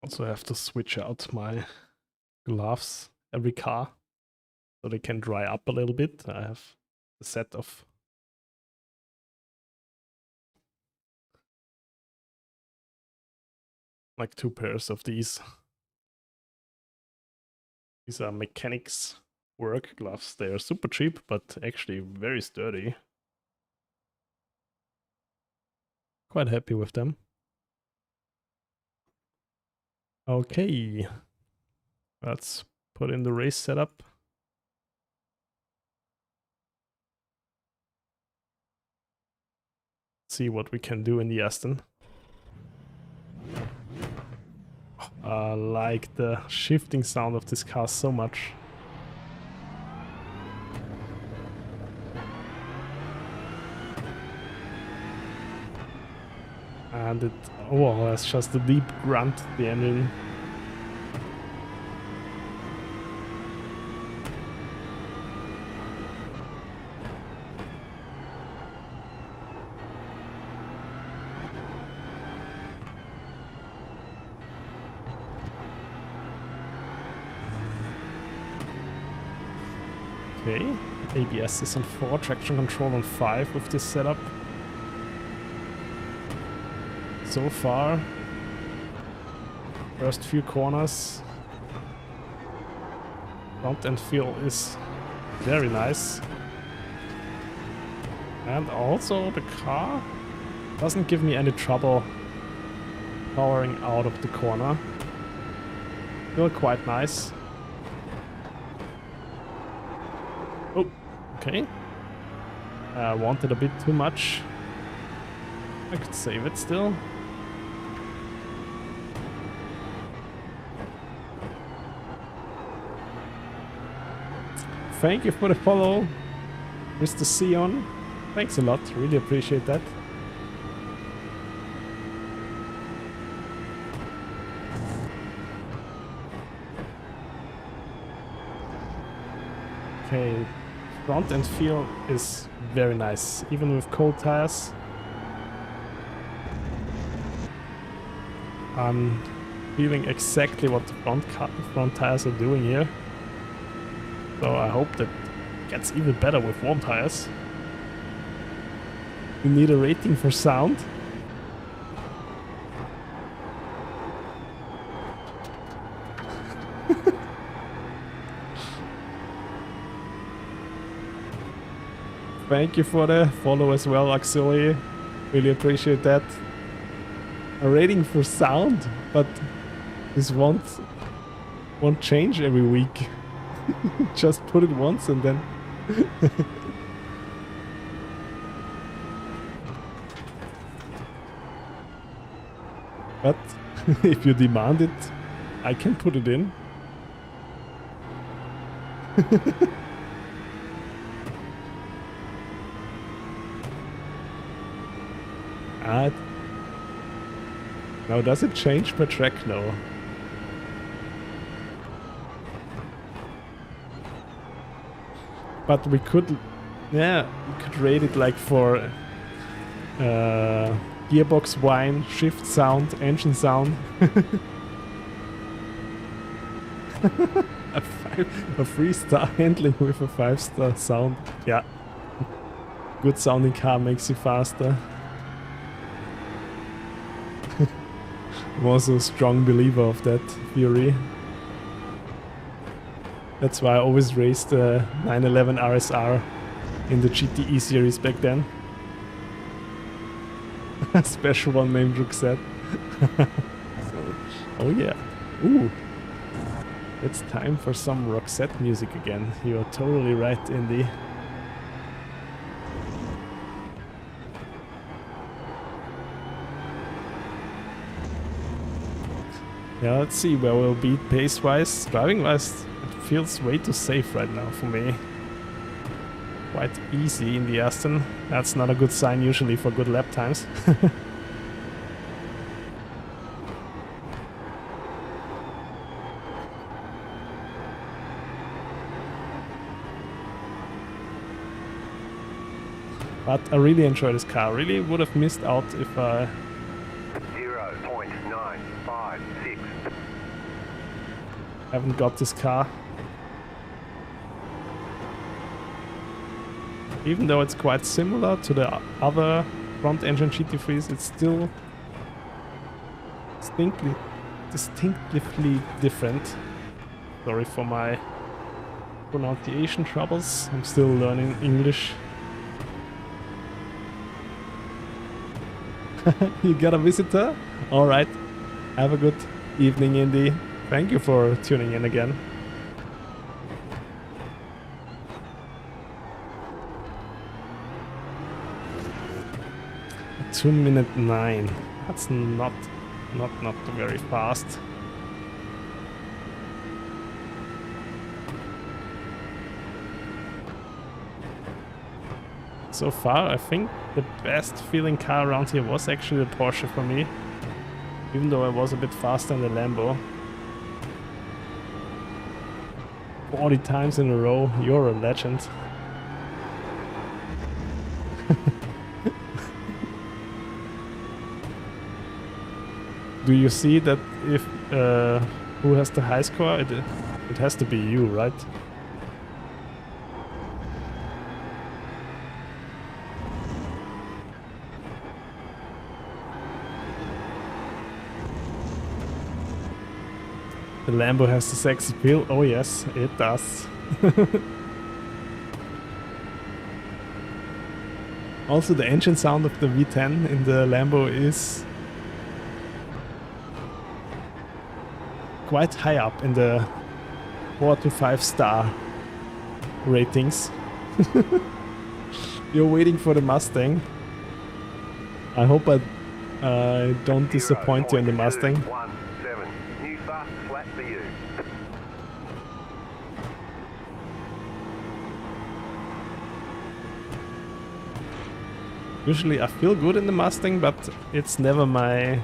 Also have to switch out my gloves every car so they can dry up a little bit. I have a set of like 2 pairs of these. These are mechanics work gloves. They are super cheap, but actually very sturdy. Quite happy with them. Okay, let's put in the race setup. See what we can do in the Aston. I like the shifting sound of this car so much. And it, oh, that's just a deep grunt, the engine. Okay, ABS is on 4, traction control on 5 with this setup. So far, first few corners, front end feel is very nice. And also the car doesn't give me any trouble powering out of the corner. Still quite nice. Oh, okay. I wanted a bit too much. I could save it still. Thank you for the follow, Mr. Sion. Thanks a lot, really appreciate that. Okay, front end feel is very nice, even with cold tires. I'm feeling exactly what the front tires are doing here. So I hope that gets even better with warm tires. You need a rating for sound. Thank you for the follow as well, Auxiliary. Really appreciate that. A rating for sound, but this won't change every week. Just put it once and then... But if you demand it, I can put it in. Now does it change per track? No. But we could, yeah, we could rate it like for gearbox whine, shift sound, engine sound. a 3-star handling with a 5-star sound. Yeah. Good sounding car makes you faster. I'm also a strong believer of that theory. That's why I always raced the 911 RSR in the GTE series back then. Special one named Ruxette. Oh yeah. Ooh. It's time for some Ruxette music again. You're totally right, Indy. Yeah, let's see where we'll be pace-wise. Driving-wise, it feels way too safe right now for me. Quite easy in the Aston. That's not a good sign usually for good lap times. But I really enjoy this car. Really would have missed out if I 0.956. haven't got this car. Even though it's quite similar to the other front engine GT3s, it's still distinctively different. Sorry for my pronunciation troubles. I'm still learning English. You got a visitor? Alright. Have a good evening, Indy. Thank you for tuning in again. Minute 9. That's not very fast. So far, I think the best feeling car around here was actually the Porsche for me. Even though I was a bit faster than the Lambo. 40 times in a row, you're a legend. Do you see that if who has the high score? It has to be you, right? The Lambo has the sexy feel. Oh yes, it does. Also, the engine sound of the V10 in the Lambo is quite high up in the 4 to 5 star ratings. You're waiting for the Mustang. I hope I don't disappoint you in the Mustang. 0.217. New fast flat for you. Usually I feel good in the Mustang, but it's never my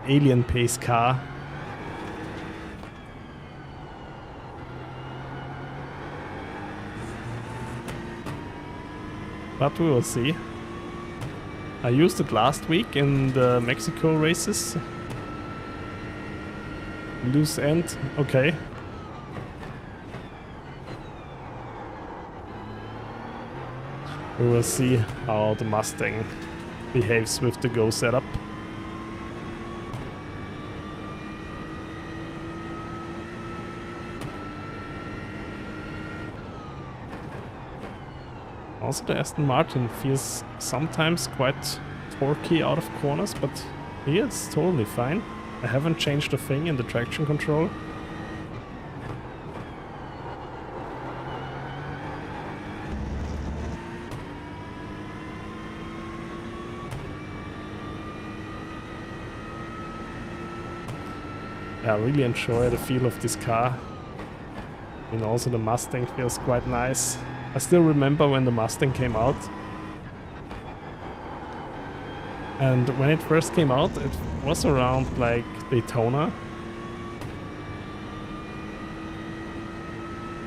alien pace car. But we will see. I used it last week in the Mexico races. Loose end, okay. We will see how the Mustang behaves with the Go setup. Also, the Aston Martin feels sometimes quite torquey out of corners, but here it's totally fine. I haven't changed a thing in the traction control. I really enjoy the feel of this car. And also the Mustang feels quite nice. I still remember when the Mustang came out. And when it first came out, it was around like Daytona.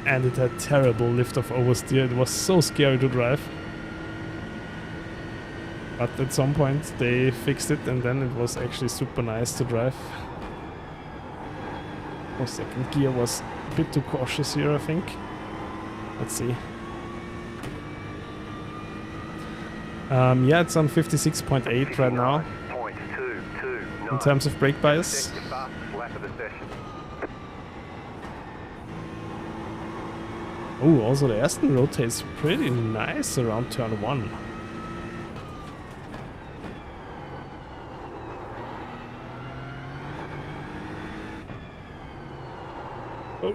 And it had terrible lift-off oversteer. It was so scary to drive. But at some point they fixed it and then it was actually super nice to drive. The second gear was a bit too cautious here, I think. Let's see. Yeah, it's on 56.8 right now. In terms of brake bias. Oh, also the Aston rotates pretty nice around turn 1. Oh.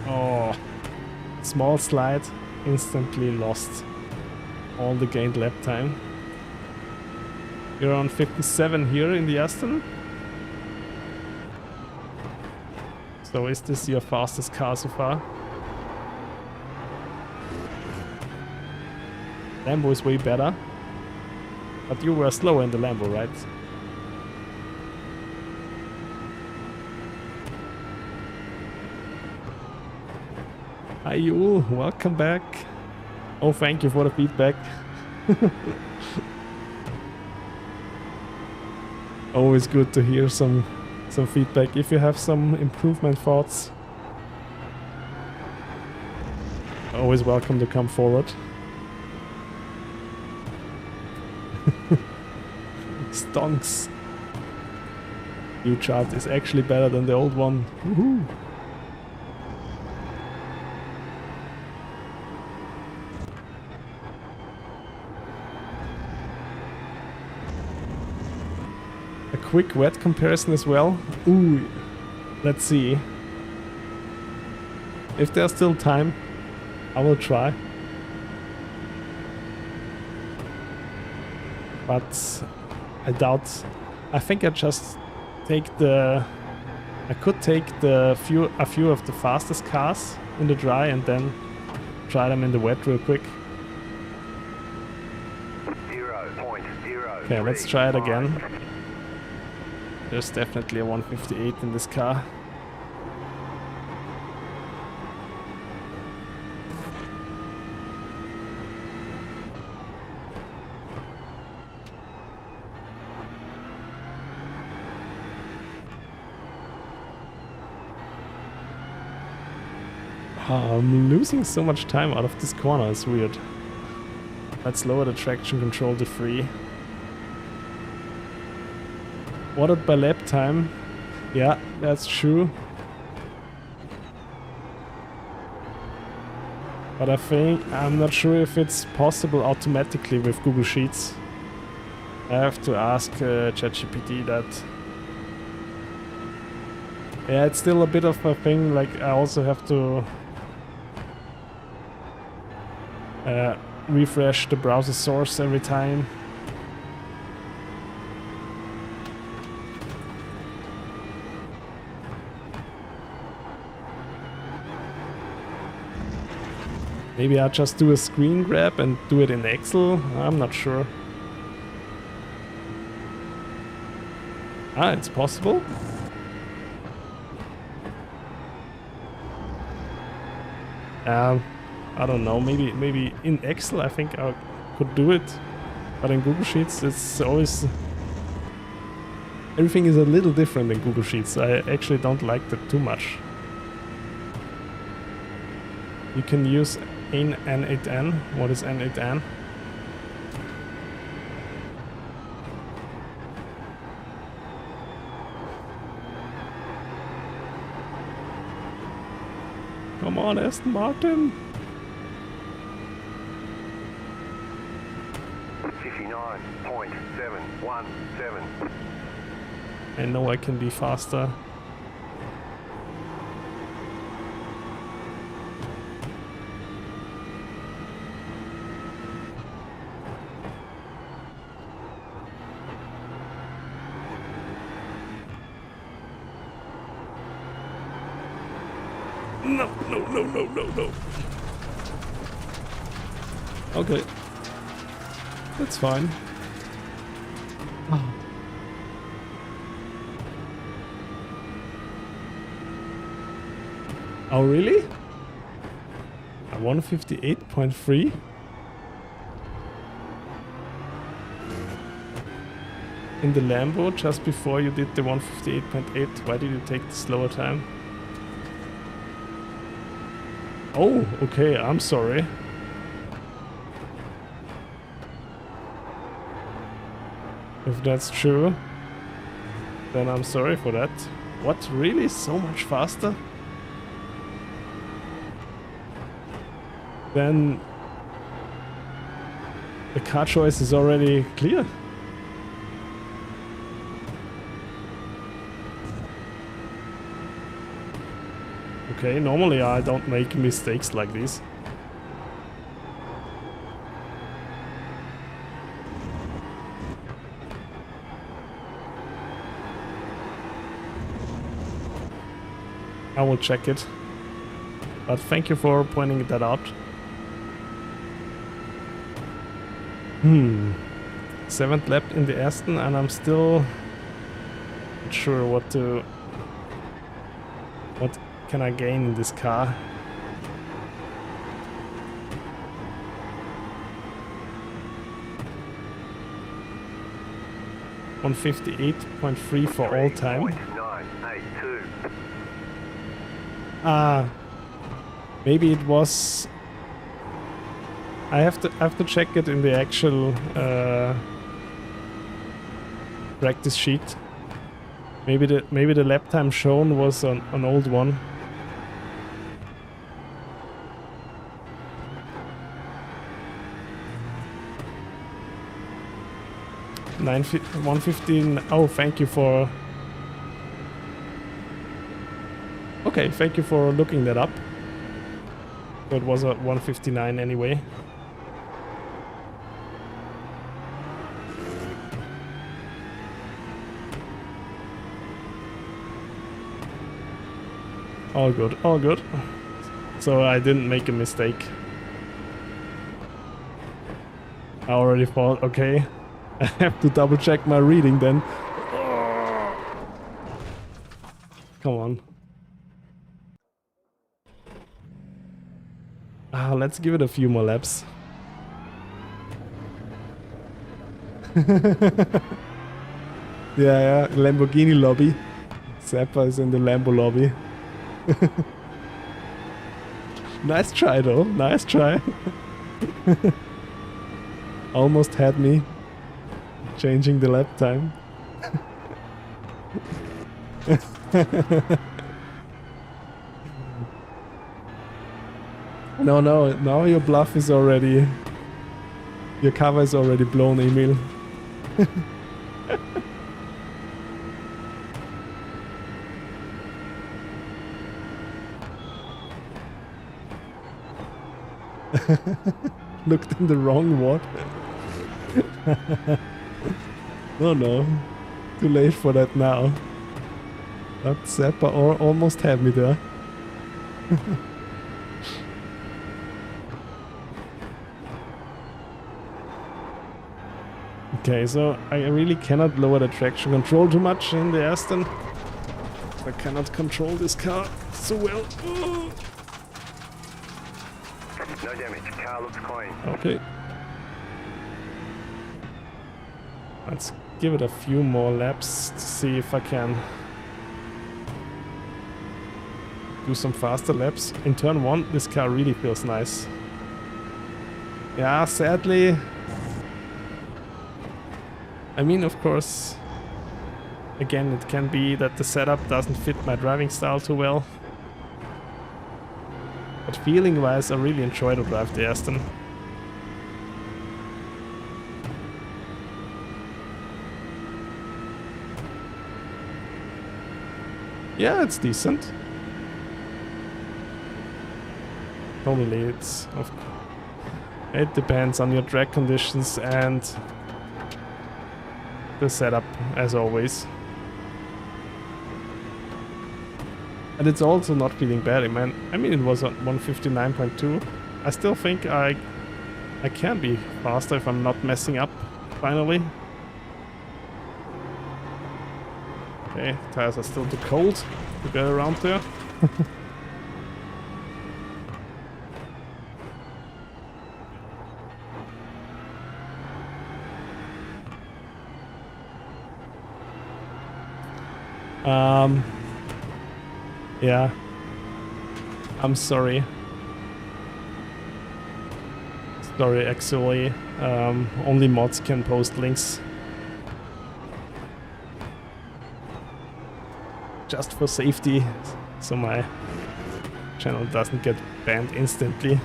Oh. Small slide, instantly lost all the gained lap time. You're on 57 here in the Aston. So is this your fastest car so far? Lambo is way better. But you were slower in the Lambo, right? Hi Yul, welcome back. Oh, thank you for the feedback. Always good to hear some feedback. If you have some improvement thoughts, always welcome to come forward. Stonks. New chart is actually better than the old one. Woohoo! Quick wet comparison as well. Ooh, let's see. If there's still time, I will try. But I doubt. I think I just take the. I could take a few of the fastest cars in the dry and then try them in the wet real quick. 0.0. Okay, let's try it again. There's definitely a 158 in this car. I'm losing so much time out of this corner, it's weird. Let's lower the traction control to 3. Ordered by lap time. Yeah, that's true. But I think, I'm not sure if it's possible automatically with Google Sheets. I have to ask ChatGPT that. Yeah, it's still a bit of a thing, like I also have to refresh the browser source every time. Maybe I'll just do a screen grab and do it in Excel. I'm not sure. Ah, it's possible. I don't know. Maybe in Excel I think I could do it, but in Google Sheets it's always everything is a little different in Google Sheets. I actually don't like that too much. You can use N8N. What is N8N? Come on, Aston Martin. 59.717. I know I can be faster. No. Okay. That's fine. Oh, really? A 158.3? In the Lambo, just before you did the 158.8, why did you take the slower time? Oh, okay, I'm sorry. If that's true, then I'm sorry for that. What, really? So much faster? then the car choice is already clear. Okay, normally I don't make mistakes like this. I will check it. But thank you for pointing that out. 7th lap in the Aston, and I'm still not sure what can I gain in this car. $158.3 for all time. Maybe it was. I have to check it in the actual practice sheet. Maybe the lap time shown was an old one. 115. Oh, thank you for. Okay, thank you for looking that up. It was a 159 anyway. All good, all good. So I didn't make a mistake. I already thought, okay, I have to double check my reading then. Come on. Let's give it a few more laps. Yeah, Lamborghini lobby. Zappa is in the Lambo lobby. Nice try though, nice try. Almost had me changing the lap time. No, now your bluff is already... Your cover is already blown, Emil. Looked in the wrong ward. Oh no, too late for that now. But Zappa almost had me there. Okay, so I really cannot lower the traction control too much in the Aston. I cannot control this car so well. Oh. No damage, car looks clean. Okay. Let's give it a few more laps to see if I can do some faster laps. In turn 1, this car really feels nice. Yeah, sadly... I mean, of course, again, it can be that the setup doesn't fit my driving style too well. But feeling-wise, I really enjoy to drive the Aston. Yeah, it's decent. Totally, it depends on your track conditions and the setup, as always. And it's also not feeling bad, man. I mean, it was at 159.2. I still think I can be faster if I'm not messing up, finally. Okay, tires are still too cold to get around there. Yeah. I'm sorry. Sorry, actually. Only mods can post links. Just for safety, so my channel doesn't get banned instantly.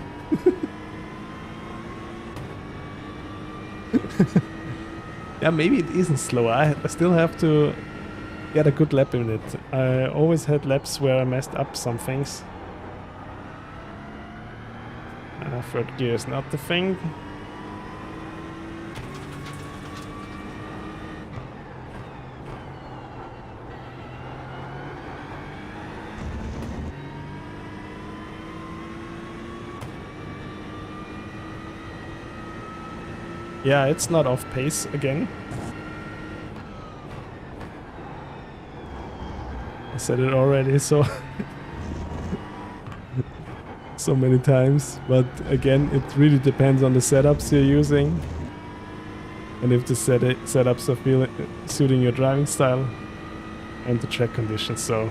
Yeah, maybe it isn't slow. I still have to get a good lap in it. I always had laps where I messed up some things. Third gear is not the thing. Yeah, it's not off pace again. I said it already, so so many times, but again, it really depends on the setups you're using and if the setups are suiting your driving style and the track conditions. So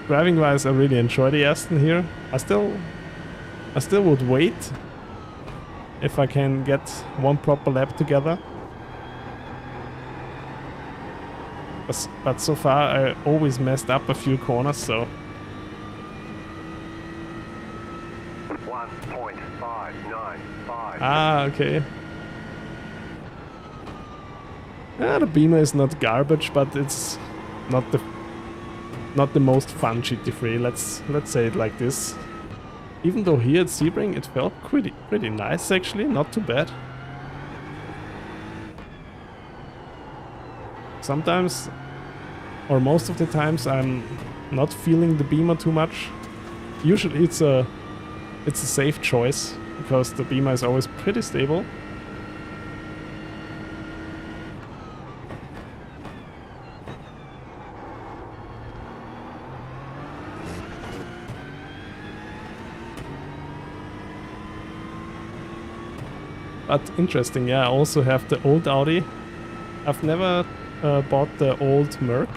driving wise, I really enjoy the Aston here. I still would wait if I can get one proper lap together. But so far I always messed up a few corners, so 1.595. ah, okay. The Beamer is not garbage, but it's not the most fun GT3. Let's say it like this. Even though here at Sebring it felt pretty nice actually, not too bad. Sometimes, or most of the times, I'm not feeling the Beamer too much. Usually it's a safe choice because the Beamer is always pretty stable. But interesting, yeah, I also have the old Audi. I've never bought the old Merc.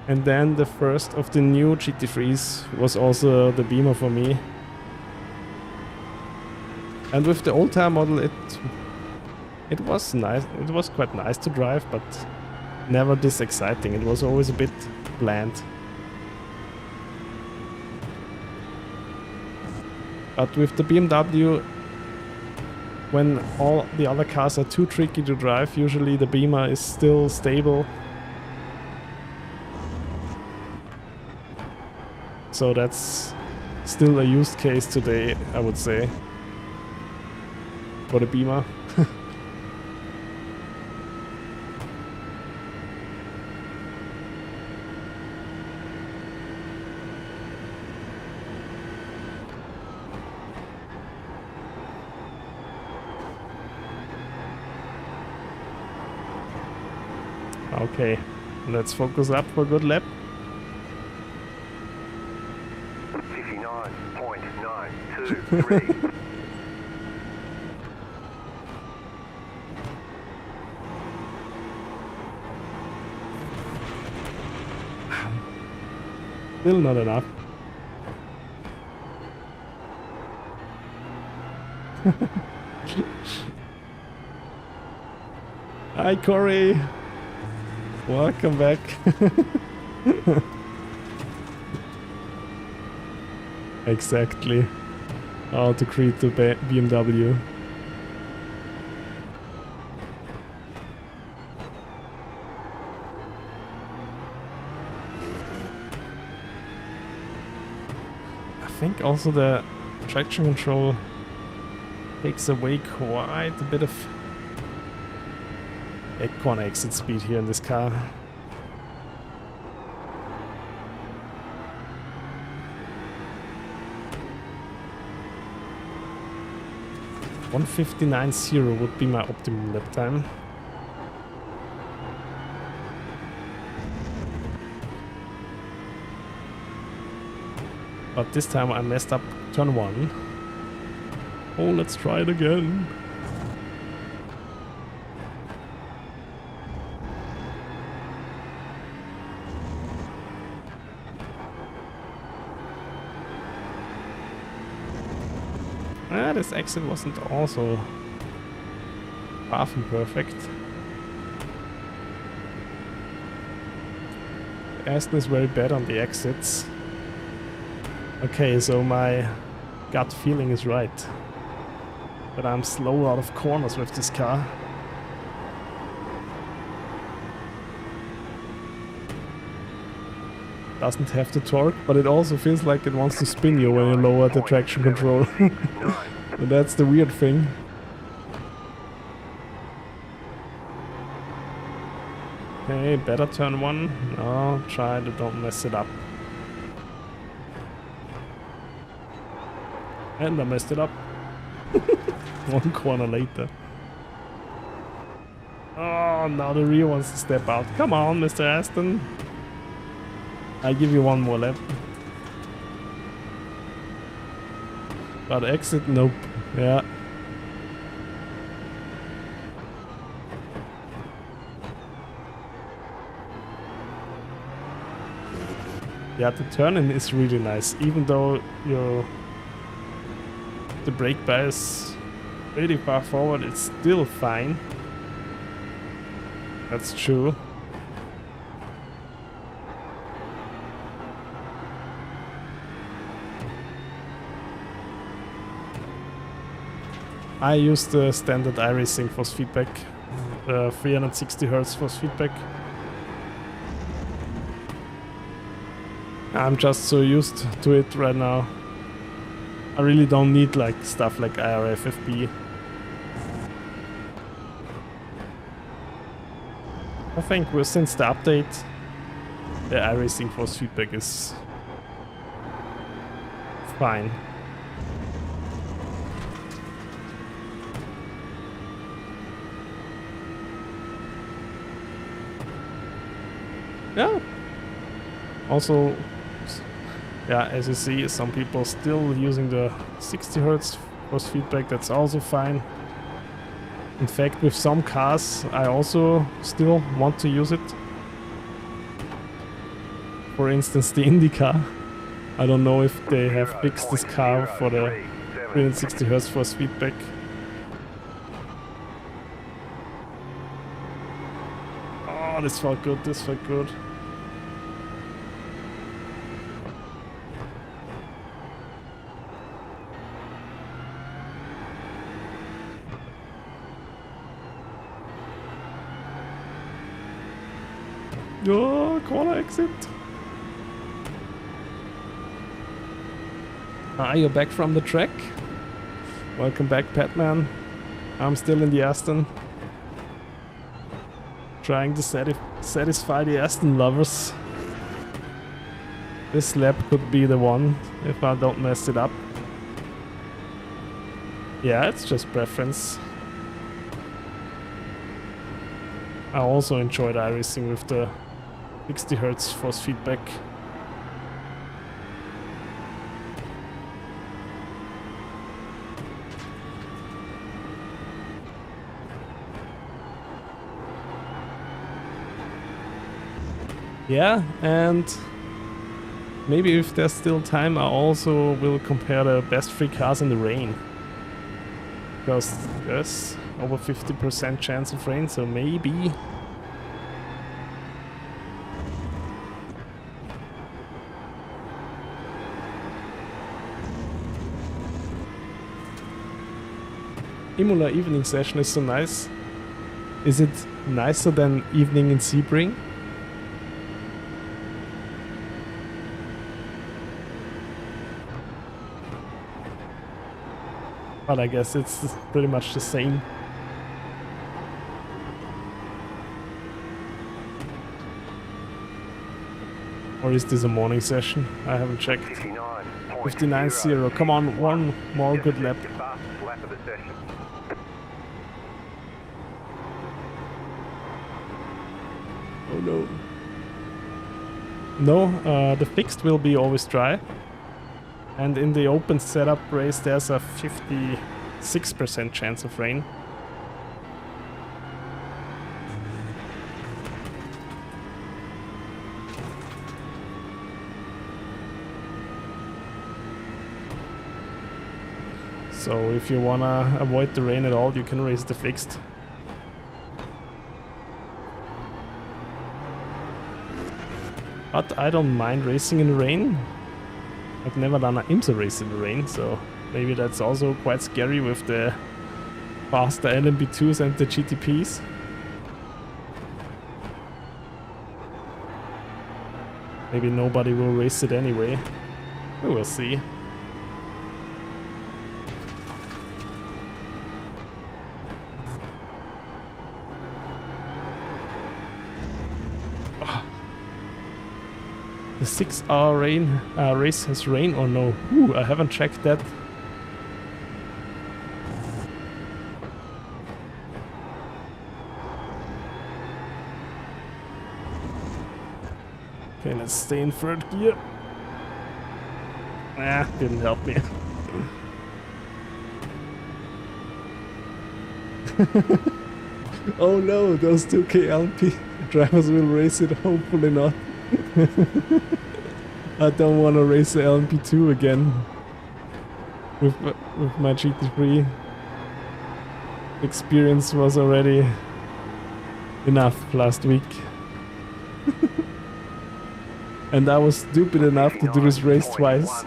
And then the first of the new GT3s was also the Beamer for me. And with the old tire model it was nice, it was quite nice to drive, but never this exciting. It was always a bit bland. But with the BMW, when all the other cars are too tricky to drive, usually the Beamer is still stable. So that's still a used case today, I would say, for the Beamer. Okay, let's focus up for a good lap. 59.923. Still not enough. Hi Corey! Welcome back. Exactly. How to create the BMW. I think also the traction control takes away quite a bit of corner exit speed here in this car. .159.0 would be my optimum lap time. But this time I messed up turn 1. Oh, let's try it again. This exit wasn't also far from perfect. Aston is very bad on the exits. Okay, so my gut feeling is right. but I'm slow out of corners with this car. Doesn't have the torque, but it also feels like it wants to spin you when you lower the traction control. And that's the weird thing. Okay, better turn one. No, try to don't mess it up. And I messed it up. One corner later. Oh, now the rear wants to step out. Come on, Mr. Aston. I give you one more lap. But exit, nope. Yeah. Yeah, the turn-in is really nice, even though the brake bar is really far forward, it's still fine. That's true. I use the standard iRacing force feedback, 360 Hz force feedback. I'm just so used to it right now. I really don't need like stuff like IRFFB. I think since the update, the iRacing force feedback is fine. Yeah. Also, yeah, as you see, some people still using the 60 Hz force feedback. That's also fine. In fact, with some cars, I also still want to use it. For instance, the Indy car. I don't know if they have fixed this car for the 360 Hz force feedback. Oh, this felt good, this felt good. Oh, corner exit. Ah, you're back from the track. Welcome back, Patman. I'm still in the Aston. Trying to satisfy the Aston lovers. This lap could be the one, if I don't mess it up. Yeah, it's just preference. I also enjoyed iRacing with the 60 Hz force feedback. Yeah, and maybe if there's still time, I also will compare the best three cars in the rain. Because there's over 50% chance of rain, so maybe. Imola evening session is so nice. Is it nicer than evening in Sebring? But I guess it's pretty much the same. Or is this a morning session? I haven't checked. 59.0. Come on, one more good lap. Oh no. No, the fixed will be always dry. And in the open setup race there's a 56% chance of rain. So if you wanna avoid the rain at all, you can race the fixed. But I don't mind racing in the rain. I've never done an IMSA race in the rain, so maybe that's also quite scary with the faster LMP2s and the GTPs. Maybe nobody will race it anyway. We will see. Oh. The 6-hour race has rain or no? Ooh, I haven't checked that. Okay, let's stay in third gear. Ah, didn't help me. Oh no, those 2K LMP drivers will race it, hopefully not. I don't want to race the LMP2 again. With my GT3. Experience was already enough last week. And I was stupid enough to do this race twice.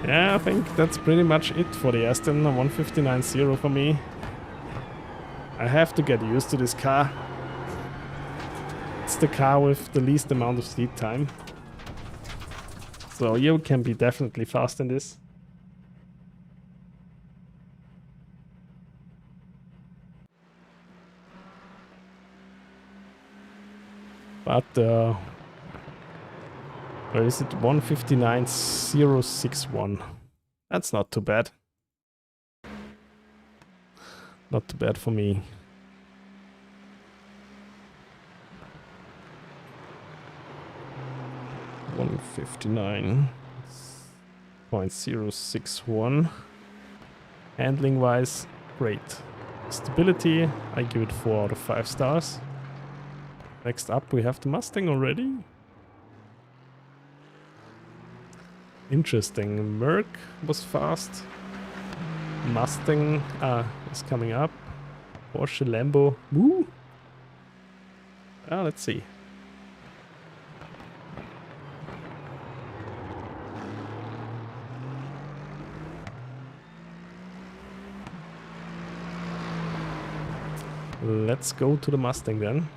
Yeah, I think that's pretty much it for the Aston 159.0 for me. I have to get used to this car. It's the car with the least amount of seat time. So you can be definitely fast in this. But where is it? 159.061. That's not too bad. Not too bad for me. .061. Handling wise, great. Stability, I give it 4 out of 5 stars. Next up we have the Mustang already. Interesting. Merc was fast. Mustang is coming up. Porsche, Lambo. Woo! Let's see. Let's go to the Mustang then.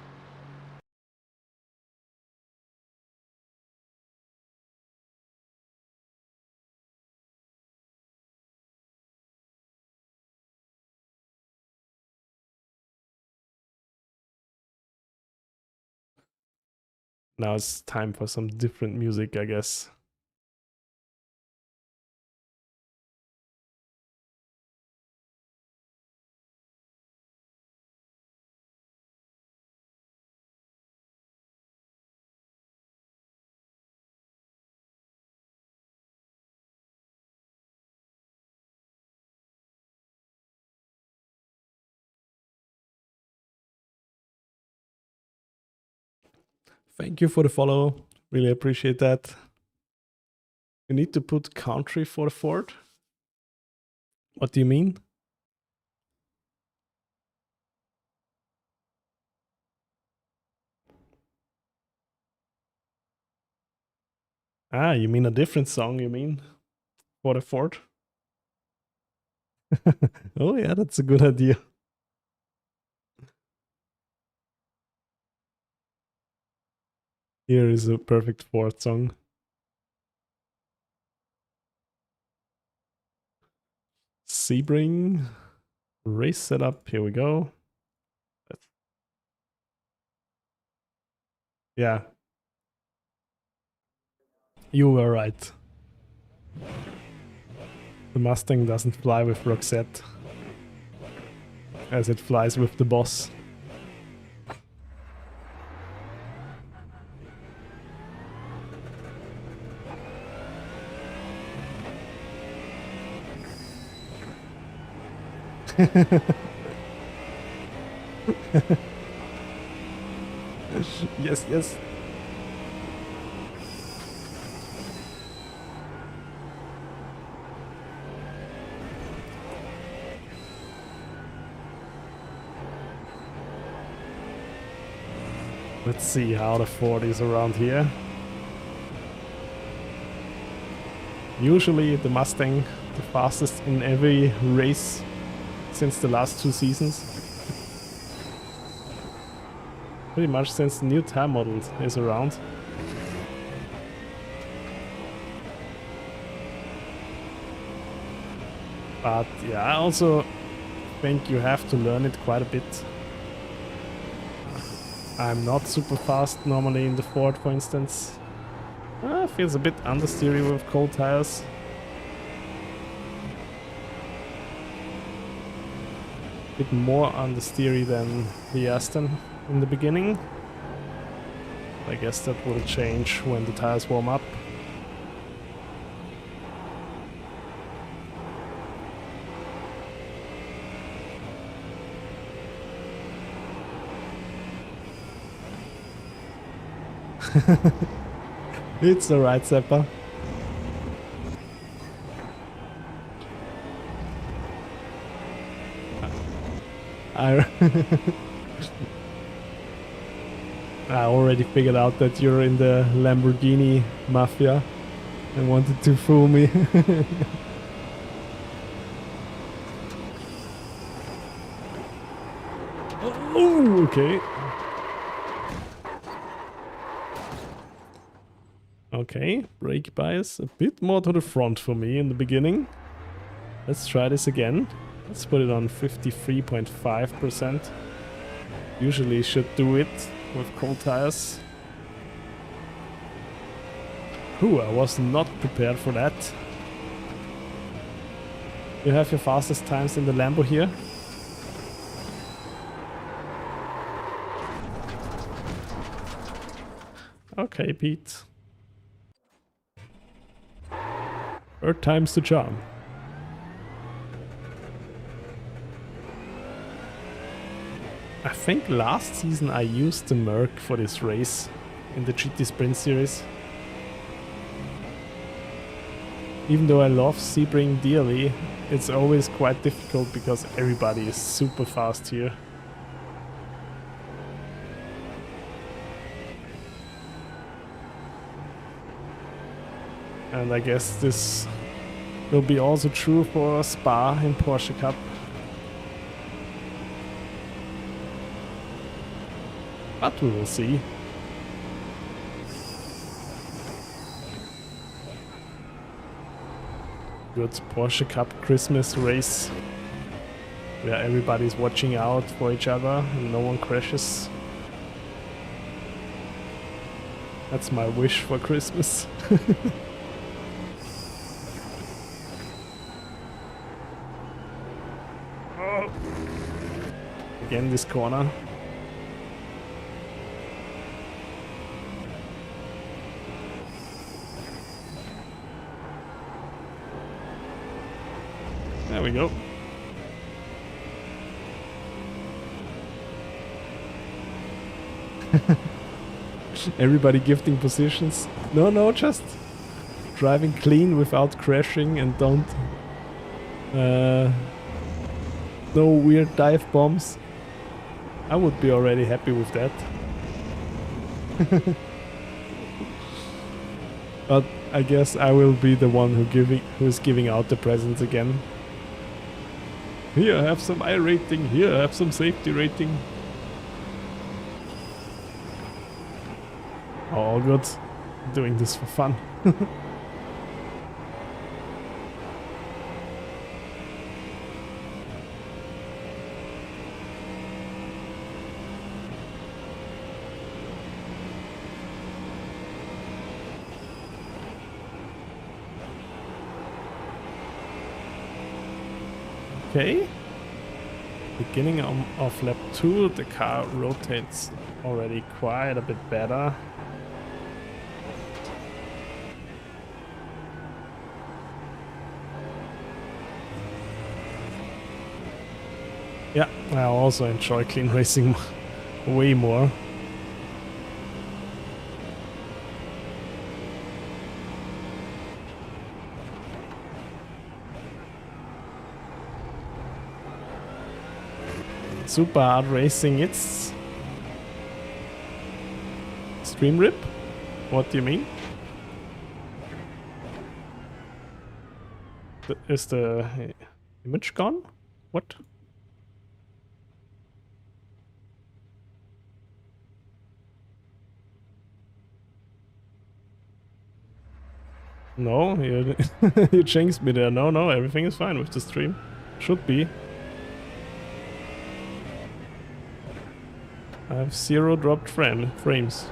Now it's time for some different music, I guess. Thank you for the follow. Really appreciate that. You need to put country for the Ford? What do you mean? Ah, you mean a different song, you mean? For the Ford? Oh yeah, that's a good idea. Here is a perfect Ford song. Sebring. Race setup, here we go. Yeah. You were right. The Mustang doesn't fly with Roxette, as it flies with the boss. Yes, yes. Let's see how the Ford is around here. Usually the Mustang, the fastest in every race since the last 2 seasons. Pretty much since the new tire model is around. But yeah, I also think you have to learn it quite a bit. I'm not super fast normally in the Ford, for instance. Feels a bit understeery with cold tires. Bit more understeery than the Aston in the beginning. I guess that will change when the tires warm up. It's alright, Seppa. I already figured out that you're in the Lamborghini mafia and wanted to fool me. Oh, okay. Okay, brake bias a bit more to the front for me in the beginning. Let's try this again. Let's put it on 53.5%. Usually should do it with cold tires. Ooh, I was not prepared for that. You have your fastest times in the Lambo here. Okay, Pete. Third time's the charm. I think last season I used the Merc for this race in the GT Sprint series. Even though I love Sebring dearly, it's always quite difficult because everybody is super fast here. And I guess this will be also true for Spa in Porsche Cup. But we will see. Good Porsche Cup Christmas race where everybody's watching out for each other and no one crashes. That's my wish for Christmas. Oh. Again this corner. There we go. Everybody gifting positions. No, just driving clean without crashing and don't... no weird dive bombs. I would be already happy with that. But I guess I will be the one who's giving out the presents again. Here, have some iRating. Here, have some safety rating. All good. Doing this for fun. Okay. Beginning of lap 2, the car rotates already quite a bit better. Yeah, I also enjoy clean racing way more. Super hard racing, it's stream rip? What do you mean? Is the image gone? What? No, you, you jinxed me there. No, everything is fine with the stream. Should be. I have 0 dropped frames.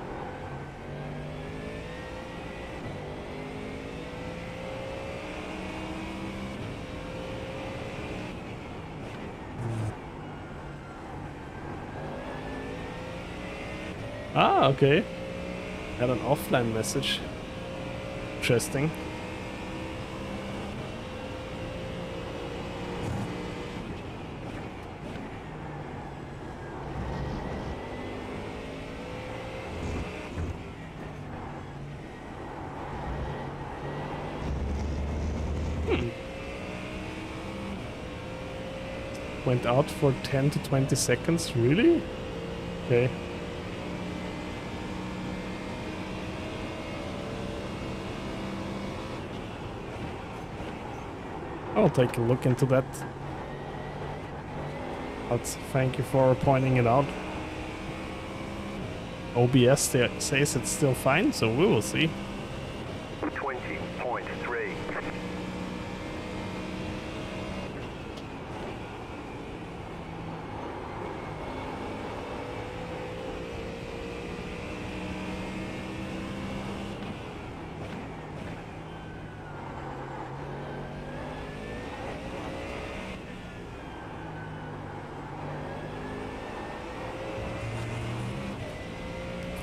Ah, okay. Had an offline message. Interesting. Went out for 10 to 20 seconds, really? Okay. I'll take a look into that. But thank you for pointing it out. OBS says it's still fine, so we will see. 20.3.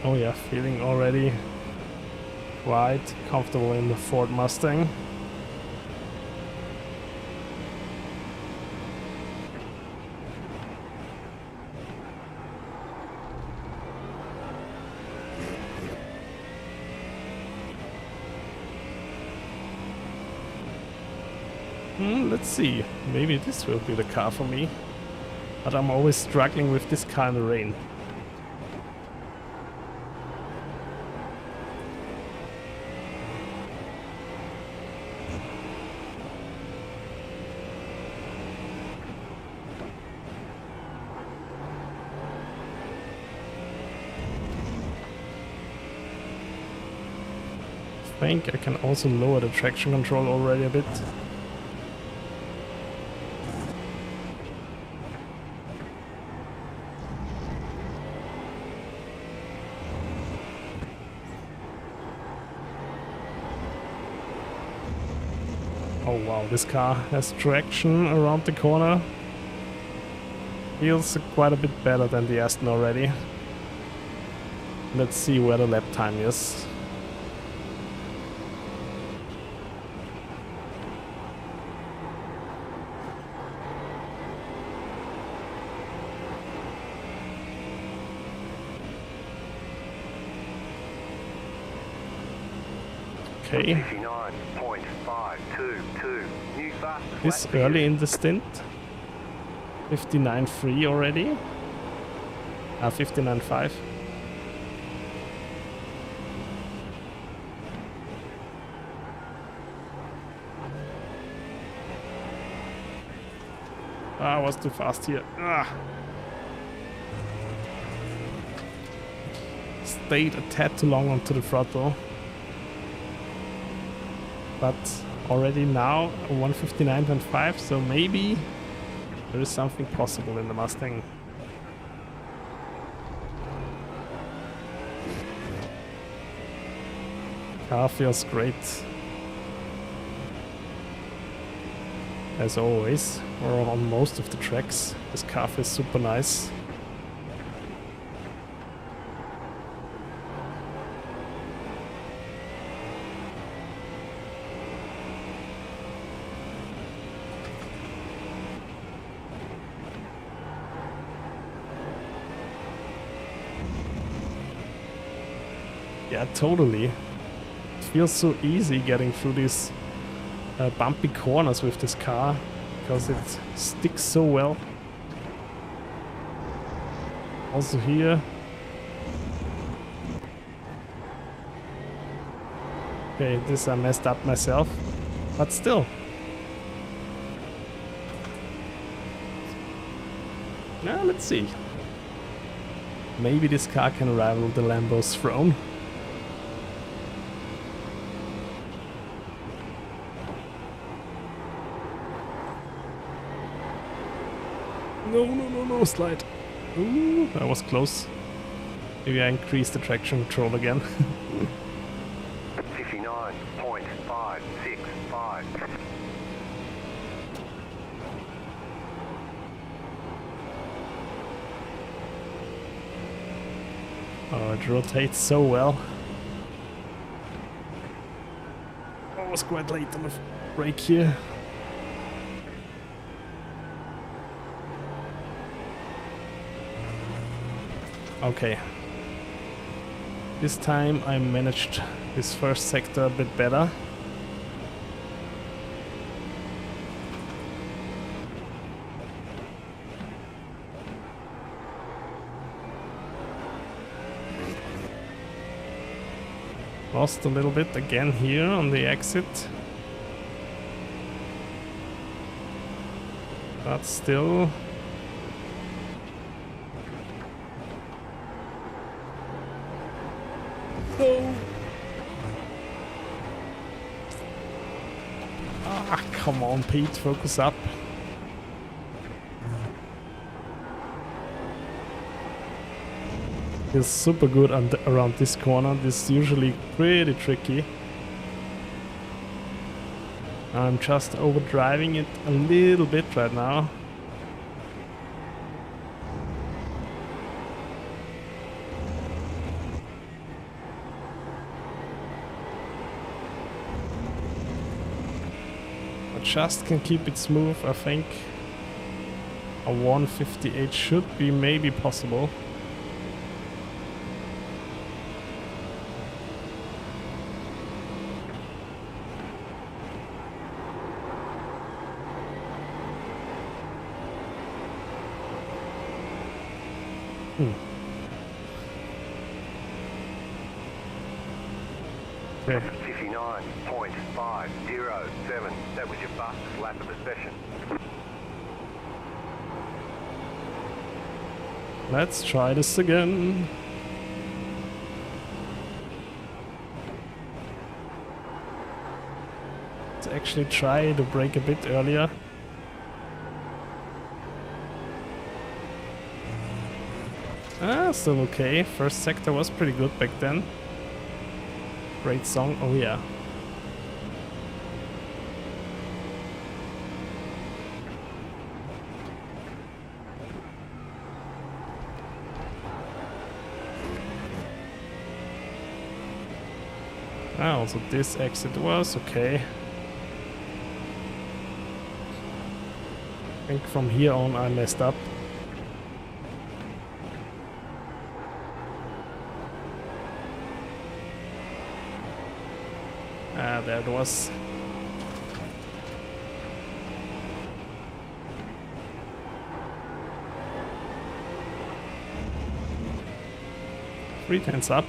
Oh yeah, feeling already quite comfortable in the Ford Mustang. Let's see, maybe this will be the car for me, but I'm always struggling with this kind of rain. I think I can also lower the traction control already a bit. Oh wow, this car has traction around the corner. Feels quite a bit better than the Aston already. Let's see where the lap time is. Okay. This early in the stint. 59.3 already. 59.5. Ah, I was too fast here. Ah. Stayed a tad too long onto the throttle. But already now 159.5, so maybe there is something possible in the Mustang. Car feels great. As always, or on most of the tracks, this car feels super nice. Yeah, totally. It feels so easy getting through these bumpy corners with this car because it sticks so well. Also here. Okay, this I messed up myself, but still, Now let's see. Maybe this car can rival the Lambo's throne. No, slide. Ooh, that was close. Maybe I increased the traction control again. 59.565. Oh, it rotates so well. I was quite late on the brake here. Okay. This time I managed this first sector a bit better. Lost a little bit again here on the exit. But still... No! Ah, come on, Pete, focus up. It's super good around this corner. This is usually pretty tricky. I'm just overdriving it a little bit right now. I just can keep it smooth. I think a 158 should be maybe possible. Okay. 59.507. That was your fastest lap of the session. Let's try this again. Let's actually try to brake a bit earlier. Ah, still okay. First sector was pretty good back then. Great song, oh yeah. Ah, also this exit was okay. I think from here on I messed up. Ah, there it was. Three tenths up.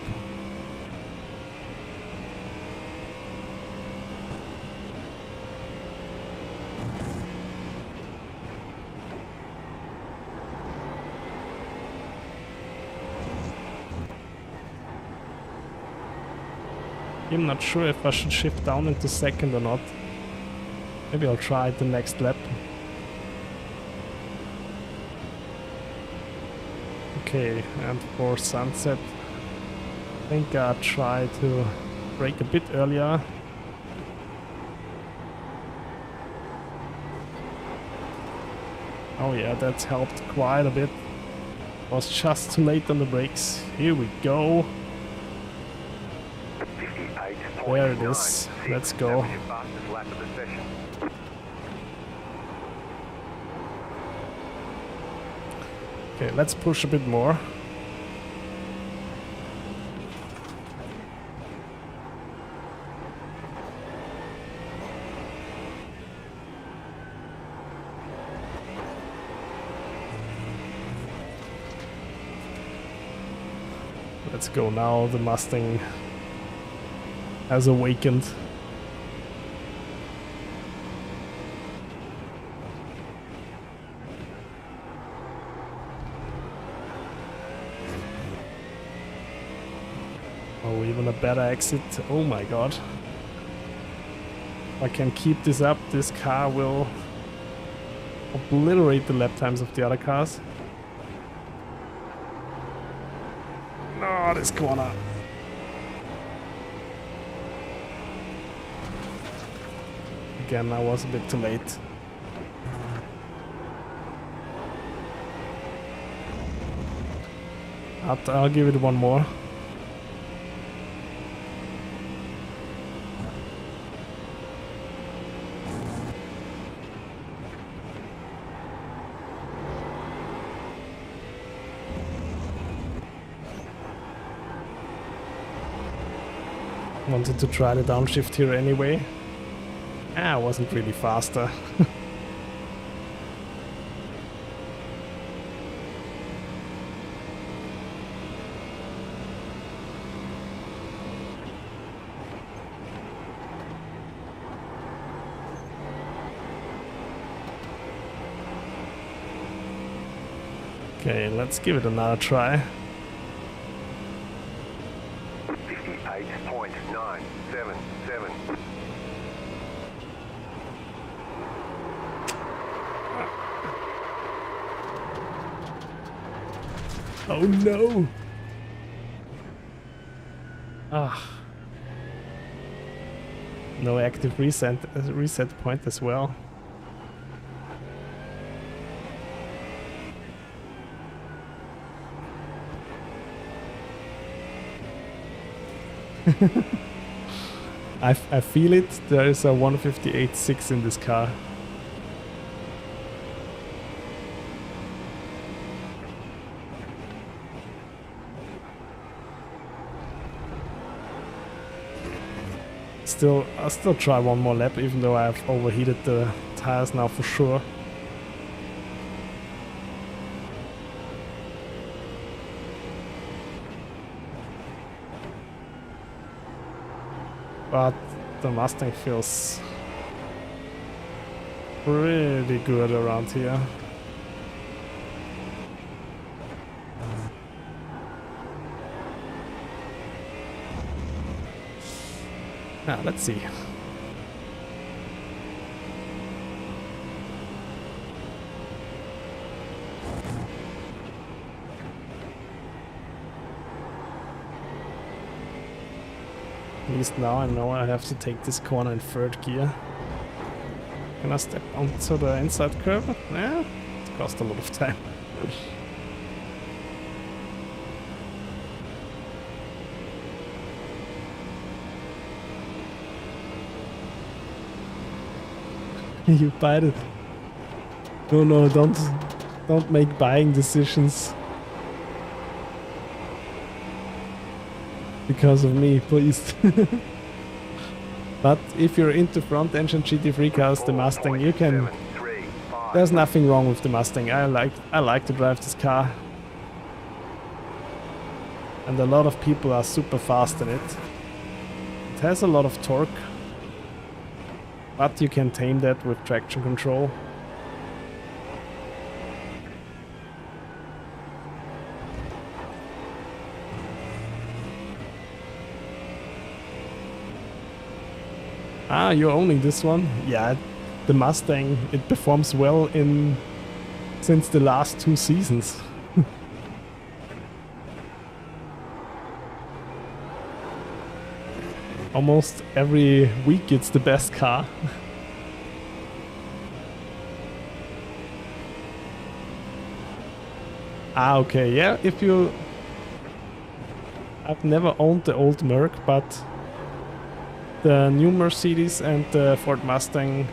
I'm not sure if I should shift down into second or not. Maybe I'll try it the next lap. Okay, and for sunset, I think I'll try to brake a bit earlier. Oh yeah, that's helped quite a bit. Was just too late on the brakes. Here we go. There it is. Let's go. Okay, let's push a bit more. Let's go now. The Mustang has awakened. Oh, even a better exit. Oh my god. If I can keep this up, this car will obliterate the lap times of the other cars. No, this corner. Again, I was a bit too late. I'll give it one more. Wanted to try the downshift here anyway. I wasn't really faster. Okay, let's give it another try. 58.977. Oh no! Ah. No active reset point as well. I feel it. There is a 158.6 in this car. I'll still try one more lap, even though I've overheated the tires now for sure. But the Mustang feels pretty good around here. Now, let's see. At least now I know I have to take this corner in third gear. Can I step onto the inside curve? Yeah, it cost a lot of time. You bite it. No, don't make buying decisions because of me, please. But if you're into front engine GT3 cars, the Mustang, you can. There's nothing wrong with the Mustang. I like to drive this car, and a lot of people are super fast in it. It has a lot of torque, but you can tame that with traction control. Ah, you're owning this one? Yeah, the Mustang, it performs well since the last 2 seasons. Almost every week it's the best car. Ah, okay, yeah, I've never owned the old Merc, but the new Mercedes and the Ford Mustang,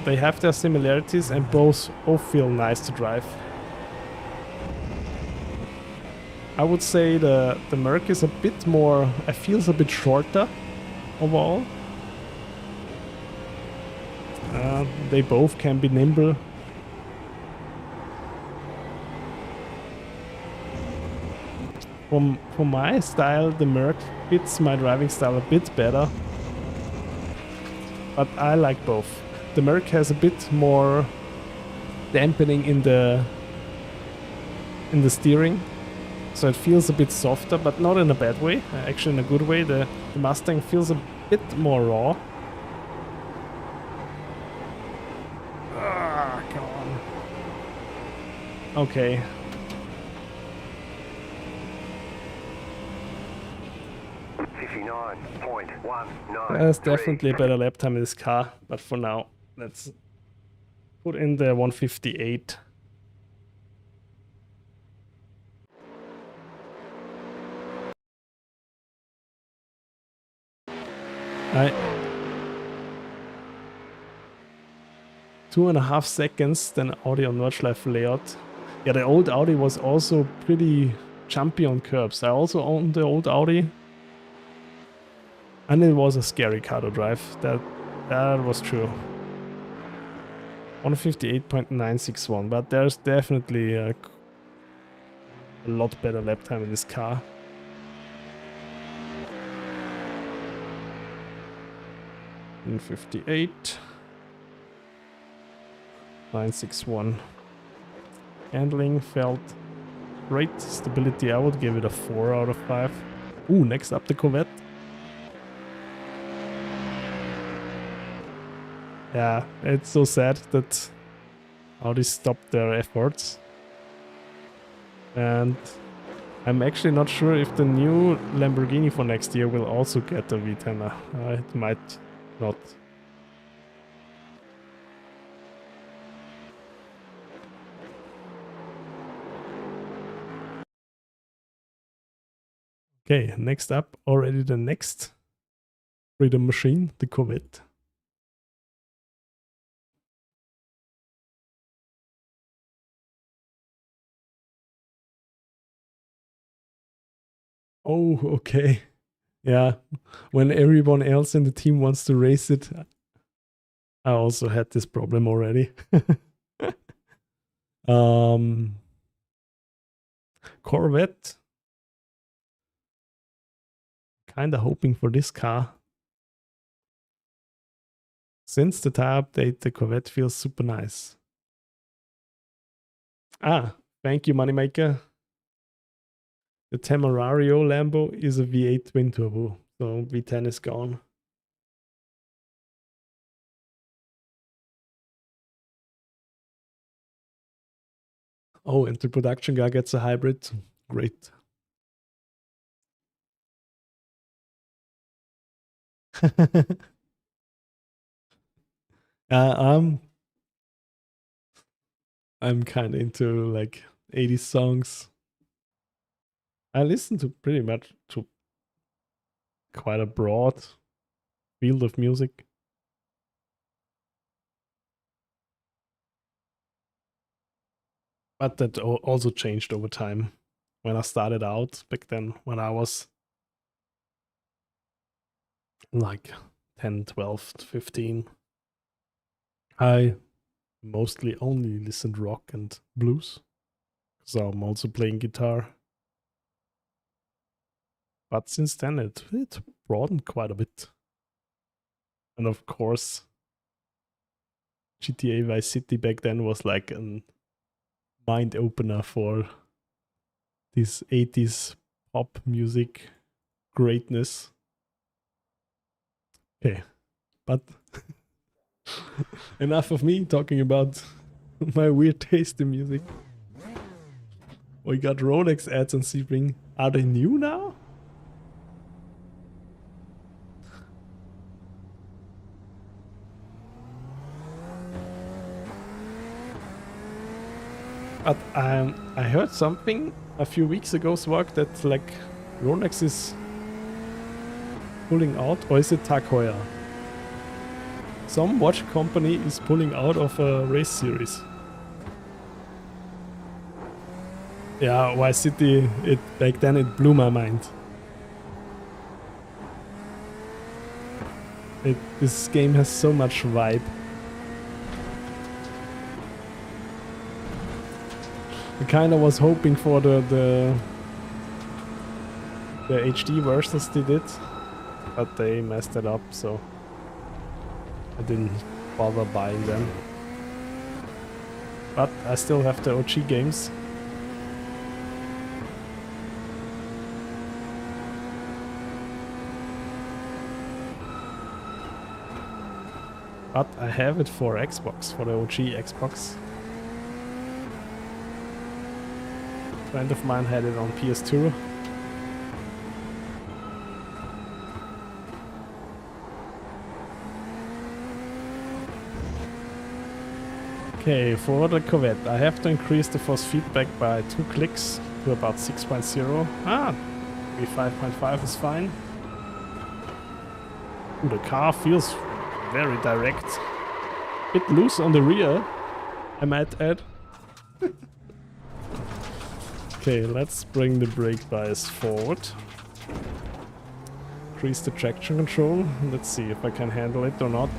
they have their similarities and both feel nice to drive. I would say the Merc is a bit more, it feels a bit shorter overall. They both can be nimble. For my style, the Merc fits my driving style a bit better. But I like both. The Merc has a bit more dampening in the in the steering. So it feels a bit softer, but not in a bad way. Actually in a good way. The Mustang feels a bit more raw. Ah, come on. Okay. There's definitely a better lap time in this car, but for now, let's put in the 158. I 2.5 seconds than Audi on Nordschleife layout. Yeah, the old Audi was also pretty jumpy on curbs. I also owned the old Audi. And it was a scary car to drive. That was true. 158.961, but there's definitely a lot better lap time in this car. And 58. 961. Handling felt great. Stability, I would give it a 4 out of 5. Ooh, next up the Corvette. Yeah, it's so sad that Audi stopped their efforts. And I'm actually not sure if the new Lamborghini for next year will also get a V10. It might not. Okay, next up, already the next freedom machine, the Corvette. Oh, okay. Yeah, when everyone else in the team wants to race it, I also had this problem already. Corvette. Kinda hoping for this car. Since the tire update, the Corvette feels super nice. Ah, thank you, Moneymaker. The Temerario Lambo is a V8 twin turbo, so V10 is gone. Oh, and the production guy gets a hybrid. Great. I'm kind of into like 80s songs. I listen to pretty much to quite a broad field of music. But that also changed over time. When I started out back then, when I was like 10, 12, 15, I mostly only listened rock and blues. So I'm also playing guitar. But since then it broadened quite a bit. And of course, GTA Vice City back then was like a mind opener for this 80s pop music greatness. Okay, but enough of me talking about my weird taste in music. We got Rolex ads on Sebring. Are they new now? But I heard something a few weeks ago, Swag, that like Rolex is pulling out, or is it Tag Heuer? Some watch company is pulling out of a race series. Yeah, Vice City, back then it blew my mind. This game has so much vibe. I kinda was hoping for the HD versions they did, but they messed it up, so I didn't bother buying them. But I still have the OG games. But I have it for Xbox, for the OG Xbox. A friend of mine had it on PS2. Okay, for the Corvette, I have to increase the force feedback by 2 clicks to about 6.0. Ah, maybe 5.5 is fine. Ooh, the car feels very direct. Bit loose on the rear, I might add. Okay, let's bring the brake bias forward. Increase the traction control. Let's see if I can handle it or not.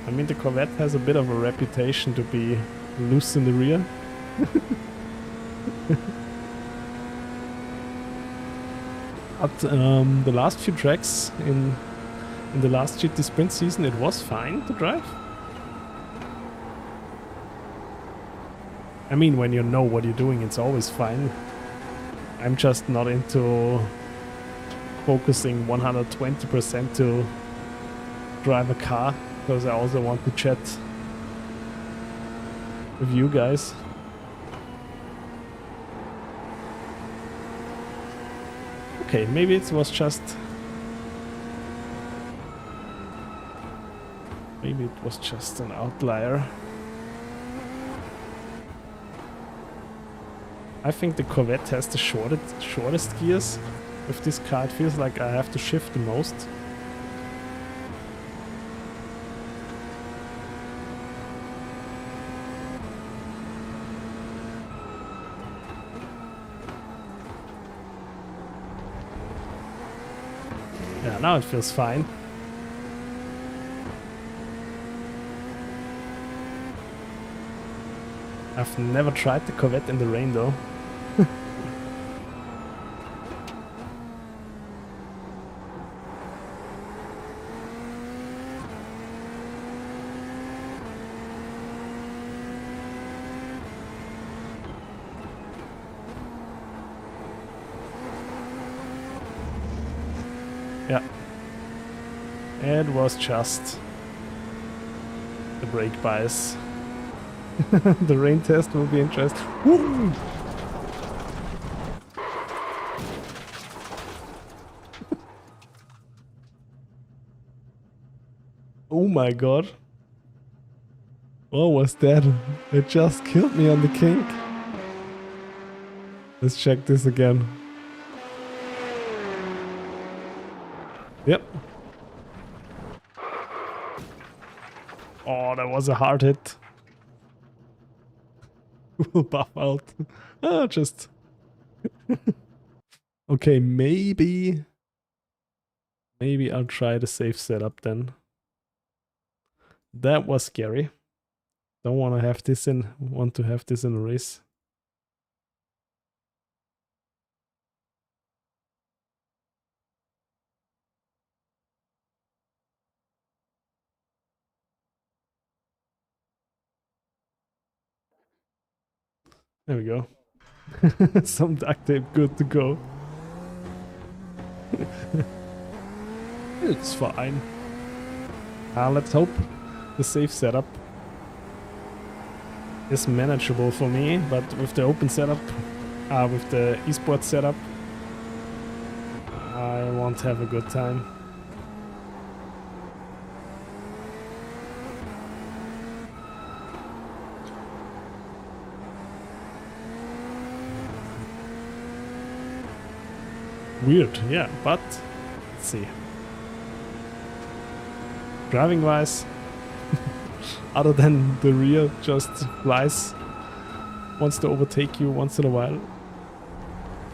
I mean, the Corvette has a bit of a reputation to be loose in the rear. But the last few tracks in the last GT Sprint season, it was fine to drive. I mean, when you know what you're doing, it's always fine. I'm just not into focusing 120% to drive a car, because I also want to chat with you guys. Okay, maybe it was just... Maybe it was just an outlier. I think the Corvette has the shortest gears. With this car, it feels like I have to shift the most. Yeah, now it feels fine. I've never tried the Corvette in the rain though. Yeah. It was just the brake bias. The rain test will be interesting. Woo! Oh my god. What was that? It just killed me on the kink. Let's check this again. Yep. Oh, that was a hard hit. Will buff out. Ah, just... Okay, maybe I'll try the safe setup then. That was scary. Don't want to have this in a race. There we go. Some duct tape, good to go. It's fine. Let's hope the safe setup is manageable for me, but with the open setup, with the esports setup, I won't have a good time. Weird, yeah, but let's see. Driving wise, other than the rear just flies, wants to overtake you once in a while.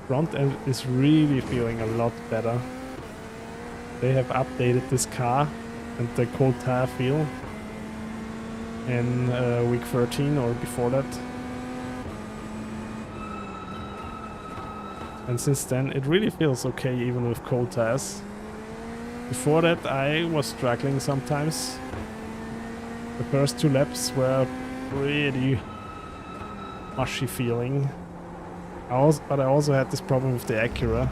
Front end is really feeling a lot better. They have updated this car and the cold tire feel in week 13 or before that. And since then, it really feels okay even with cold tires. Before that, I was struggling sometimes. The first 2 laps were pretty mushy feeling. But I also had this problem with the Acura.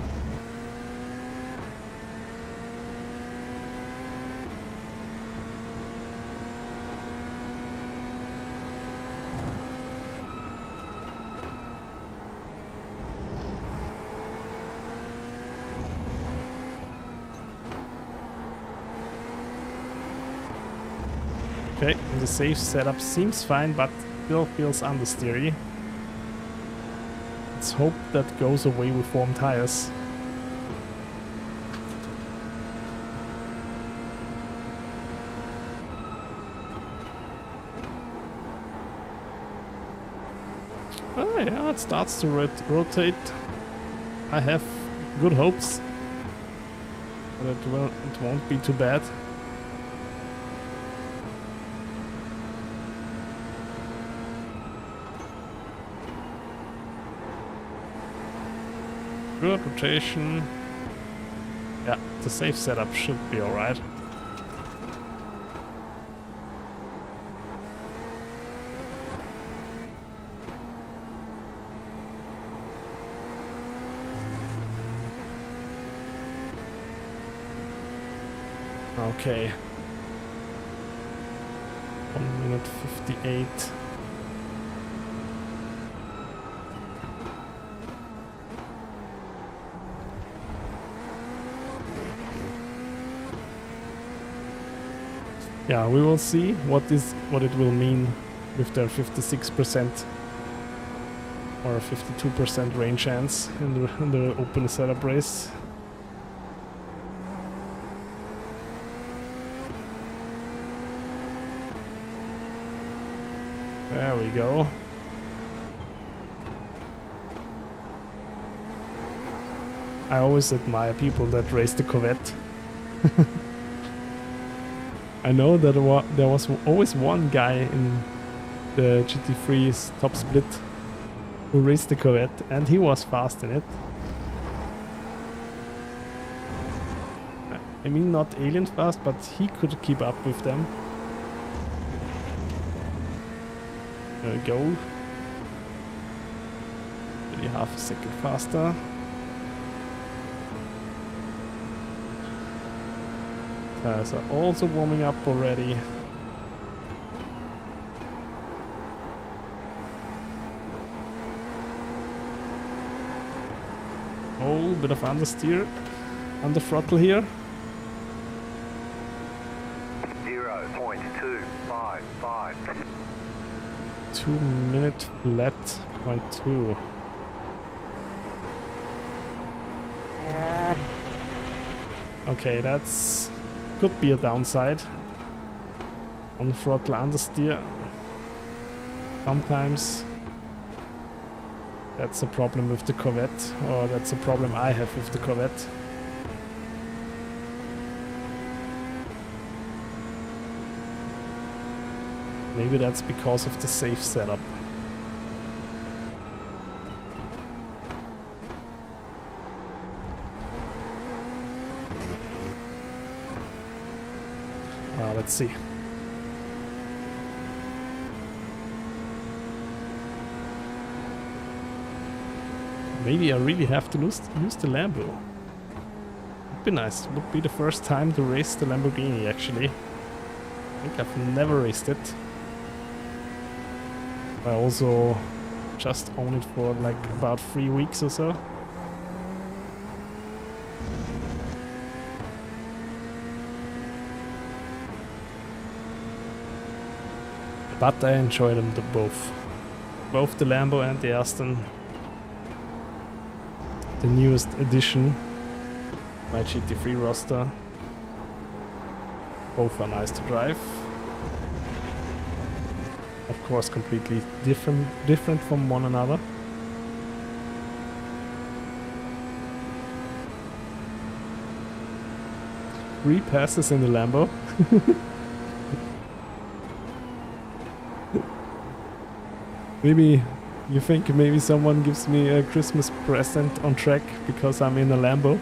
Okay, the safe setup seems fine, but still feels understeery. Let's hope that goes away with warm tires. Oh yeah, it starts to rotate. I have good hopes that it won't be too bad. Good rotation. Yeah, the safe setup should be alright. Okay. 1 minute 58. Yeah, we will see what it will mean with their 56% or 52% rain chance in the open setup race. There we go. I always admire people that race the Corvette. I know that there was always one guy in the GT3's top split who raced the Corvette, and he was fast in it. I mean, not alien fast, but he could keep up with them. There we go. Maybe half a second faster. Tires are also warming up already. Oh, bit of understeer on the throttle here. 0.255. 2 minute flat 0.2. Okay, that's could be a downside. On throttle understeer. Sometimes that's a problem with the Corvette, or that's a problem I have with the Corvette. Maybe that's because of the safe setup. Let's see. Maybe I really have to use the Lambo. Would be nice. Would be the first time to race the Lamborghini, actually. I think I've never raced it. I also just own it for like about 3 weeks or so. But I enjoy them both. Both the Lambo and the Aston. The newest edition. My GT3 roster. Both are nice to drive. Of course, completely different from one another. Three passes in the Lambo. Maybe you think maybe someone gives me a Christmas present on Treq because I'm in a Lambo.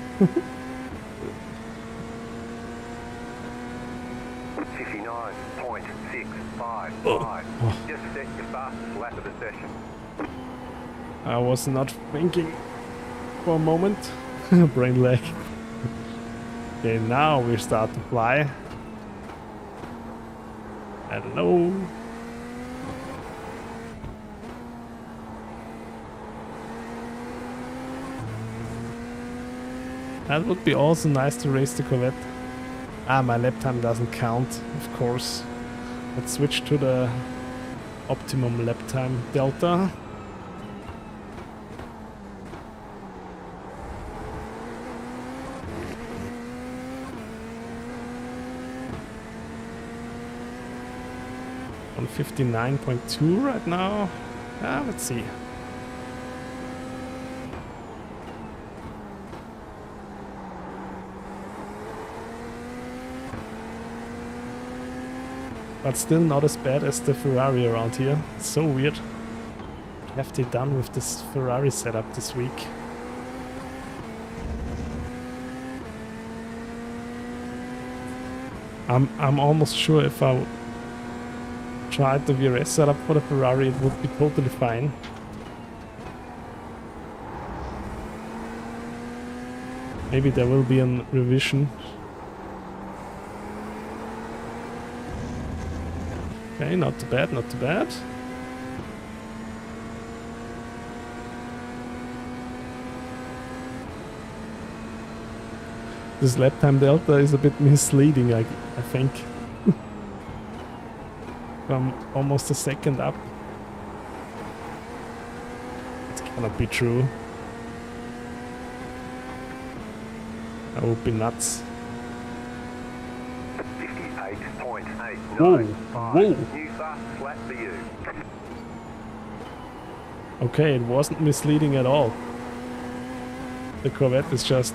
59.655. Just set your fastest lap of the session. I was not thinking for a moment. Brain lag. Okay, now we start to fly. Hello. That would be also nice to race the Corvette. Ah, my lap time doesn't count, of course. Let's switch to the optimum lap time delta. On 59.2 right now. Let's see. But still not as bad as the Ferrari around here. It's so weird. What have they done with this Ferrari setup this week? I'm almost sure if I tried the VRS setup for the Ferrari, it would be totally fine. Maybe there will be a revision. Okay, not too bad, not too bad. This lap time delta is a bit misleading, I think. I'm almost a second up. It cannot be true. That would be nuts. 58.895. Whoa. New fast flat for you. Okay, it wasn't misleading at all. The Corvette is just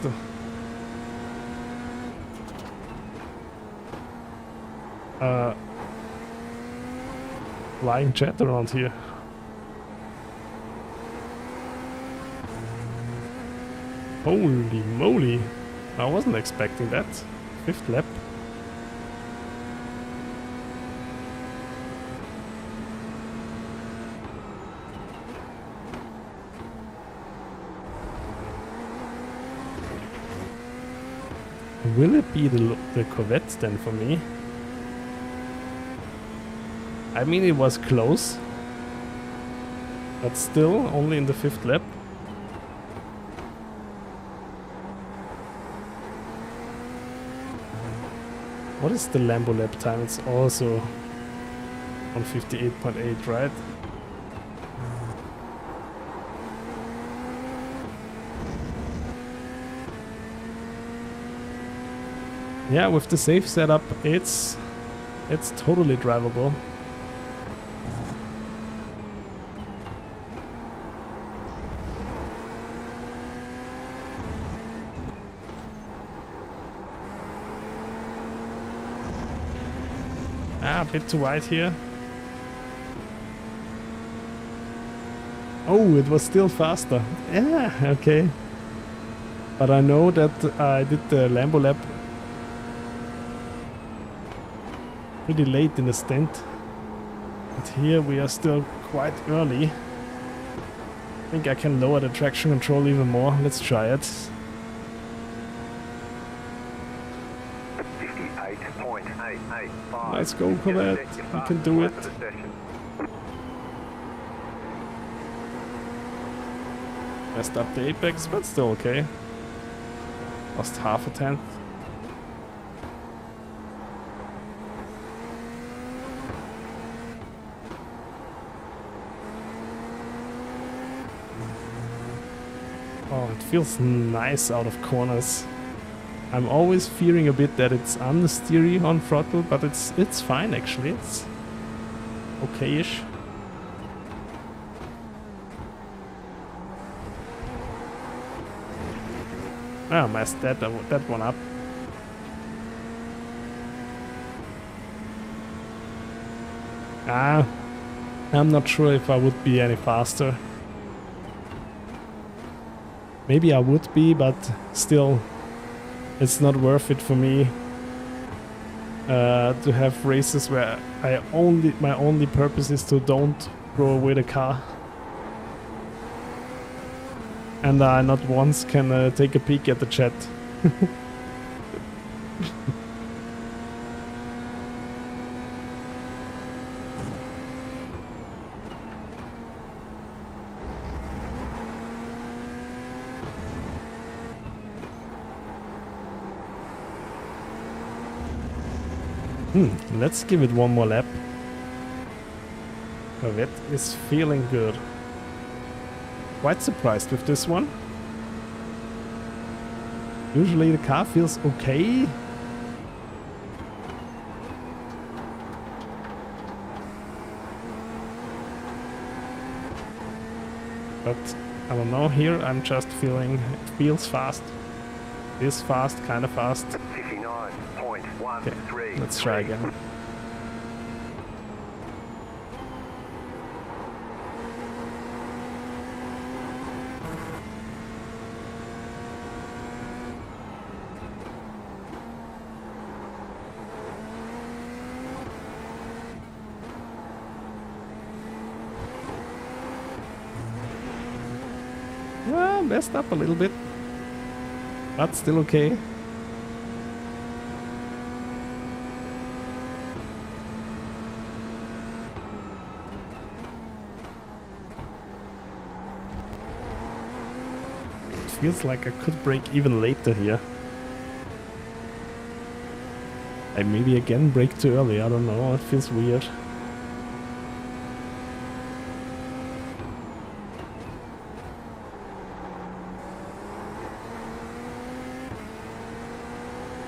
flying jet around here. Holy moly! I wasn't expecting that. 5th lap. Will it be the Corvette then for me? I mean, it was close, but still only in the 5th lap. What is the Lambo lap time? It's also on 58.8, right? Yeah, with the safe setup, it's totally drivable. A bit too wide here. Oh, it was still faster. Yeah, okay. But I know that I did the Lambo lap pretty late in the stint. But here we are still quite early. I think I can lower the traction control even more. Let's try it. 58.885. Let's go, Corvette. We can do it. Messed up the apex, but still okay. Lost half a tenth. Oh, it feels nice out of corners. I'm always fearing a bit that it's understeery on throttle, but it's fine actually. It's okay-ish. I messed that one up. I'm not sure if I would be any faster. Maybe I would be, but still, it's not worth it for me to have races where my only purpose is to don't throw away the car. And I not once can take a peek at the chat. Let's give it one more lap. Corvette is feeling good. Quite surprised with this one. Usually the car feels okay. But I don't know, here I'm just feeling it feels fast. It is fast, kind of fast. 59.13. Okay, let's try again. Well, messed up a little bit, but still okay. It feels like I could brake even later here. I maybe again brake too early, I don't know, it feels weird.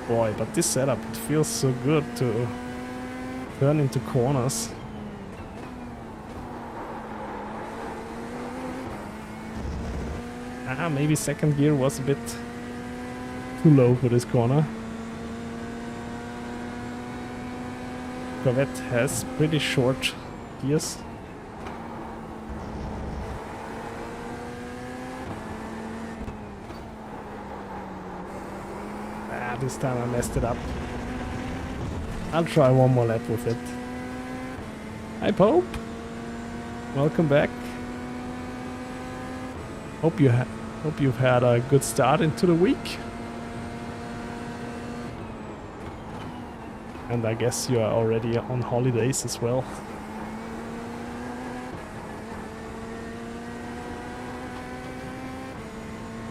Boy, but this setup, it feels so good to turn into corners. Maybe second gear was a bit too low for this corner. Corvette has pretty short gears. This time I messed it up. I'll try one more lap with it. Hi Pope! Welcome back. Hope you've had a good start into the week. And I guess you are already on holidays as well.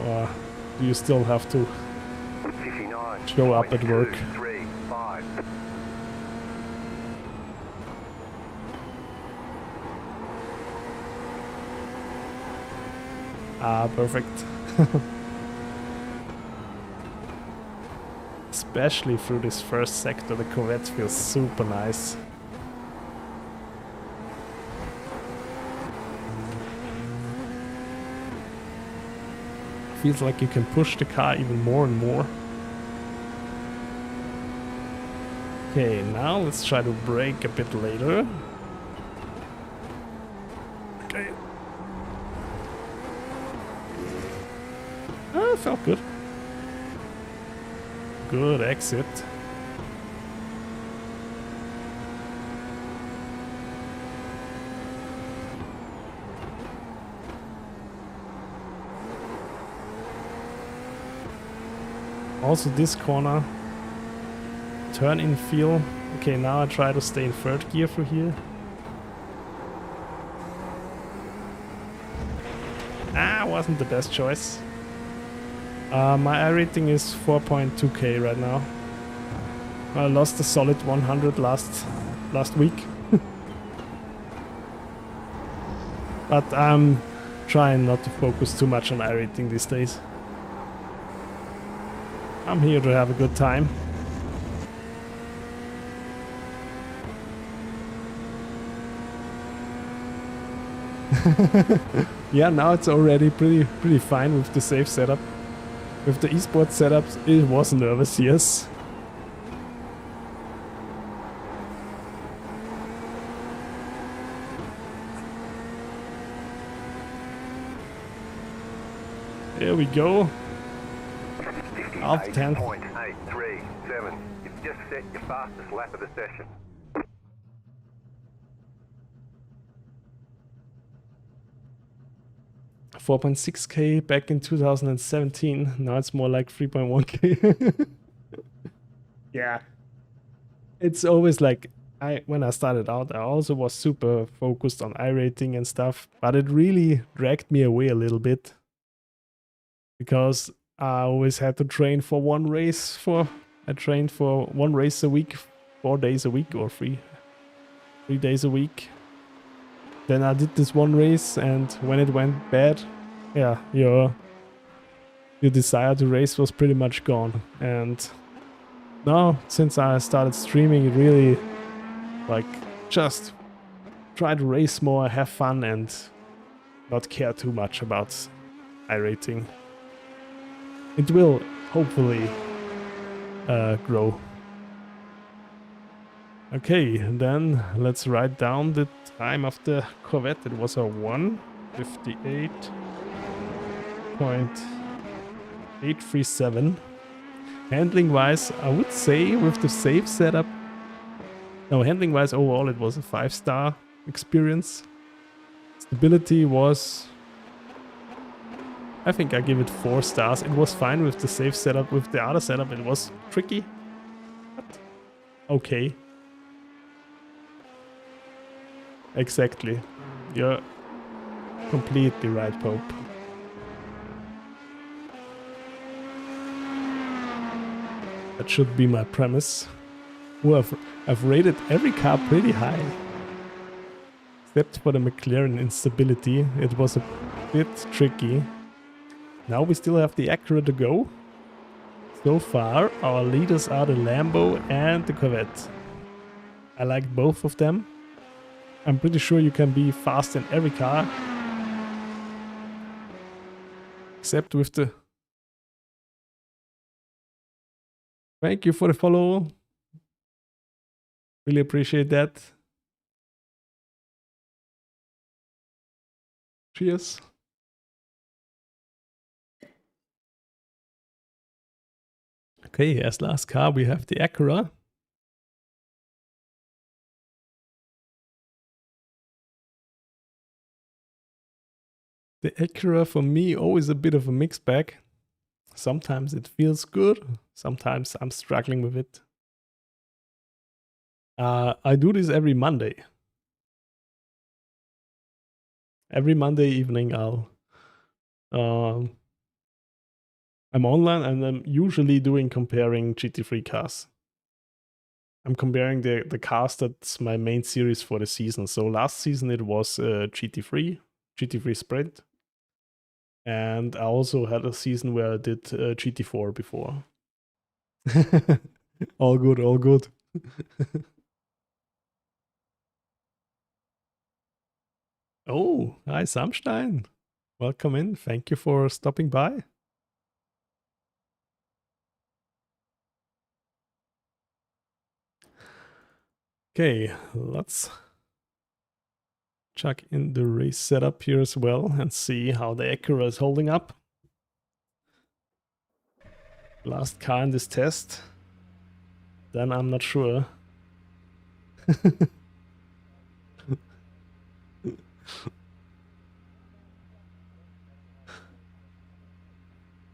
Or do you still have to show up at work? Perfect. Especially through this first sector, the Corvette feels super nice. Feels like you can push the car even more and more. Okay, now let's try to brake a bit later. Okay. Felt good. Good exit. Also this corner, turn in feel. Okay, now I try to stay in third gear through here. Wasn't the best choice. My iRating is 4.2k right now. I lost a solid 100 last week. But I'm trying not to focus too much on iRating these days. I'm here to have a good time. Yeah, now it's already pretty fine with the safe setup. With the esports setups, it was nervous, yes. There we go. Half 10th. 58.837. You've just set your fastest lap of the session. 4.6k back in 2017. Now it's more like 3.1k. Yeah. It's always like, when I started out, I also was super focused on iRating and stuff, but it really dragged me away a little bit. Because I always had to train for one race I trained for one race a week, 4 days a week or three days a week. then I did this one race, and when it went bad, yeah, your desire to race was pretty much gone. And now, since I started streaming, it really, like, just try to race more, have fun, and not care too much about iRacing. It will hopefully grow. Okay, then let's write down the time of the Corvette. It was a 1:58.837. Handling wise, I would say with the safe setup, no, handling wise overall it was a 5-star experience. Stability was, I think I give it 4 stars. It was fine with the safe setup. With the other setup it was tricky, but okay. Exactly. You're completely right, Pope. That should be my premise. Ooh, I've rated every car pretty high. Except for the McLaren instability. It was a bit tricky. Now we still have the Acura to go. So far, our leaders are the Lambo and the Corvette. I like both of them. I'm pretty sure you can be fast in every car. Except with the... Thank you for the follow. Really appreciate that. Cheers. Okay, as last car we have the Acura. The Acura for me always a bit of a mixed bag. Sometimes it feels good, sometimes I'm struggling with it. I do this every Monday. Every Monday evening I'm online and I'm usually doing comparing GT3 cars. I'm comparing the cars that's my main series for the season. So last season it was GT3 Sprint. And I also had a season where I did GT4 before. All good, all good. Oh, hi Samstein. Welcome in. Thank you for stopping by. Okay, let's check in the race setup here as well and see how the Acura is holding up. Last car in this test. Then I'm not sure.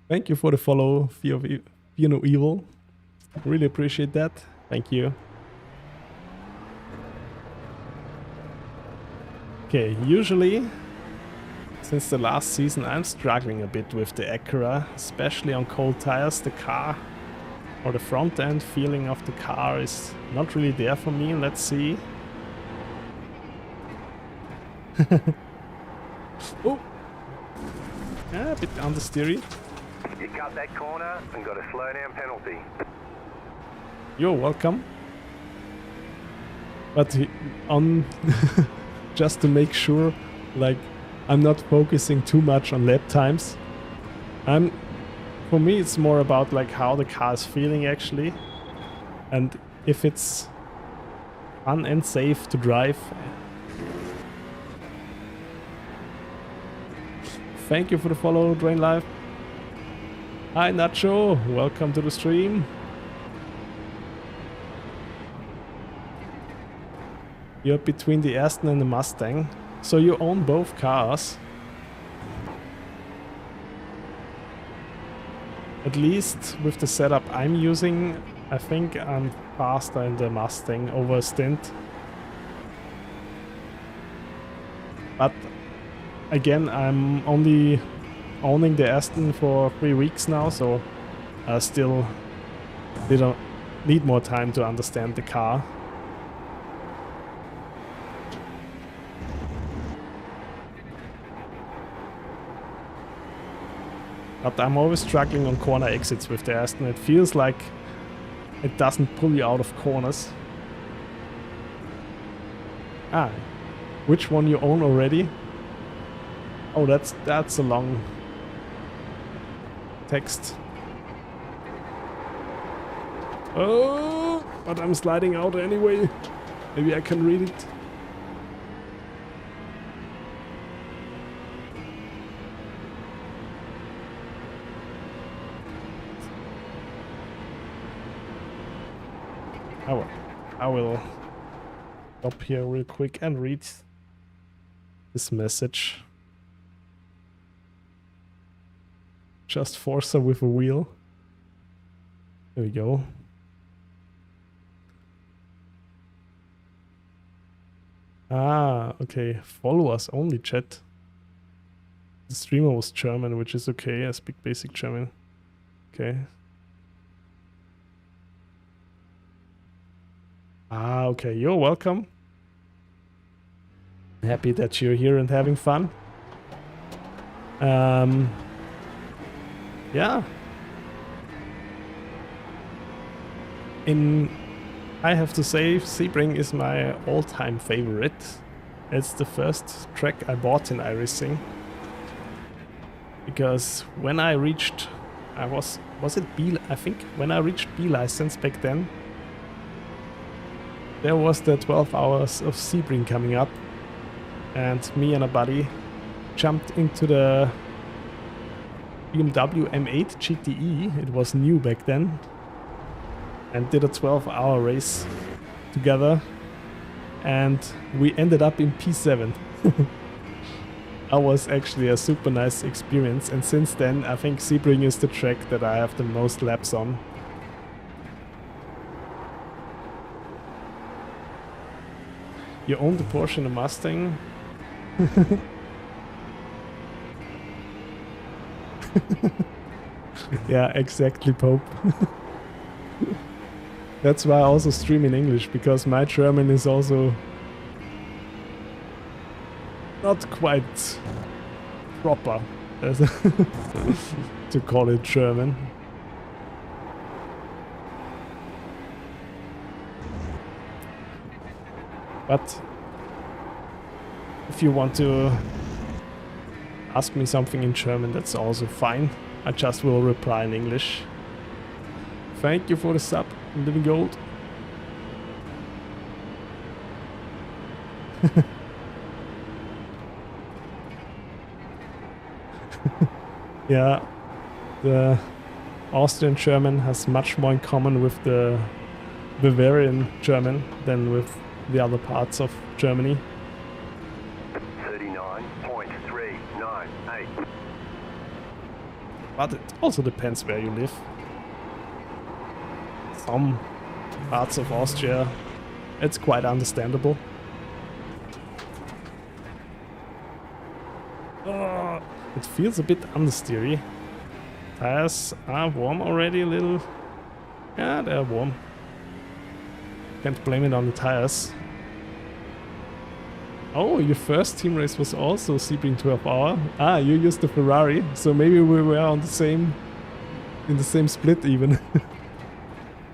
Thank you for the follow, Fear No Evil. Really appreciate that. Thank you. Okay, usually, since the last season, I'm struggling a bit with the Acura, especially on cold tires. The car, or the front end feeling of the car is not really there for me. Let's see. Oh! Yeah, a bit understeery. You cut that corner and got a slow down penalty. You're welcome. But on... just to make sure, like, I'm not focusing too much on lap times. For me, it's more about like how the car is feeling actually, and if it's fun and safe to drive. Thank you for the follow, Drain Life. Hi Nacho, welcome to the stream. You're between the Aston and the Mustang, so you own both cars. At least with the setup I'm using, I think I'm faster in the Mustang over a stint. But again, I'm only owning the Aston for 3 weeks now, so I still need more time to understand the car. But I'm always struggling on corner exits with the Aston. It feels like it doesn't pull you out of corners. Ah, which one you own already? Oh, that's a long text. Oh, but I'm sliding out anyway. Maybe I can read it. I will stop here real quick and read this message. Just Forza with a wheel. There we go. Ah, okay. Follow us only, chat. The streamer was German, which is okay. I speak basic German. Okay. Ah, okay. You're welcome. Happy that you're here and having fun. Yeah. I have to say, Sebring is my all-time favorite. It's the first Treq I bought in iRacing. Because when I reached, was it B? I think when I reached B license back then, there was the 12 hours of Sebring coming up, and me and a buddy jumped into the BMW M8 GTE. It was new back then, and did a 12-hour race together, and we ended up in P7. That was actually a super nice experience, and since then I think Sebring is the track that I have the most laps on. You own the Porsche and the Mustang? Yeah, exactly, Pope. That's why I also stream in English, because my German is also not quite proper, to call it German. But if you want to ask me something in German, that's also fine. I just will reply in English. Thank you for the sub, Living Gold. Yeah, the Austrian German has much more in common with the Bavarian German than with the other parts of Germany. 39.398. But it also depends where you live. Some parts of Austria, it's quite understandable. Oh, it feels a bit understeery. Tires are warm already a little. Yeah, they're warm. Can't blame it on the tires. Oh, your first team race was also Sebring 12 hour. Ah, you used the Ferrari, so maybe we were on the same, in the same split even.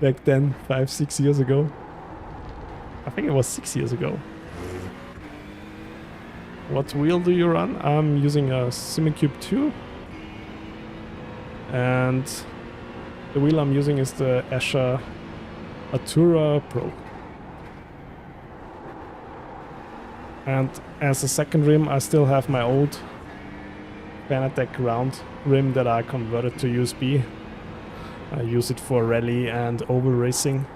Back then, 5-6 years ago. I think it was 6 years ago. What wheel do you run? I'm using a Simucube 2. And the wheel I'm using is the Ascher Artura Pro. And as a second rim, I still have my old Fanatec round rim that I converted to USB. I use it for rally and oval racing.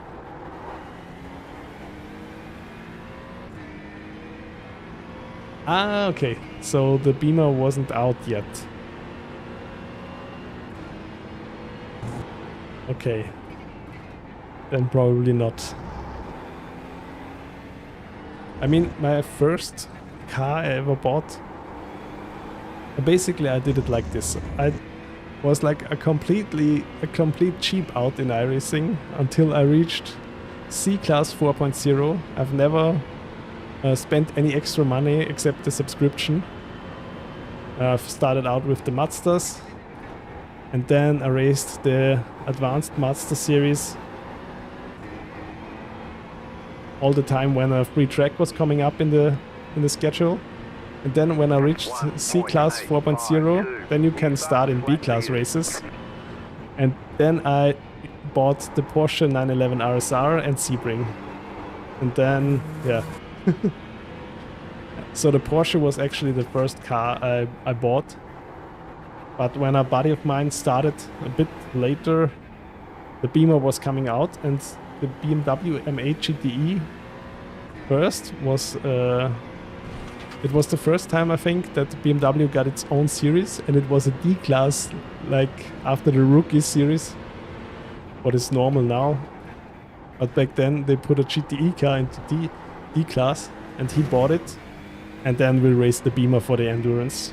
Ah, okay. So the Beamer wasn't out yet. Okay. Then probably not. I mean, my first car I ever bought, basically I did it like this. I was like a complete cheap out in iRacing until I reached C-Class 4.0. I've never spent any extra money except the subscription. I've started out with the Mazdas, And then I raced the Advanced Master Series all the time when a free track was coming up in the schedule. And then when I reached C class 4.0, then you can start in B class races. And then I bought the Porsche 911 RSR and Sebring. And then, yeah. So the Porsche was actually the first car I bought. But when a buddy of mine started a bit later, the Beamer was coming out, and the BMW M8 GTE first was it was the first time, I think, that BMW got its own series, and it was a D class, like after the Rookie series, what is normal now. But back then they put a GTE car into D class, and he bought it, and then we raced the Beamer for the endurance.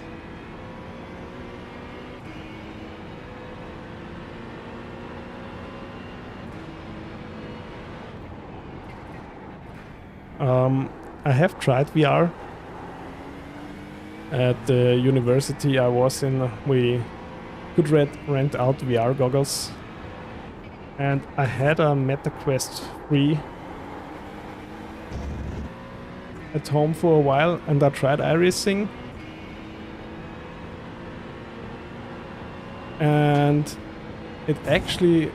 I have tried VR. At the university I was in, we could rent out VR goggles. And I had a MetaQuest 3 at home for a while, and I tried iRacing. And it actually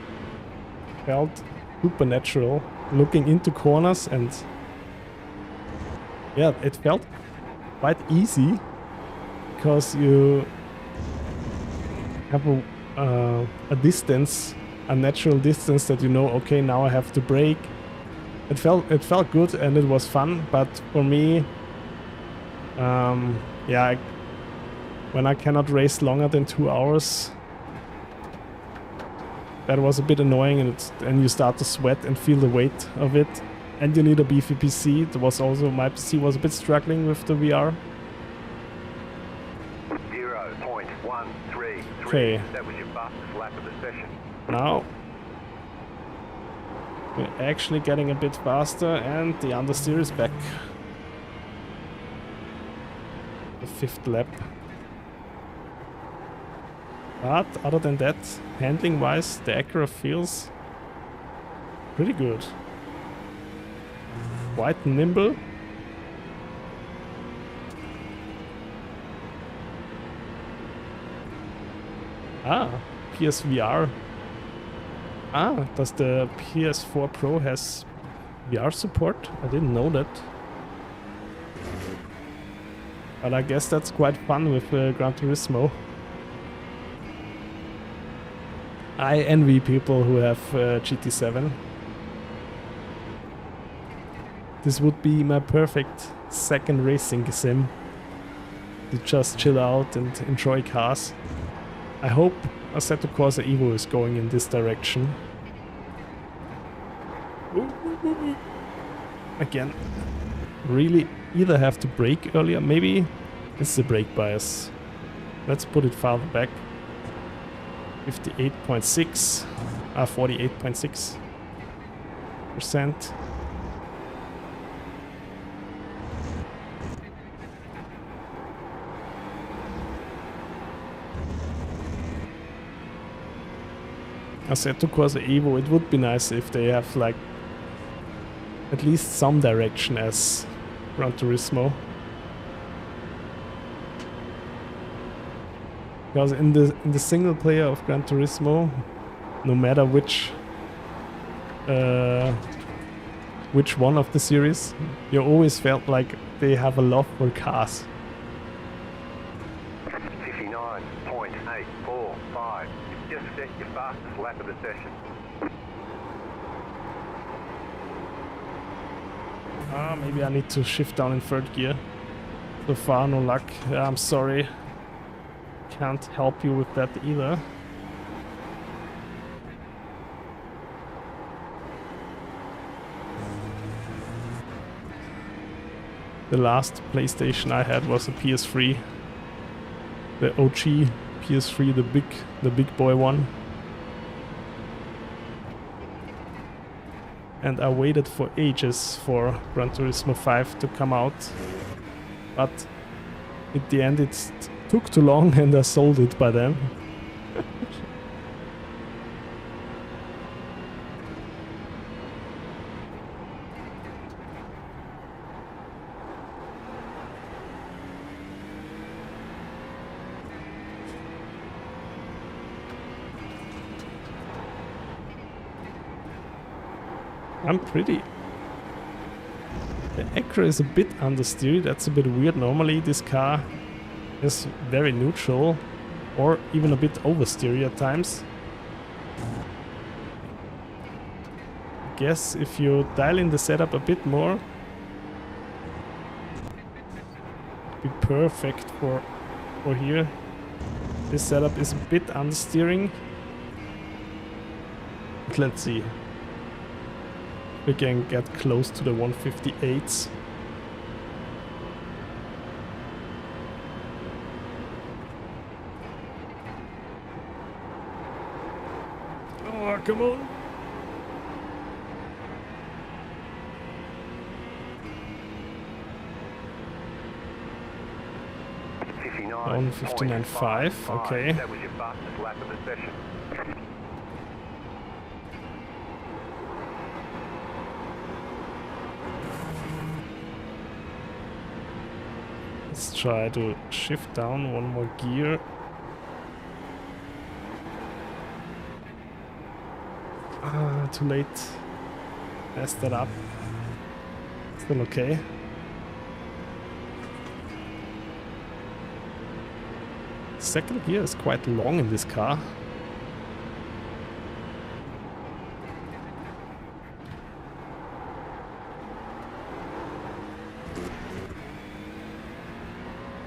felt supernatural, looking into corners, and yeah, it felt quite easy because you have a distance, a natural distance that you know, okay, now I have to brake. It felt good and it was fun, but for me, yeah, when I cannot race longer than 2 hours, that was a bit annoying, and you start to sweat and feel the weight of it. And you need a beefy PC. It was also, my PC was a bit struggling with the VR. 0.133. Okay. That was your fastest lap of the session. Now we're actually getting a bit faster, and the understeer is back. The 5th lap. But other than that, handling wise, the Acura feels pretty good. Quite nimble. Ah, PSVR. Ah, does the PS4 Pro has VR support? I didn't know that. But I guess that's quite fun with Gran Turismo. I envy people who have GT7. This would be my perfect second racing sim to just chill out and enjoy cars. I hope Assetto Corsa Evo is going in this direction. Again, really either have to brake earlier, maybe it's the brake bias. Let's put it farther back. 58.6, 48.6%. Assetto Corsa Evo, it would be nice if they have like at least some direction as Gran Turismo. Because in the single player of Gran Turismo, no matter which one of the series, you always felt like they have a love for cars. 59.845. You've just set your fastest lap of the session. Maybe I need to shift down in 3rd gear. So far, no luck. I'm sorry. Can't help you with that either. The last PlayStation I had was a PS3. The OG PS3, the big boy one. And I waited for ages for Gran Turismo 5 to come out. But in the end it took too long and I sold it by then. I'm pretty... The Acura is a bit understeery, that's a bit weird. Normally this car is very neutral or even a bit oversteery at times. I guess if you dial in the setup a bit more, it'd be perfect for here. This setup is a bit understeering. But let's see. We can get close to the 158s. Oh, come on. On 59.5, okay. That was your fastest lap of the session. Let's try to shift down one more gear. Ah, too late. Messed that up. Still okay. Second gear is quite long in this car.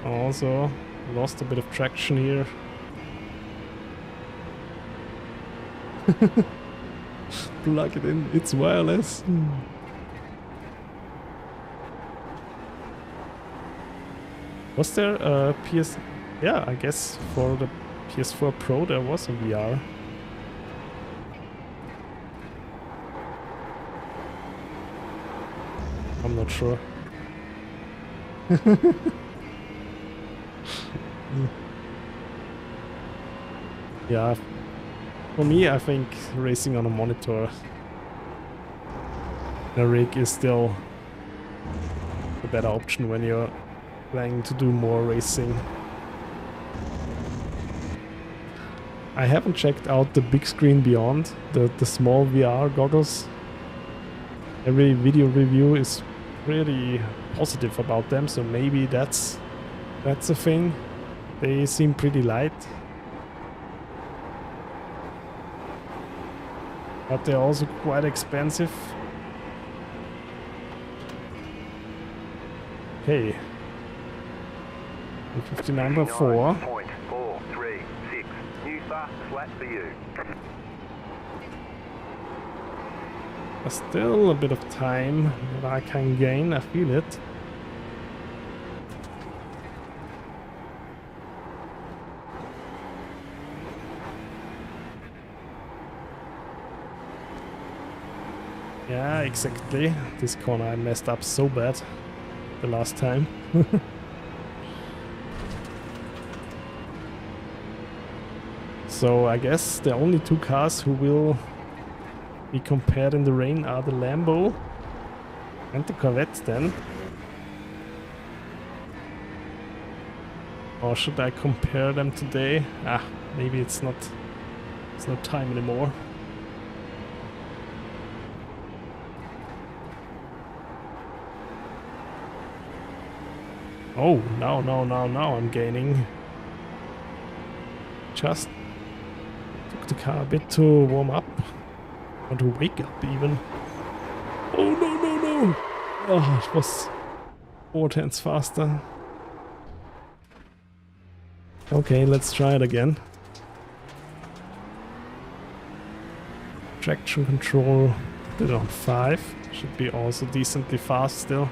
Also lost a bit of traction here. Plug it in, it's wireless. Was there a PS... Yeah, I guess for the PS4 Pro there was a VR. I'm not sure. Yeah, for me I think racing on a monitor, the rig is still a better option when you're planning to do more racing. I haven't checked out the big screen beyond, the small VR goggles. Every video review is pretty positive about them, so maybe that's a thing. They seem pretty light. But they're also quite expensive. Okay. 59.4. Flat for you. There's still a bit of time that I can gain, I feel it. Yeah, exactly. This corner I messed up so bad the last time. So I guess the only two cars who will be compared in the rain are the Lambo and the Corvette then. Or should I compare them today? Ah, maybe it's not time anymore. Oh, now I'm gaining. Just took the car a bit to warm up. Or to wake up even. Oh no. Oh, it was 4 tenths faster. Okay, let's try it again. Traction control, put it on 5. Should be also decently fast still.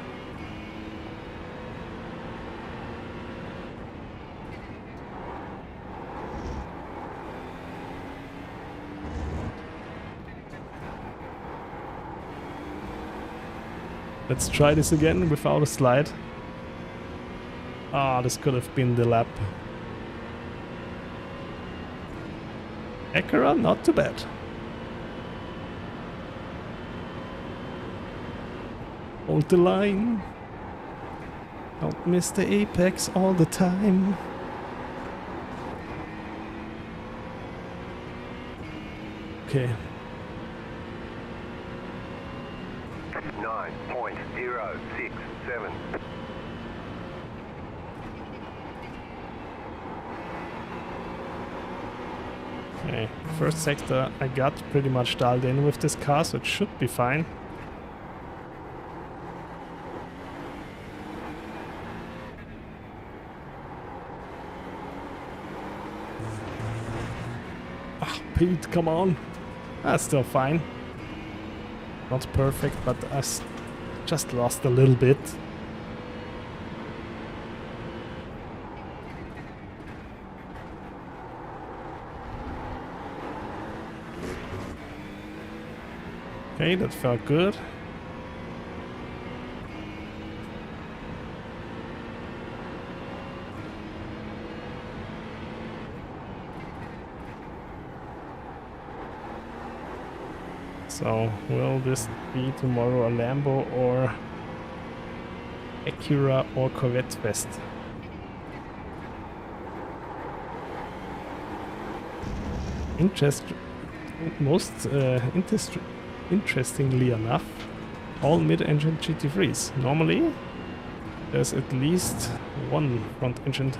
Let's try this again without a slide. Ah, this could have been the lap. Acura, not too bad. Hold the line. Don't miss the apex all the time. 29.067. Okay, first sector I got pretty much dialed in with this car, so it should be fine. Ah, Pete, come on! That's still fine. Not perfect, but I just lost a little bit. Okay, that felt good. So, will this be tomorrow a Lambo or Acura or Corvette Fest? Interestingly enough, all mid-engine GT3s. Normally, there's at least one front-engine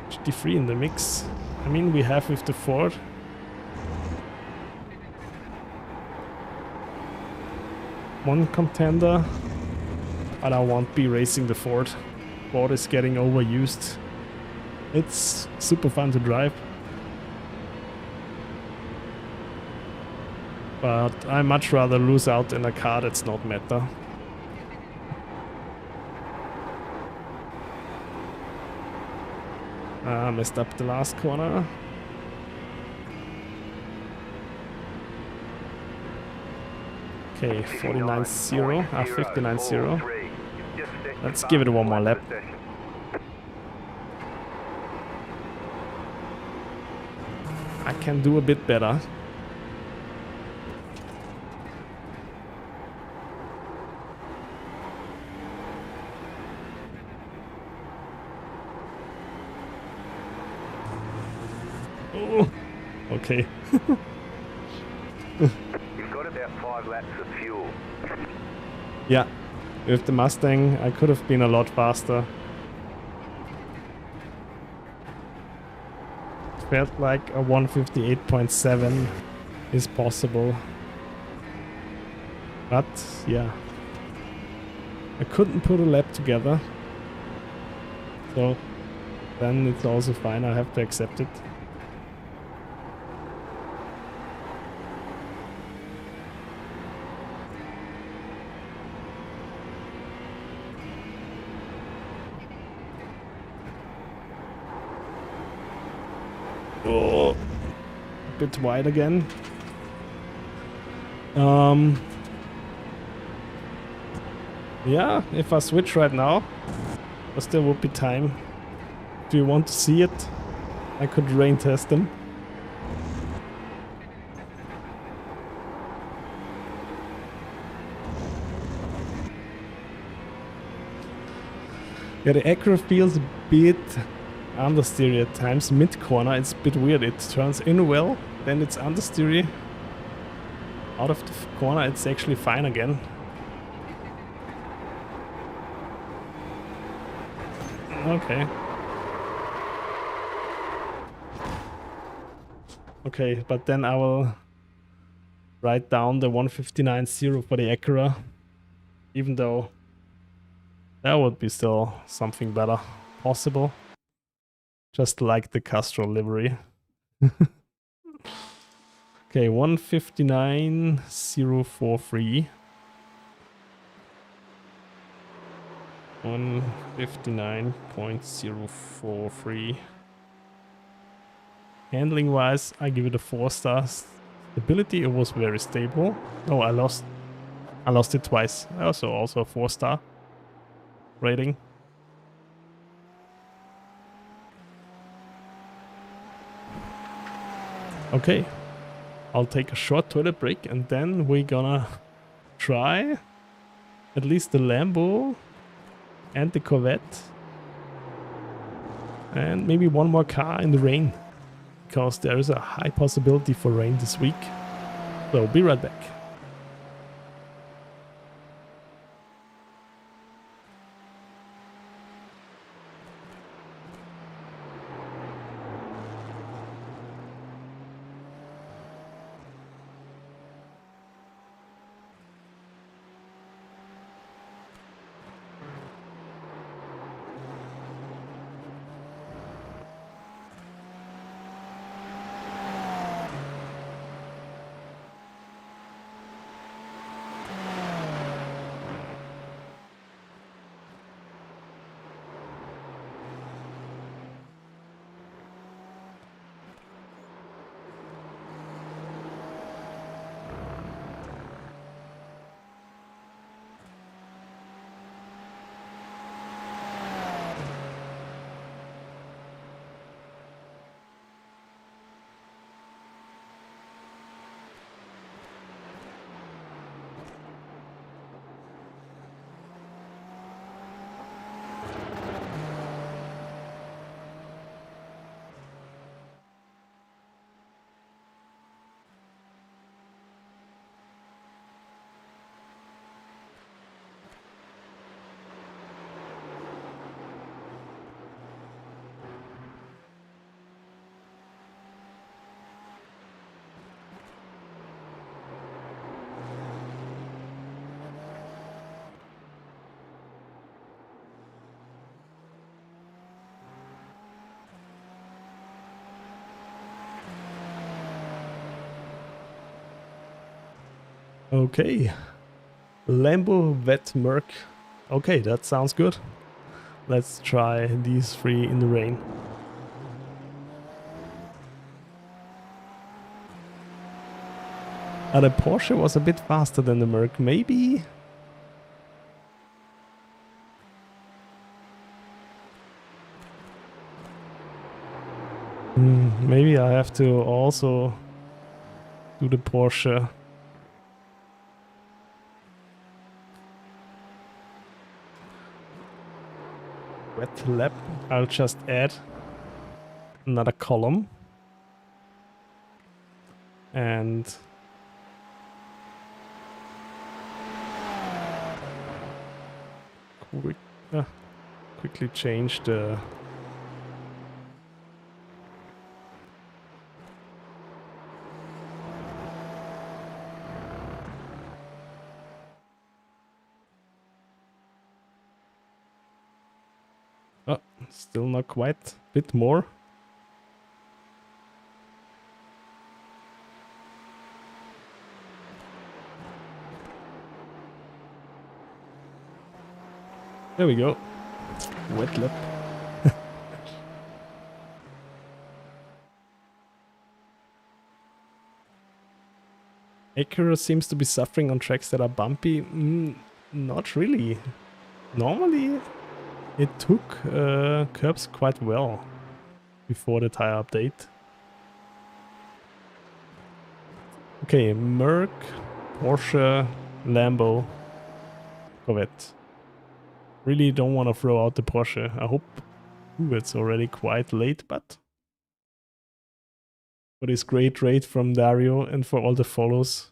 GT3 in the mix. I mean, we have with the Ford. One contender, but I won't be racing the Ford. Ford is getting overused. It's super fun to drive, but I much rather lose out in a car that's not meta. Messed up the last corner. Okay, 49.0, 59.0. Let's give it one more lap. I can do a bit better. Oh, okay. You've got about 5 laps of fuel. Yeah, with the Mustang I could have been a lot faster. It felt like a 158.7 is possible. But yeah, I couldn't put a lap together. So then it's also fine, I have to accept it. Oh, a bit wide again. Yeah, if I switch right now, there still would be time. Do you want to see it? I could rain test them. Yeah, the Acura feels a bit understeer at times. Mid corner it's a bit weird. It turns in well, then it's understeer. Out of the corner it's actually fine again. Okay. Okay, but then I will write down the 159.0 for the Acura, even though that would be still something better possible. Just like the Castro livery. Okay, 159.043. 159.043. Handling wise, I give it a 4 stars. Stability, it was very stable. Oh, I lost it twice. Also a 4-star rating. Okay, I'll take a short toilet break and then we're gonna try at least the Lambo and the Corvette and maybe one more car in the rain, because there is a high possibility for rain this week. So be right back. Okay. Lambo Vet Merc. Okay, that sounds good. Let's try these three in the rain. The Porsche was a bit faster than the Merc. Maybe... maybe I have to also do the Porsche. Wet lap. I'll just add another column. And quickly change the still not quite. Bit more. There we go. Wet lap. Acura seems to be suffering on tracks that are bumpy. Not really. Normally it took curbs quite well before the tire update. Okay, Merc, Porsche, Lambo, Corvette. Really don't want to throw out the Porsche. I hope it's already quite late, but for this great rate from Dario and for all the follows,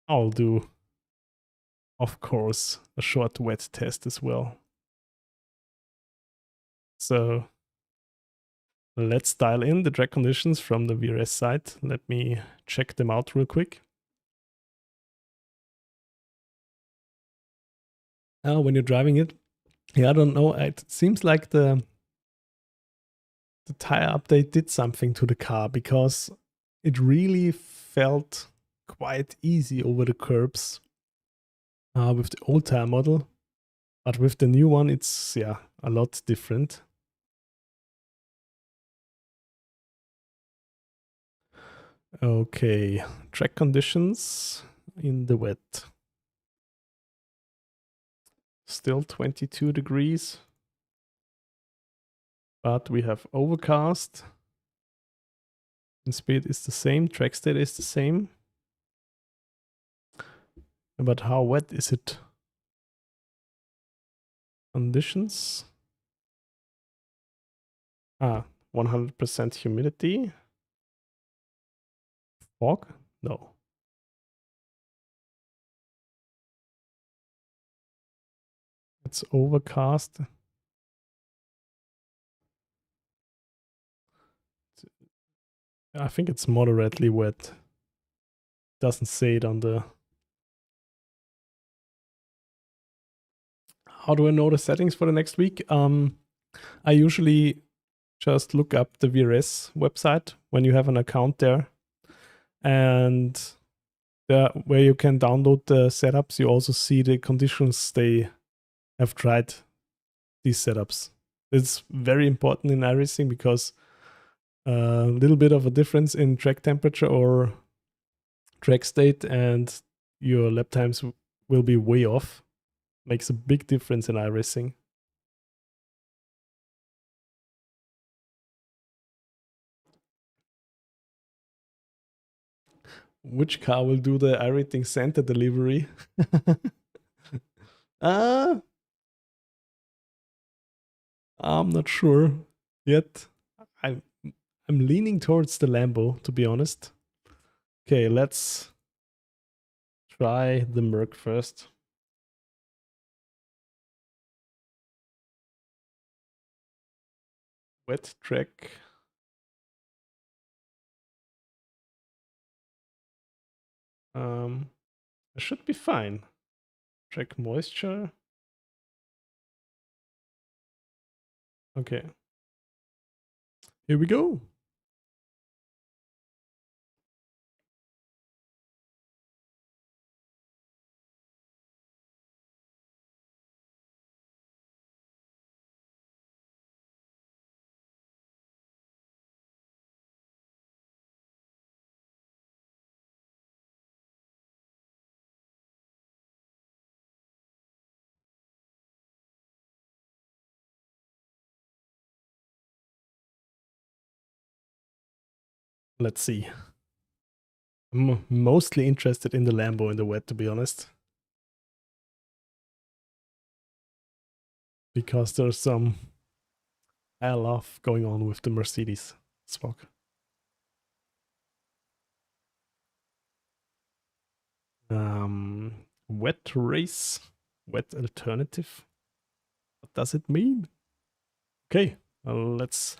I'll do, of course, a short wet test as well. So let's dial in the track conditions from the VRS side. Let me check them out real quick. When you're driving it, yeah, I don't know. It seems like the tire update did something to the car because it really felt quite easy over the curbs with the old tire model. But with the new one, it's, yeah, a lot different. Okay, track conditions in the wet. Still 22 degrees. But we have overcast. And speed is the same, track state is the same. But how wet is it? Conditions. 100% humidity. Fog? No. It's overcast. I think it's moderately wet. Doesn't say it on the... How do I know the settings for the next week? I usually just look up the VRS website when you have an account there. And where you can download the setups, you also see the conditions they have tried these setups. It's very important in iRacing because a little bit of a difference in track temperature or track state and your lap times will be way off. Makes a big difference in iRacing. Which car will do the iRacing center delivery? I'm not sure yet. I'm leaning towards the Lambo, to be honest. Okay, let's try the Merc first. Wet track. It should be fine. Track moisture. Okay. Here we go. Let's see. I'm mostly interested in the Lambo in the wet, to be honest. Because there's some love going on with the Mercedes stock. Wet race, wet alternative. What does it mean? Okay, let's.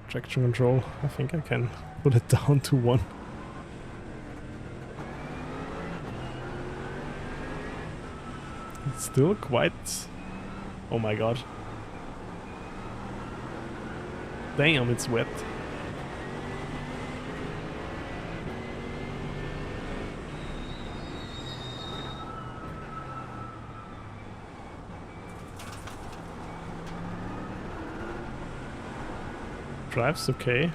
Traction control, I think I can put it down to 1. It's still quite... Oh my god. Damn, it's wet. Drives okay.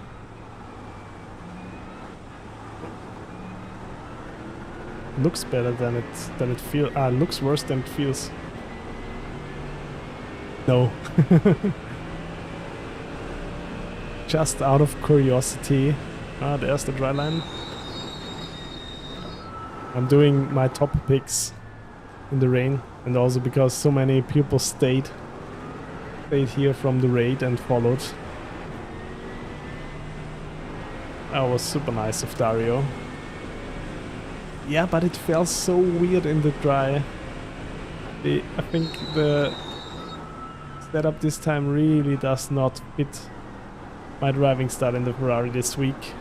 Looks better than it feels. Looks worse than it feels. No. Just out of curiosity. There's the dry line. I'm doing my top picks in the rain, and also because so many people stayed here from the raid and followed. That was super nice of Dario. Yeah, but it felt so weird in the dry. I think the setup this time really does not fit my driving style in the Ferrari this week.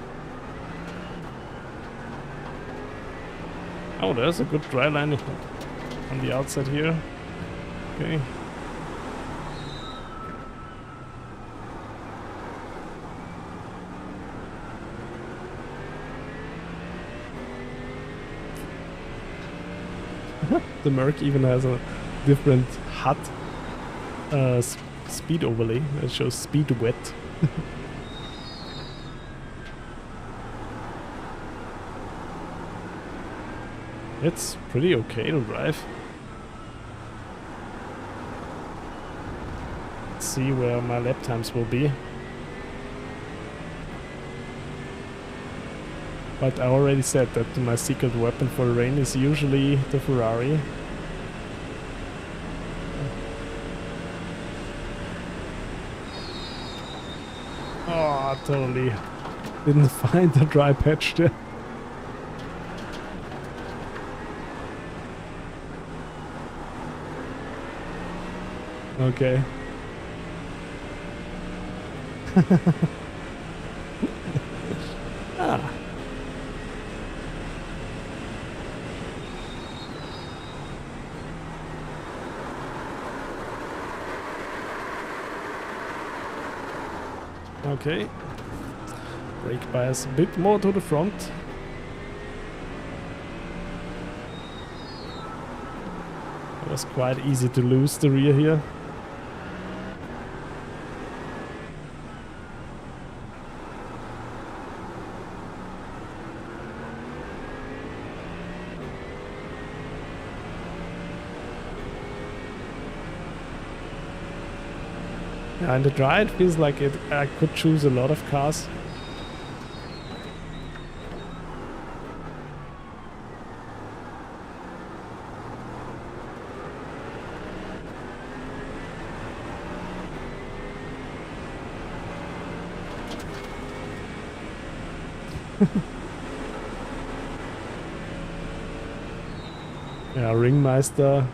Oh, there's a good dry line on the outside here. Okay. The Merc even has a different HUD speed overlay that shows speed wet. It's pretty okay to drive. Let's see where my lap times will be. But I already said that my secret weapon for rain is usually the Ferrari. Oh, totally didn't find the dry patch there. Okay. Ah. Okay. Brake bias a bit more to the front. It was quite easy to lose the rear here. Yeah, in the dry it feels like I could choose a lot of cars. Yeah, Ringmeister.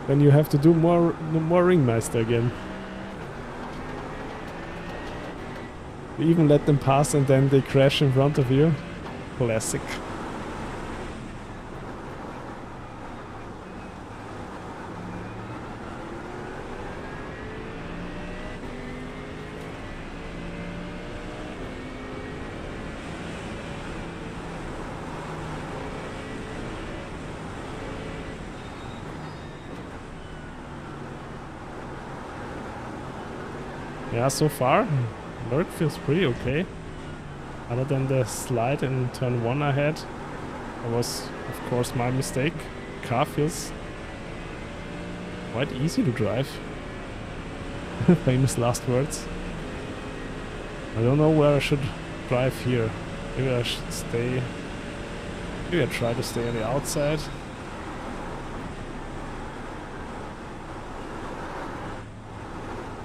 Then you have to do more Ringmeister again. You even let them pass and then they crash in front of you. Classic. Yeah, so far, Merc feels pretty okay. Other than the slide in turn 1 I had. That was, of course, my mistake. Car feels quite easy to drive. Famous last words. I don't know where I should drive here. Maybe I should stay... Maybe I try to stay on the outside.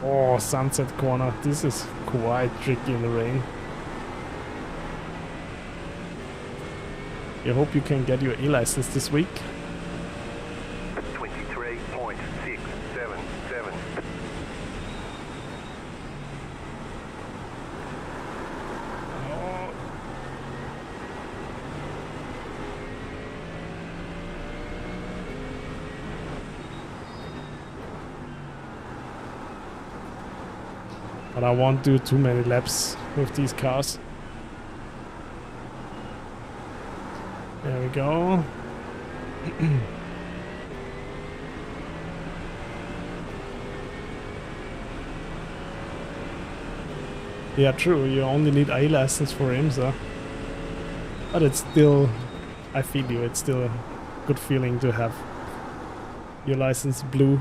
Oh, sunset corner. This is quite tricky in the rain. I hope you can get your E-license this week. 23.677. Oh. But I won't do too many laps with these cars. There we go. Yeah, true, you only need a license for IMSA. But it's still, I feel you, it's still a good feeling to have your license blue.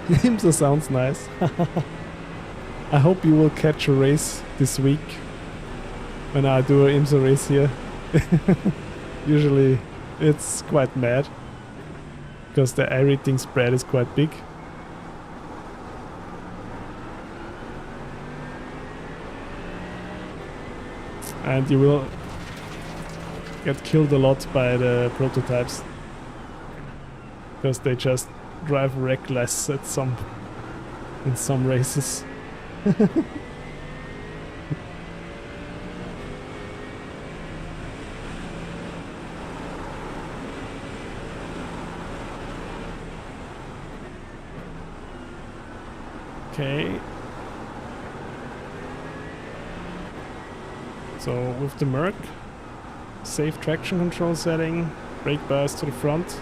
IMSA sounds nice. I hope you will catch a race this week when I do an IMSA race here. Usually it's quite mad because the aerating spread is quite big. And you will get killed a lot by the prototypes because they just drive reckless at in some races. Okay. So with the Merc, safe traction control setting, brake bias to the front.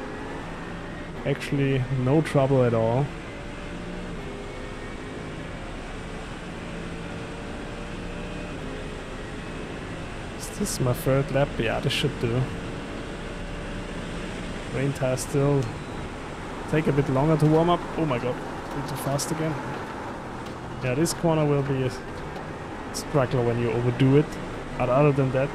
Actually, no trouble at all. Is this my third lap? Yeah, this should do. Rain tires still take a bit longer to warm up. Oh my god, a bit too fast again. Yeah, this corner will be a struggle when you overdo it. But other than that...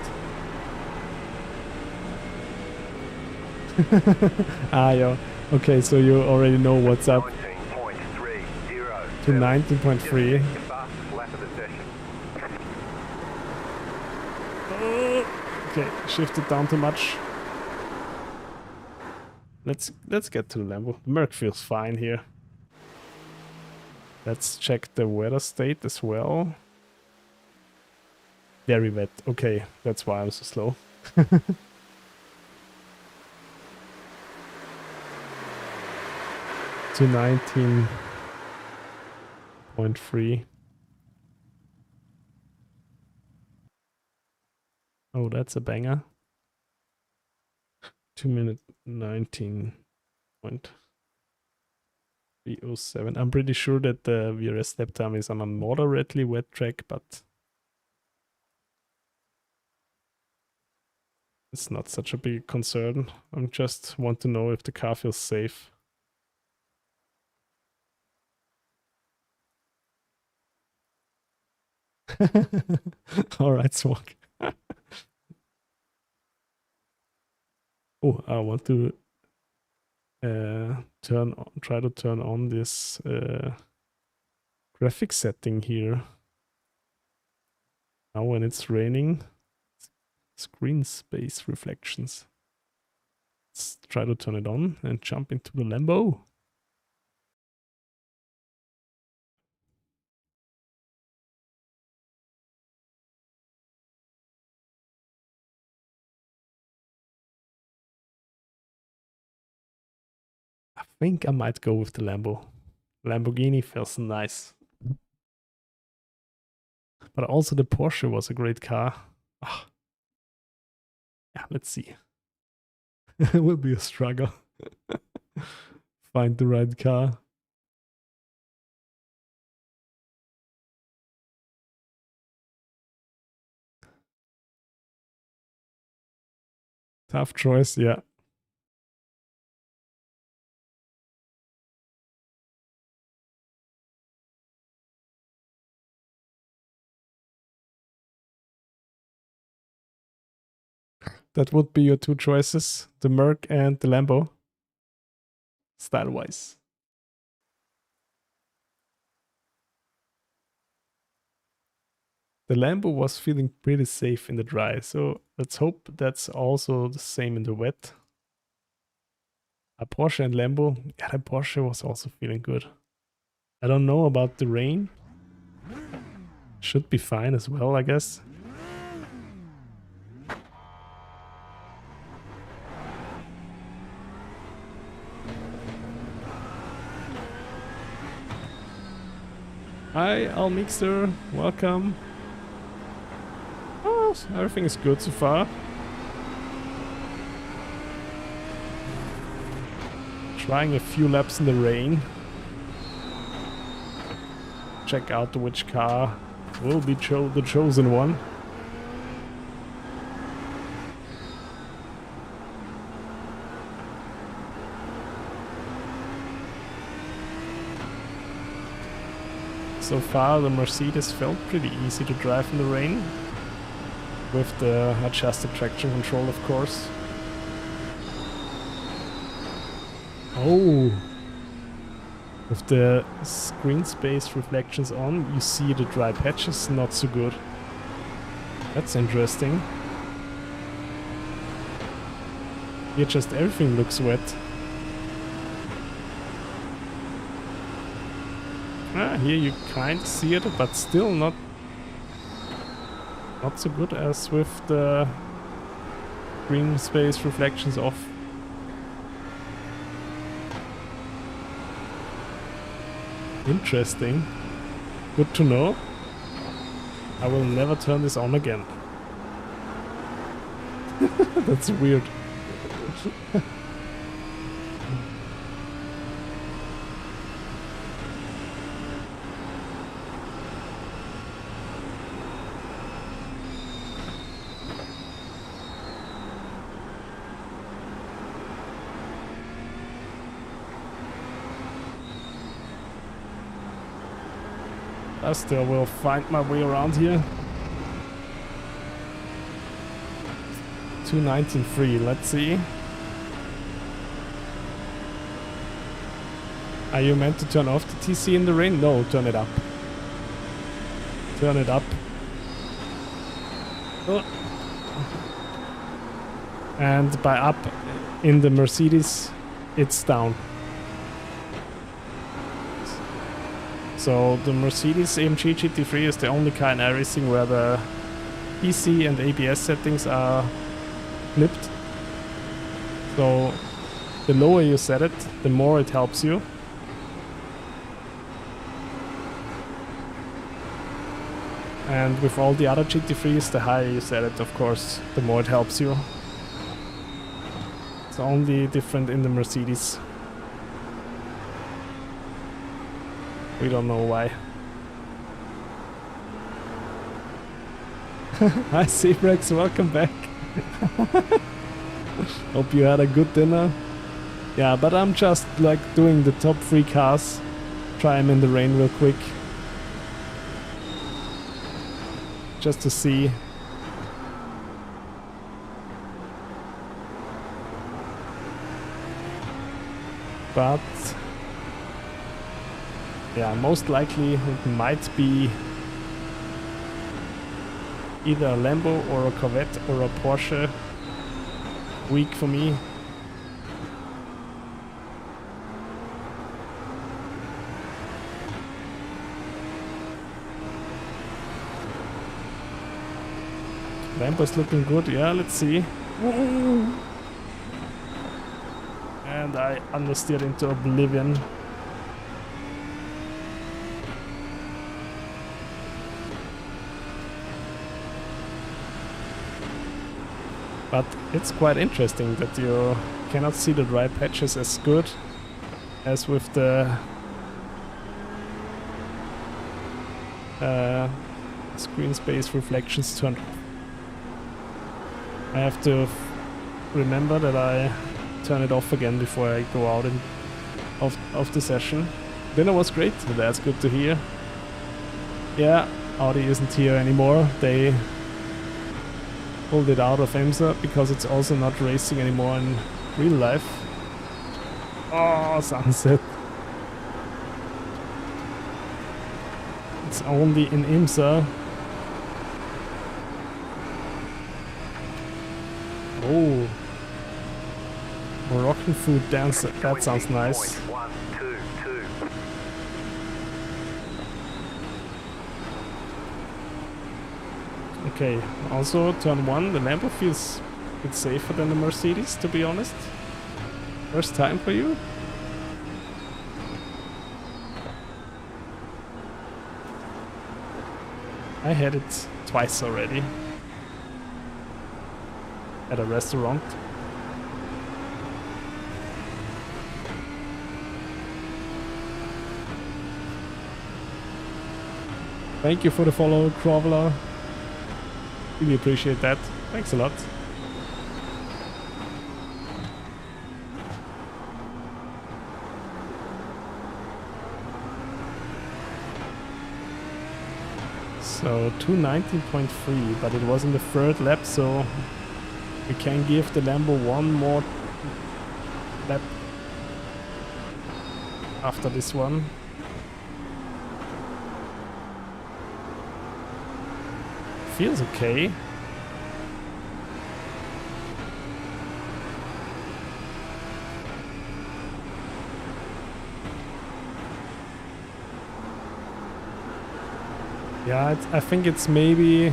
ah, yeah. Okay, so you already know what's up. 19.30. To 19.3. Okay, shifted down too much. Let's get to the Lambo. The Merc feels fine here. Let's check the weather state as well. Very wet. Okay, that's why I'm so slow. To 19.3. Oh, that's a banger. 2 minute 19.307. I'm pretty sure that the VRS lap time is on a moderately wet track, but it's not such a big concern. I just want to know if the car feels safe. Alright, Swag. Oh, I want to try to turn on this graphic setting here. Now when it's raining, screen space reflections. Let's try to turn it on and jump into the Lambo. I think I might go with the Lambo. Lamborghini feels nice. But also the Porsche was a great car. Ah. Yeah, let's see. It will be a struggle. Find the right car. Tough choice, yeah. That would be your two choices, the Merc and the Lambo, style-wise. The Lambo was feeling pretty safe in the dry, so let's hope that's also the same in the wet. A Porsche and Lambo, yeah, the Porsche was also feeling good. I don't know about the rain. Should be fine as well, I guess. Hi, Almixer, welcome. Oh, everything is good so far. Trying a few laps in the rain. Check out which car will be the chosen one. So far the Mercedes felt pretty easy to drive in the rain, with the adjusted traction control of course. Oh! With the screen space reflections on, you see the dry patches not so good. That's interesting. Here just everything looks wet. Here you kind of see it, but still not so good as with the green space reflections off. Interesting. Good to know. I will never turn this on again. That's weird. I still will find my way around here. 219.3, let's see. Are you meant to turn off the TC in the rain? No, turn it up. Turn it up. Oh. And by up in the Mercedes, it's down. So the Mercedes AMG GT3 is the only car in iRacing where the PC and ABS settings are flipped. So the lower you set it, the more it helps you. And with all the other GT3s, the higher you set it, of course, the more it helps you. It's only different in the Mercedes. We don't know why. Hi Sebring, welcome back. Hope you had a good dinner. Yeah, but I'm just like doing the top 3 cars. Try them in the rain real quick. Just to see. But yeah, most likely it might be either a Lambo or a Corvette or a Porsche week for me. Lambo's looking good, yeah, let's see. And I understeered into oblivion. But it's quite interesting that you cannot see the dry patches as good as with the screen space reflections turned off. I have to remember that I turn it off again before I go out of the session. Dinner was great, that's good to hear. Yeah, Audi isn't here anymore. They pulled it out of IMSA because it's also not racing anymore in real life. Oh, sunset. It's only in IMSA. Oh. Moroccan food dance, that sounds nice. 1, 2, 2. Okay, also turn 1, the Lambo feels a bit safer than the Mercedes, to be honest. First time for you? I had it twice already. At a restaurant. Thank you for the follow, Traveler. Really appreciate that. Thanks a lot. So 219.3, but it was in the third lap, so we can give the Lambo one more lap after this one. Feels okay. Yeah, I think it's maybe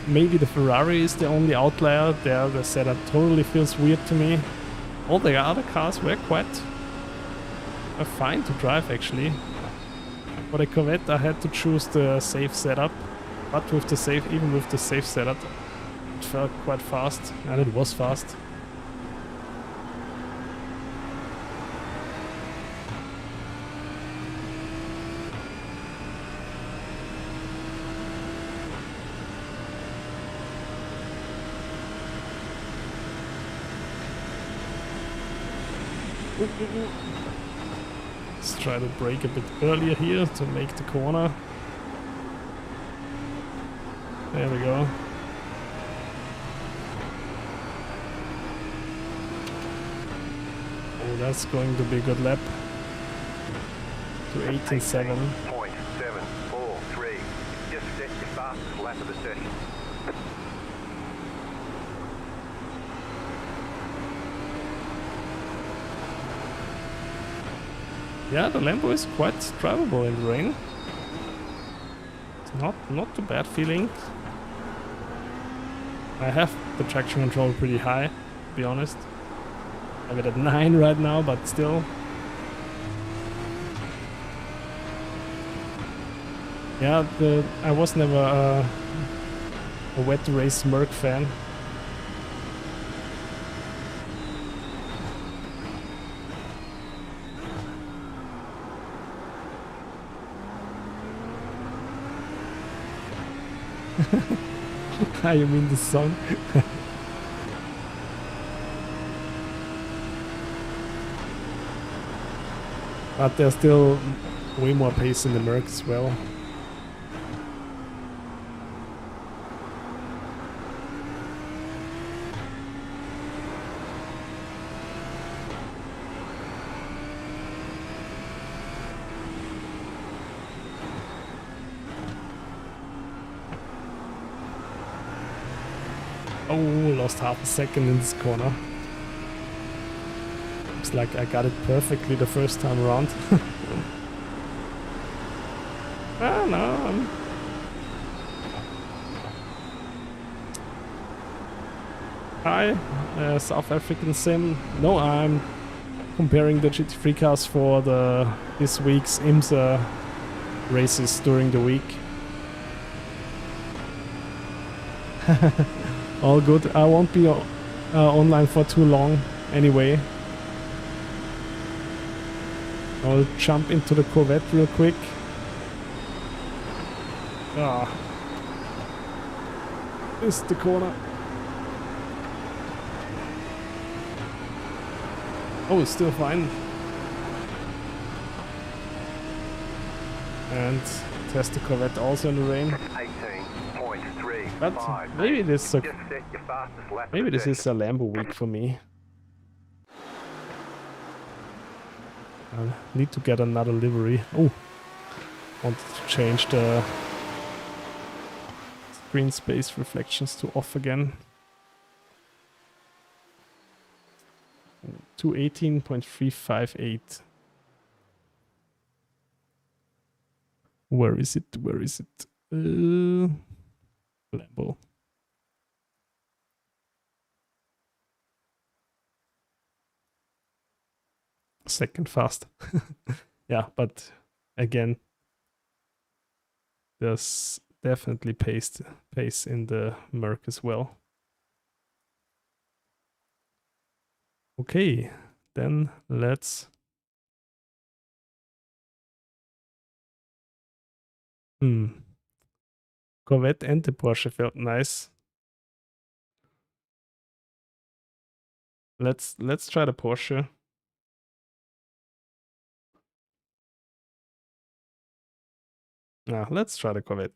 the Ferrari is the only outlier there. The setup totally feels weird to me. All the other cars were quite fine to drive actually. For the Corvette I had to choose the safe setup, but with the safe, even with the safe setup, it felt quite fast, and it was fast. Let's try to brake a bit earlier here to make the corner. There we go. Oh, that's going to be a good lap. To 18.7. 743. Just set your fastest lap of the session. Yeah, the Lambo is quite drivable in the rain. It's not too bad feeling. I have the traction control pretty high, to be honest. I have it at 9 right now, but still. Yeah, I was never a wet race Merc fan. You mean the song? But there's still way more pace in the Merc as well. Oh, lost half a second in this corner. Looks like I got it perfectly the first time around. Ah, no. Hi, South African Sim. No, I'm comparing the GT3 cars for this week's IMSA races during the week. All good. I won't be online for too long anyway. I'll jump into the Corvette real quick. Ah. Missed the corner. Oh, it's still fine. And test the Corvette also in the rain. 18.3. But 5, maybe mate. this You've just set your fastest lap of maybe the this is a session. Lambo week for me. I need to get another livery. Oh, wanted to change the screen space reflections to off again. To 18.358. Where is it? Where is it? Lambo. Second fast. Yeah, but again, there's definitely pace in the Merc as well. Okay, then let's Corvette and the Porsche felt nice. Let's try the Porsche. Let's try the Corvette.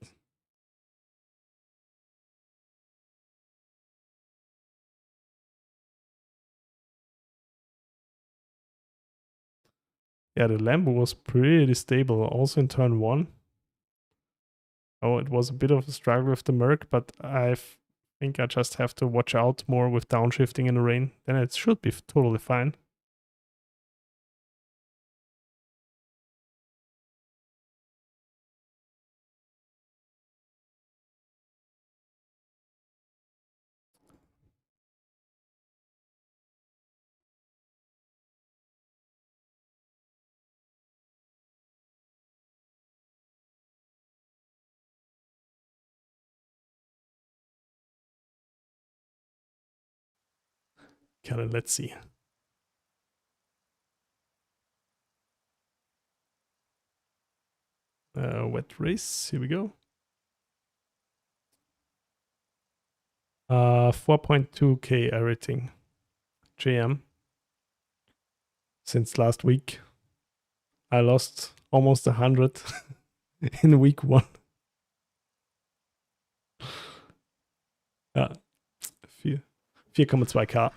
Yeah, the Lambo was pretty stable, also in turn 1. Oh, it was a bit of a struggle with the Merc, but I think I just have to watch out more with downshifting in the rain. Then it should be totally fine. Okay, let's see. Wet race, here we go. 4.2k rating. JM. Since last week. I lost almost 100 in week 1. Ja, 4,2k.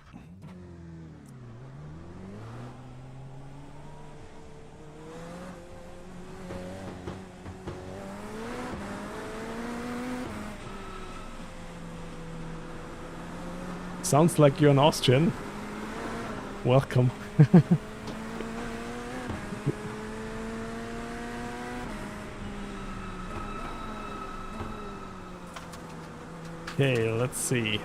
Sounds like you're an Austrian. Welcome. Okay, let's see.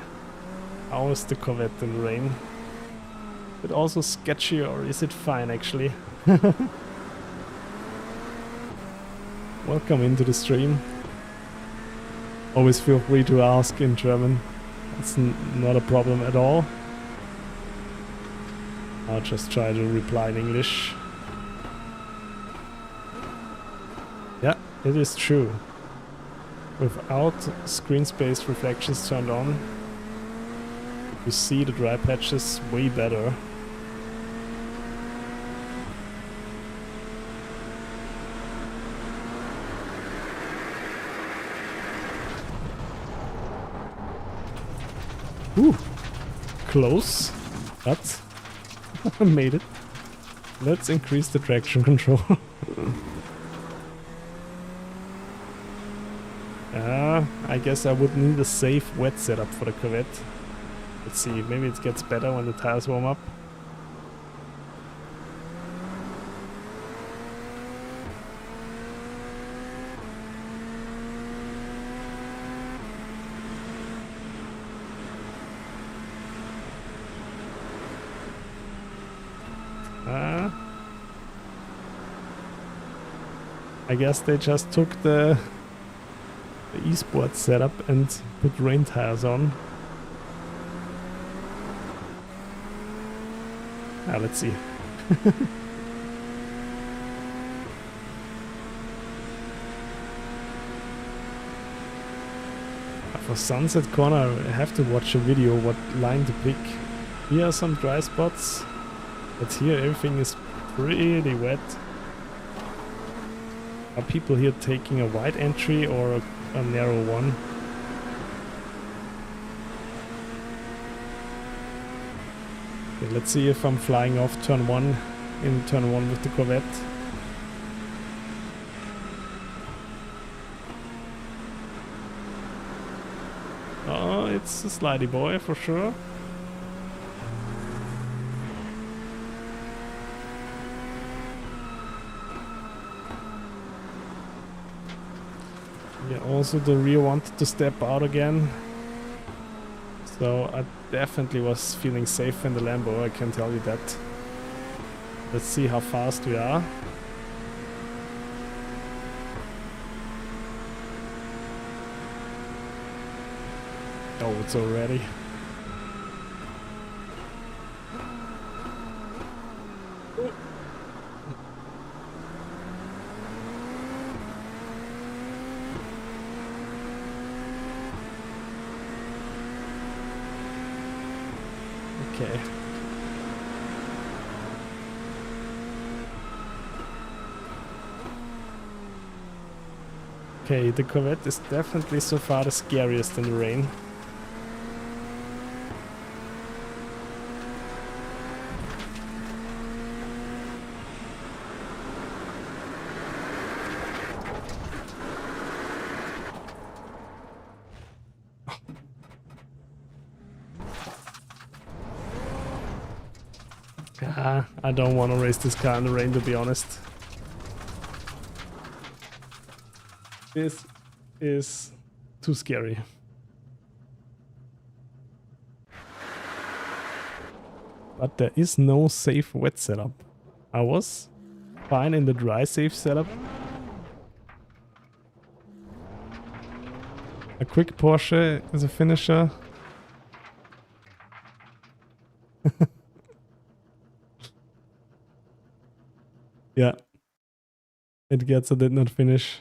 How is the Corvette in rain? Is it also sketchy or is it fine actually? Welcome into the stream. Always feel free to ask in German. It's not a problem at all. I'll just try to reply in English. Yeah, it is true. Without screen space reflections turned on, you see the dry patches way better. Ooh, close, but I made it. Let's increase the traction control. I guess I would need a safe wet setup for the Corvette. Let's see, maybe it gets better when the tires warm up. I guess they just took the esports setup and put rain tires on. Let's see. For Sunset Corner, I have to watch a video what line to pick. Here are some dry spots, but here everything is pretty wet. Are people here taking a wide entry or a narrow one? Okay, let's see if I'm flying off turn 1 in turn 1 with the Corvette. Oh, it's a slidey boy for sure. Yeah, also the rear wanted to step out again. So I definitely was feeling safe in the Lambo, I can tell you that. Let's see how fast we are. Oh, it's already. Okay. Okay, the Corvette is definitely so far the scariest in the rain. I don't want to race this car in the rain, to be honest. This is too scary. But there is no safe wet setup. I was fine in the dry safe setup. A quick Porsche is a finisher. Yeah, it gets a did not finish.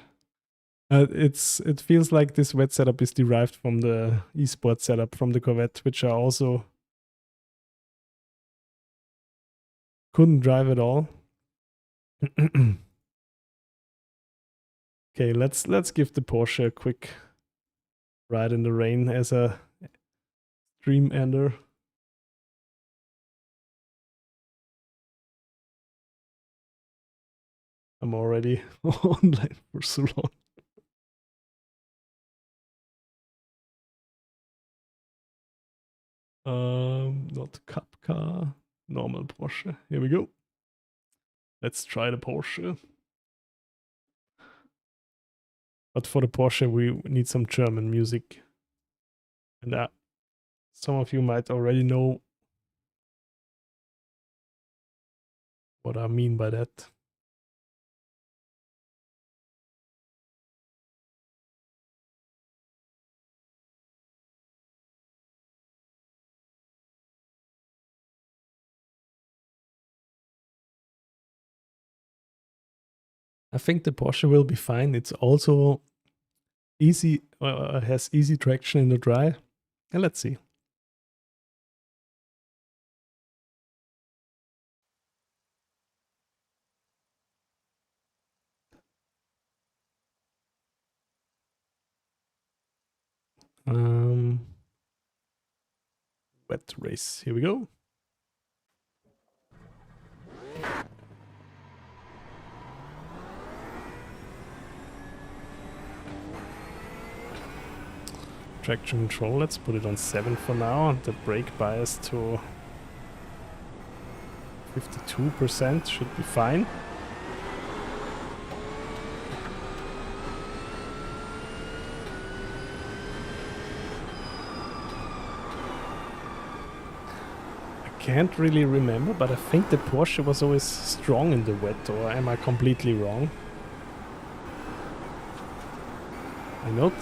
It feels like this wet setup is derived from the eSport setup from the Corvette, which I also couldn't drive at all. Okay, let's give the Porsche a quick ride in the rain as a stream ender. I'm already online for so long. Not Cup car, normal Porsche. Here we go. Let's try the Porsche. But for the Porsche, we need some German music. And some of you might already know what I mean by that. I think the Porsche will be fine. It's also easy, has easy traction in the dry. And let's see. Wet race. Here we go. Traction control, let's put it on 7 for now. The brake bias to 52% should be fine. I can't really remember, but I think the Porsche was always strong in the wet, or am I completely wrong? I know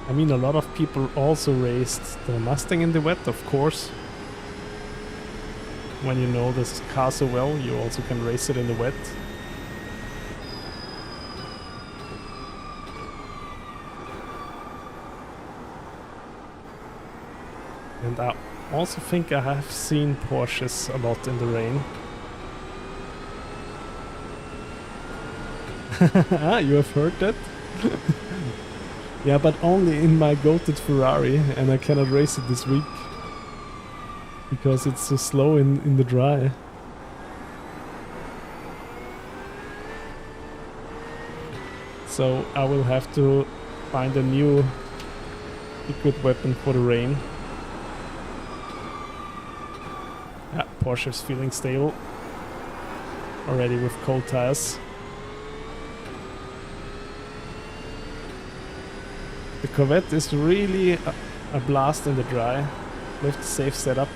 I mean, a lot of people also raced the Mustang in the wet, of course. When you know this car so well, you also can race it in the wet. And I also think I have seen Porsches a lot in the rain. You have heard that? Yeah, but only in my goated Ferrari, and I cannot race it this week. because it's so slow in the dry. So I will have to find a new secret weapon for the rain. Yeah, Porsche's feeling stable already with cold tires. The Corvette is really a blast in the dry with the safe setup.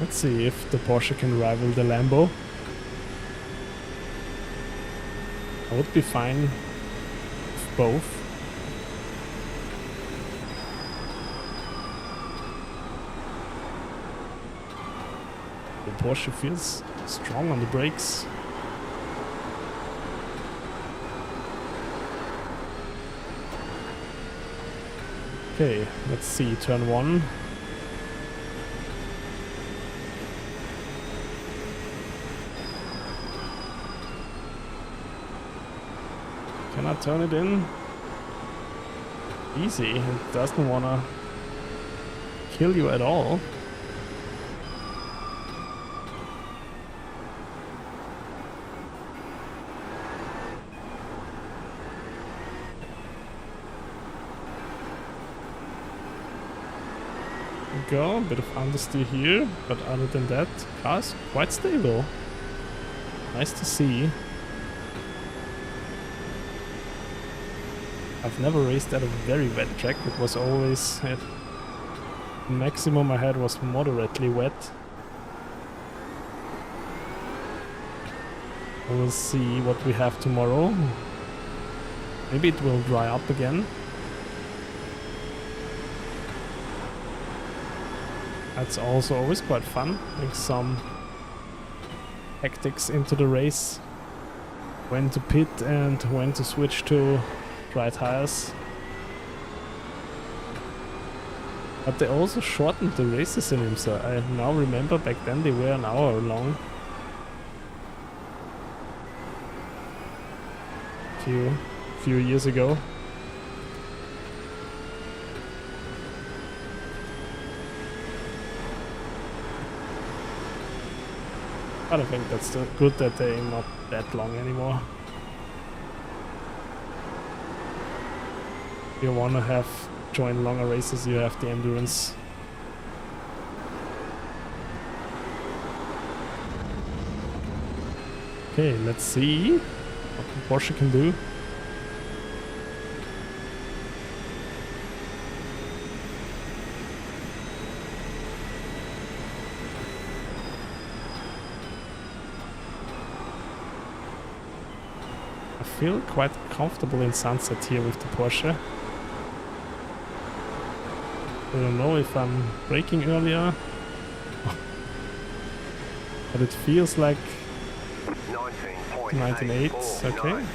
Let's see if the Porsche can rival the Lambo. I would be fine with both. The Porsche feels strong on the brakes. Okay, let's see, turn 1. Can I turn it in? Easy, it doesn't wanna kill you at all. Go, a bit of understeer here, but other than that, car's quite stable. Nice to see. I've never raced at a very wet track. It was always at maximum I had was moderately wet. We'll see what we have tomorrow. Maybe it will dry up again. That's also always quite fun. Like some tactics into the race. When to pit and when to switch to dry tires. But they also shortened the races in IMSA. I now remember back then they were an hour long. Few years ago. But I think that's still good that they're not that long anymore. If you want to join longer races, you have the endurance. Okay, let's see what the Porsche can do. I feel quite comfortable in sunset here with the Porsche. I don't know if I'm braking earlier, but it feels like 19.8, okay.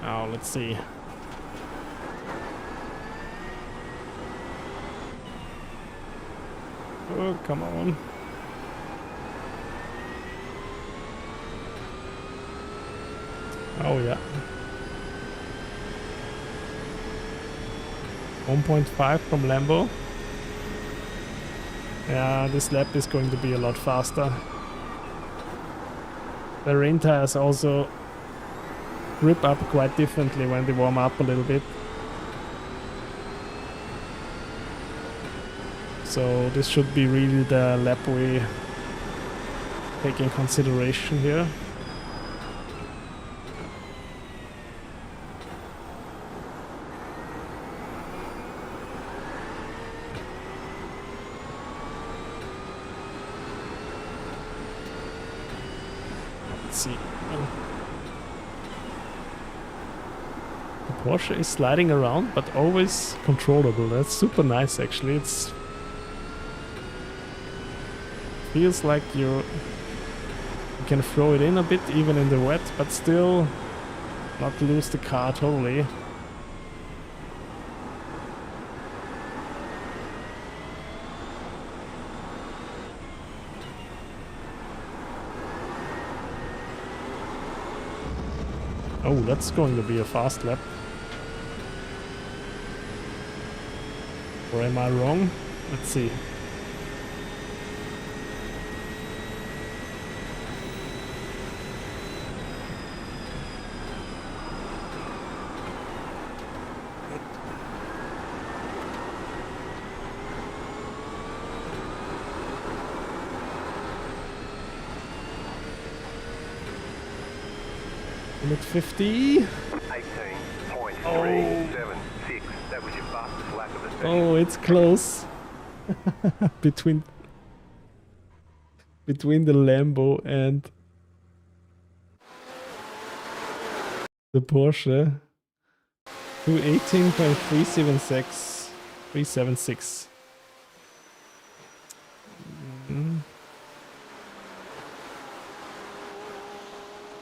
Now let's see. Oh, come on. Oh, yeah. 1.5 from Lambo. Yeah, this lap is going to be a lot faster. The rain tires also grip up quite differently when they warm up a little bit. So this should be really the lap we take in consideration here. Let's see. The Porsche is sliding around, but always controllable. That's super nice actually. It's feels like you can throw it in a bit even in the wet, but still not lose the car totally. Oh, that's going to be a fast lap. Or am I wrong? Let's see. Limit 50. 18.376. That was your fastest lap of the session. Oh, it's close. between the Lambo and the Porsche. 218.376. 376.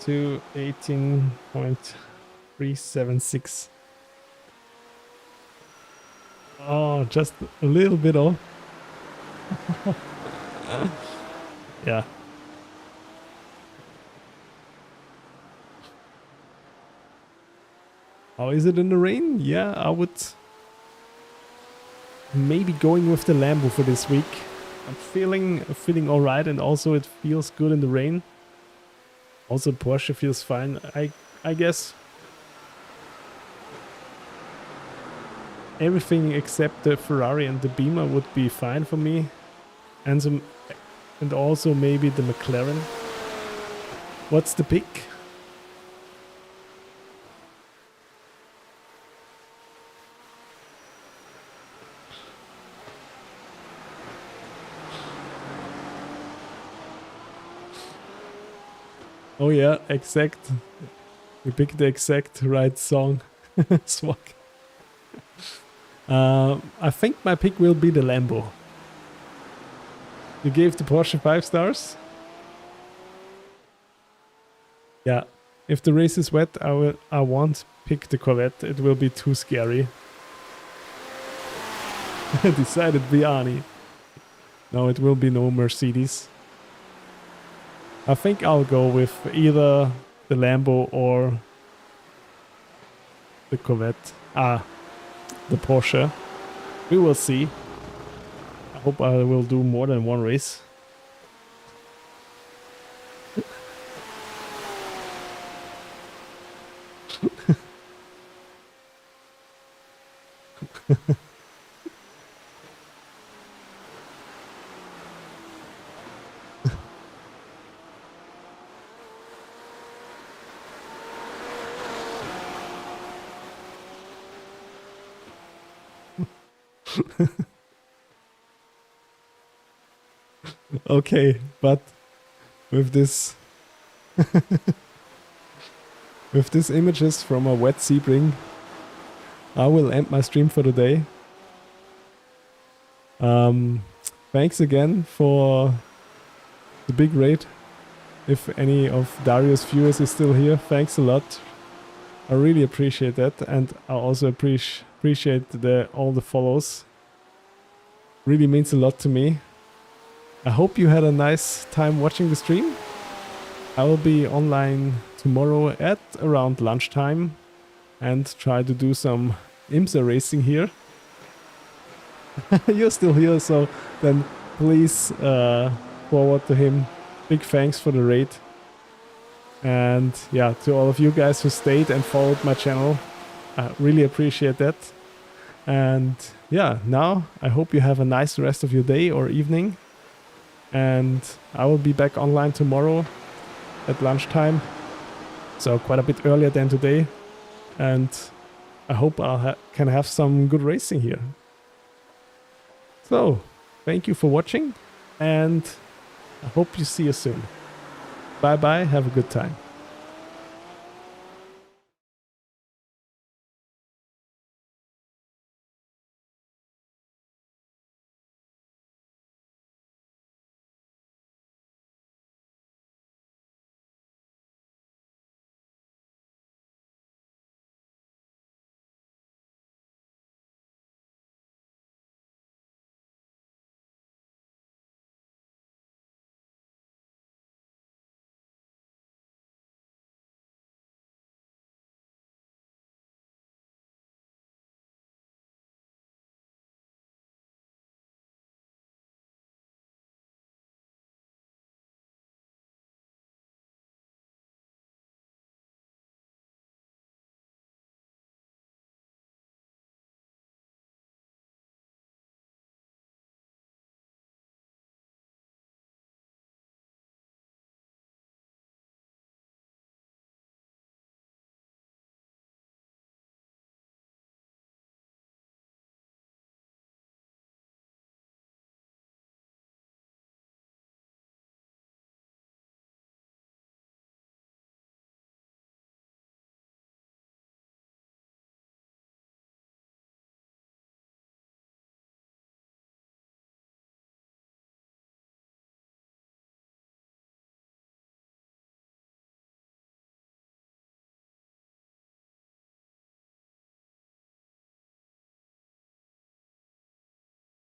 To 18.376. Oh, just a little bit off. Yeah. How is it in the rain? Yeah, I would maybe going with the Lambo for this week. I'm feeling all right, and also it feels good in the rain. Also, Porsche feels fine. I guess everything except the Ferrari and the Beamer would be fine for me, and also maybe the McLaren. What's the pick? Oh yeah, exact. We picked the exact right song. Swag. I think my pick will be the Lambo. You gave the Porsche 5 stars? Yeah. If the race is wet, I won't pick the Corvette. It will be too scary. Decided Viani. No, it will be no Mercedes. I think I'll go with either the Lambo or the Corvette. The Porsche. We will see. I hope I will do more than one race. Okay, but with this with these images from a wet Sebring, I will end my stream for today. Thanks again for the big raid. If any of Dario's viewers is still here, thanks a lot. I really appreciate that, and I also appreciate all the follows. Really means a lot to me. I hope you had a nice time watching the stream. I will be online tomorrow at around lunchtime and try to do some IMSA racing here. You're still here, so then please forward to him. Big thanks for the raid. And yeah, to all of you guys who stayed and followed my channel, I really appreciate that. And yeah, now I hope you have a nice rest of your day or evening. And I will be back online tomorrow at lunchtime, so quite a bit earlier than today. And I hope I can have some good racing here. So, thank you for watching, and I hope you see you soon. Bye bye, have a good time.